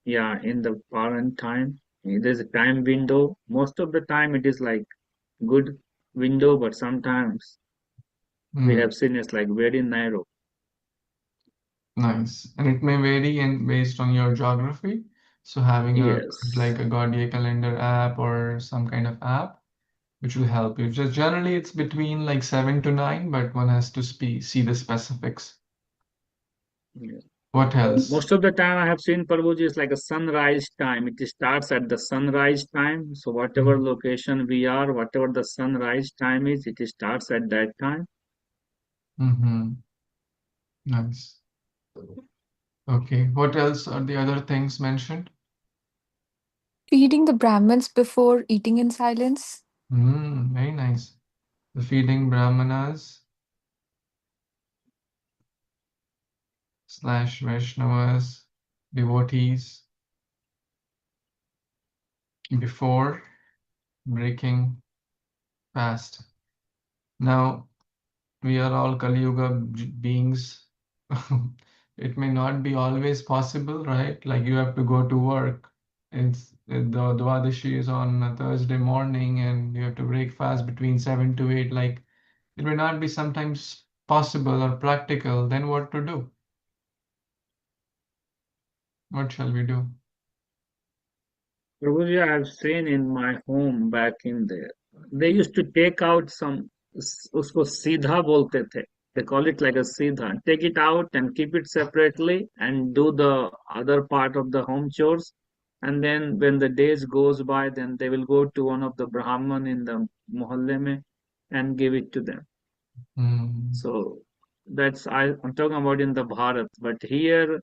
yeah, in the Paran time. There's a time window. Most of the time, it is like good window, but sometimes we have seen it's like very narrow. Nice. And it may vary in based on your geography. So having a Yes. like a Gaudiya calendar app or some kind of app which will help you. Just generally it's between like 7 to 9, but one has to see the specifics. Yeah. What else? Most of the time I have seen Prabhuji is like a sunrise time. It starts at the sunrise time. So whatever location we are, whatever the sunrise time is, it starts at that time. Mm-hmm. Nice. Okay. What else are the other things mentioned? Feeding the Brahmins before eating in silence. Very nice. The feeding Brahmanas / Vaishnavas, devotees before breaking fast. Now, we are all Kali Yuga beings. It may not be always possible, right? Like you have to go to work. The Dwadashi is on a Thursday morning and you have to break fast between 7 to 8. Like it may not be sometimes possible or practical. Then what to do? What shall we do? Prabhuji, I have seen in my home back in there. They used to take out some, usko सीधा बोलते थे. They call it like a सीधा. Take it out and keep it separately and do the other part of the home chores. And then when the days goes by, then they will go to one of the Brahman in the mohalle mein and give it to them. So I'm talking about in the Bharat, but here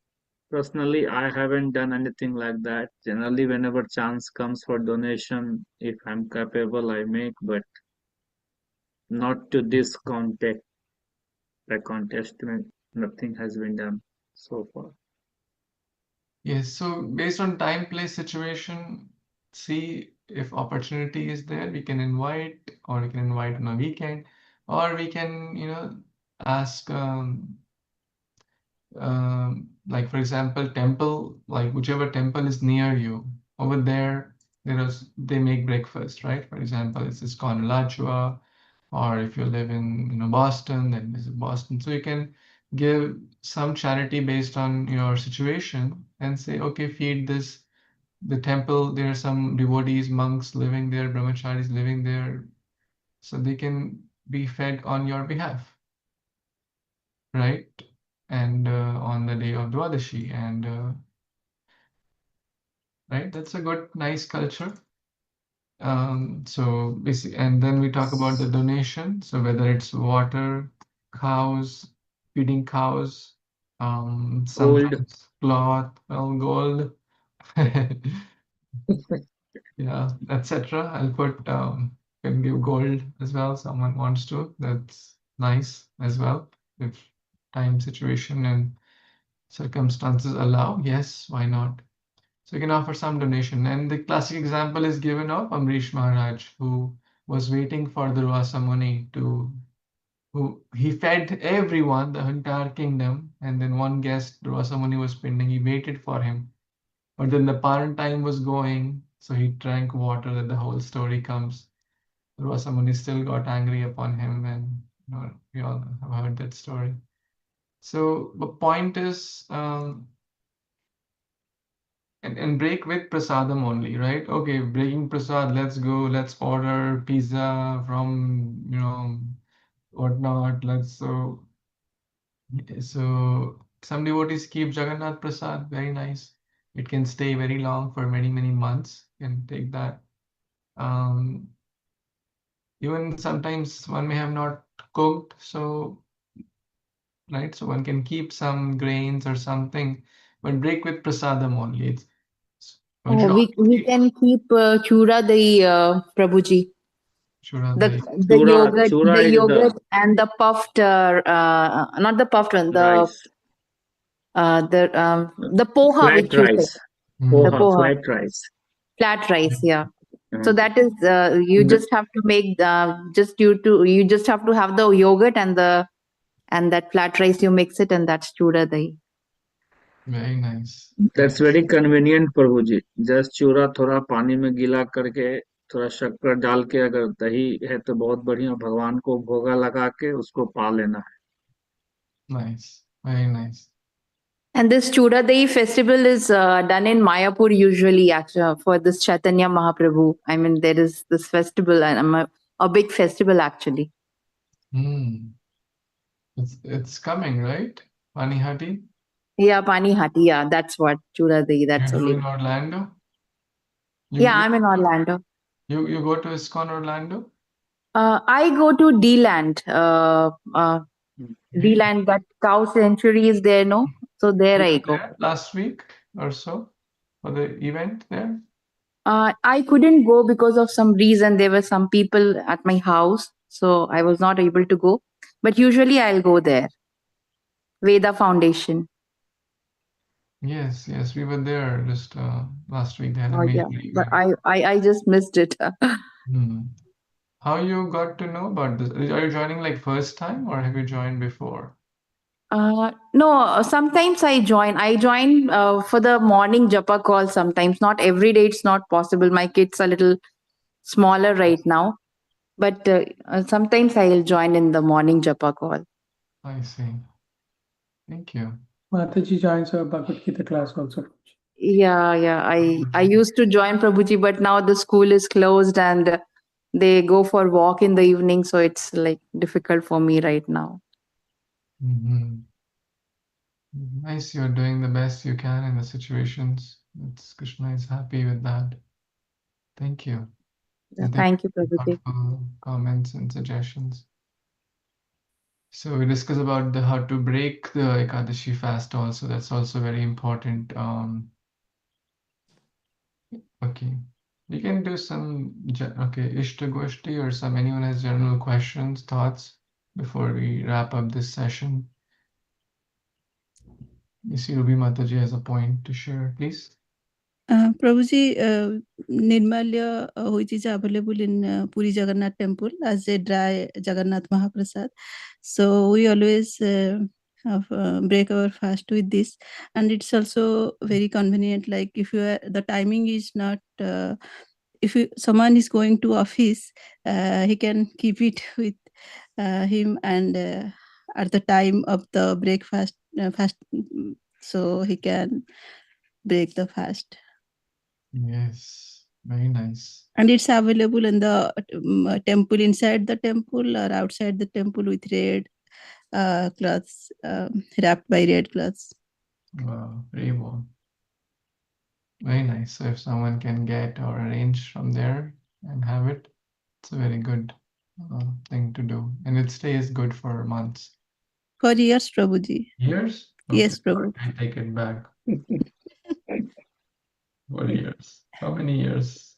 personally I haven't done anything like that. Generally, whenever chance comes for donation, if I'm capable, I make, but not to this context. The contest, nothing has been done so far. Yes, so based on time, place, situation, see if opportunity is there, we can invite, or we can invite on a weekend, or we can, ask, like for example, temple, like whichever temple is near you, over there, they make breakfast, right? For example, it's ISKCON Alachua, or if you live in, Boston, then visit Boston. So you can give some charity based on your situation and say, okay, feed the temple. There are some devotees, monks living there, brahmacharis living there, so they can be fed on your behalf, right? And on the day of Dwadashi, and right, that's a good, nice culture. So basically, and then we talk about the donation. So whether it's water, cows, feeding cows, Gold. sometimes cloth, well, gold, yeah, etc. I'll put can give gold as well. Someone wants to. That's nice as well. If time, situation, and circumstances allow, yes, why not? So you can offer some donation. And the classic example is given of Amrish Maharaj, who was waiting for the Rasa Muni who he fed everyone, the entire kingdom, and then one guest, Rasa Muni was pending, he waited for him. But then the parent time was going, so he drank water, that the whole story comes. Rasa Muni still got angry upon him, and we all have heard that story. So the point is, and break with prasadam only, right? Okay, breaking prasad, let's go, let's order pizza from, whatnot. So some devotees keep Jagannath Prasad, very nice. It can stay very long for many, many months. Can take that. Um, Even sometimes one may have not cooked, so right, so one can keep some grains or something, but break with prasadam only. One should always We keep can keep chura dahi, Prabhuji. chura The dahi. Chura the is the yogurt and the puffed, not the puffed one, rice, the poha flat which you say, rice, the poha, poha, flat rice. flat rice, yeah. So Mm. that is you The- just have to make you just have to have the yogurt and that flat rice, you mix it, and that's chura dahi. Very nice. That's very convenient Prabhu ji. Just चूरा थोड़ा पानी में गीला करके थोड़ा शक्कर डाल के अगर दही है तो बहुत बढ़िया, भगवान को भोगा लगा के उसको पा लेना है. Nice. Very nice. And this chura dahi festival is done in Mayapur usually, actually, for this Chaitanya Mahaprabhu. I mean, there is this festival, and a big festival actually. Hmm. It's coming, right? Panihati? Yeah, Pani Hati. Yeah, that's what chura dahi. You That's do only. in Orlando? You Yeah, you I'm in Orlando. you go to ISKCON Orlando? I go to D-Land. Really? D-Land, that cow sanctuary is there, no? So there You I were go. there last week or so for the event there? I couldn't go because of some reason. There were some people at my house, so I was not able to go. But usually I'll go there. Veda Foundation. Yes, yes, we were there just last week. They had a Oh major yeah, but event. I just missed it. Hmm. How you got to know about this? Are you joining like first time or have you joined before? No, sometimes I join. I join for the morning japa call sometimes. Not every day, it's not possible. My kids are little smaller right now. But sometimes I'll join in the morning japa call. I see. Thank you. Mataji joins a Bhagavad Gita class also. Yeah, yeah. I used to join Prabhuji, but now the school is closed and they go for walk in the evening, so it's like difficult for me right now. Hmm. Nice, you're doing the best you can in the situations. It's Krishna is happy with that. Thank you. Yeah, And thank thank you, you for Prabhuji. thoughtful comments and suggestions. So we discuss about how to break the Ekadashi fast also. That's also very important. Okay. You can do some, okay, Ishtagoshti or some, anyone has general questions, thoughts before we wrap up this session. You see Ruby Mataji has a point to share, please. Prabhuji, Nirmalya, which is available in Puri Jagannath Temple as a dry Jagannath Mahaprasad. So we always break our fast with this, and it's also very convenient. Like if the timing is not, if someone is going to office, he can keep it with him, and at the time of the breakfast, so he can break the fast. Yes, very nice. And it's available in the temple, inside the temple or outside the temple, with red cloths, wrapped by red cloths. Wow, very warm. Very nice. So if someone can get or arrange from there and have it, it's a very good thing to do. And it stays good for months. For years, Prabhuji. Years? Okay, Yes, Prabhu. I take it back. For years. How many years?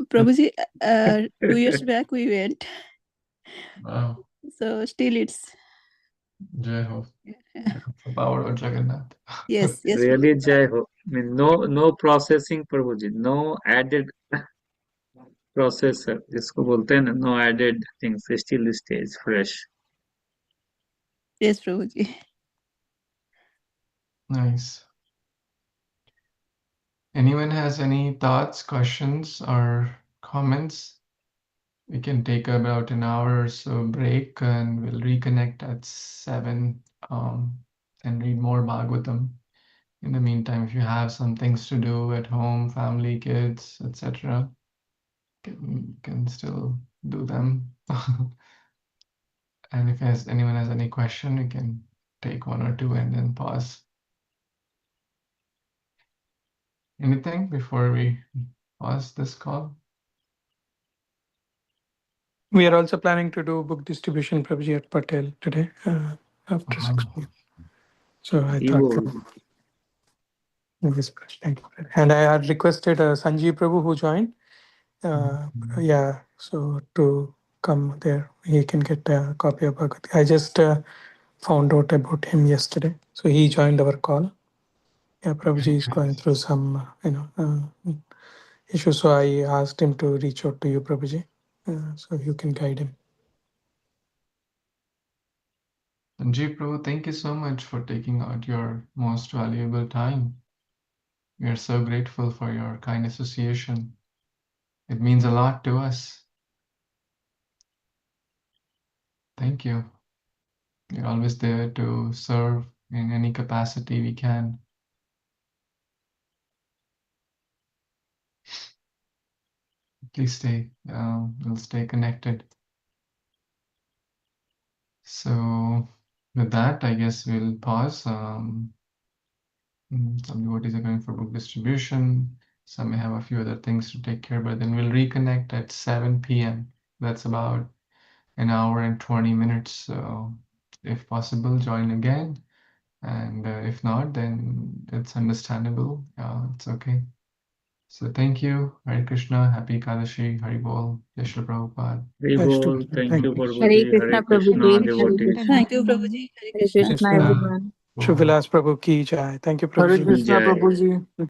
Prabhuji, 2 years back we went. Wow. So still it's. Jai Ho. The power of Jagannath. Yes, yes, Prabhuji. Really Jai Ho. I mean, no processing Prabhu ji, no added processor, जिसको बोलते हैं ना, no added things, still stays fresh. Yes, Prabhuji. Nice. Anyone has any thoughts, questions, or comments? we can take about an hour or so break, and we'll reconnect at 7 and read more Bhagavatam. In the meantime, if you have some things to do at home, family, kids, etc., can still do them. And if anyone has any question, you can take one or two and then pause. Anything before we pause this call? We are also planning to do book distribution, Prabhuji, at Patel today after 6 p.m. So I thought. Thank you. And I had requested Sanjeev Prabhu, who joined. Yeah, so to come there, he can get a copy of Bhagavad Gita. I just found out about him yesterday, so he joined our call. Yeah, Prabhuji is going through some, issues, so I asked him to reach out to you, Prabhuji, so you can guide him. Sanjeev Prabhu, thank you so much for taking out your most valuable time. We are so grateful for your kind association. It means a lot to us. Thank you. You're always there to serve in any capacity we can. Please stay. We'll stay connected. So with that, I guess we'll pause. Some devotees are going for book distribution. Some may have a few other things to take care of, but then we'll reconnect at 7 p.m. That's about an hour and 20 minutes. So if possible, join again. And if not, then it's understandable. It's okay. So thank you. Hare Krishna. Happy Ekadashi. Hari Bol. Jai Shri Prabhupada. Hare Bol. Thank you, Hare Prabhuji. Krishna, Hare Prabhuji. Krishna, Hare devotees. Thank you, Everyone. Prabhuji. Hare Hare Krishna. Krishna, everyone. Shubhalas Prabhu ki jai. Thank you, Hare Prabhuji. Krishna, Jai. Prabhuji.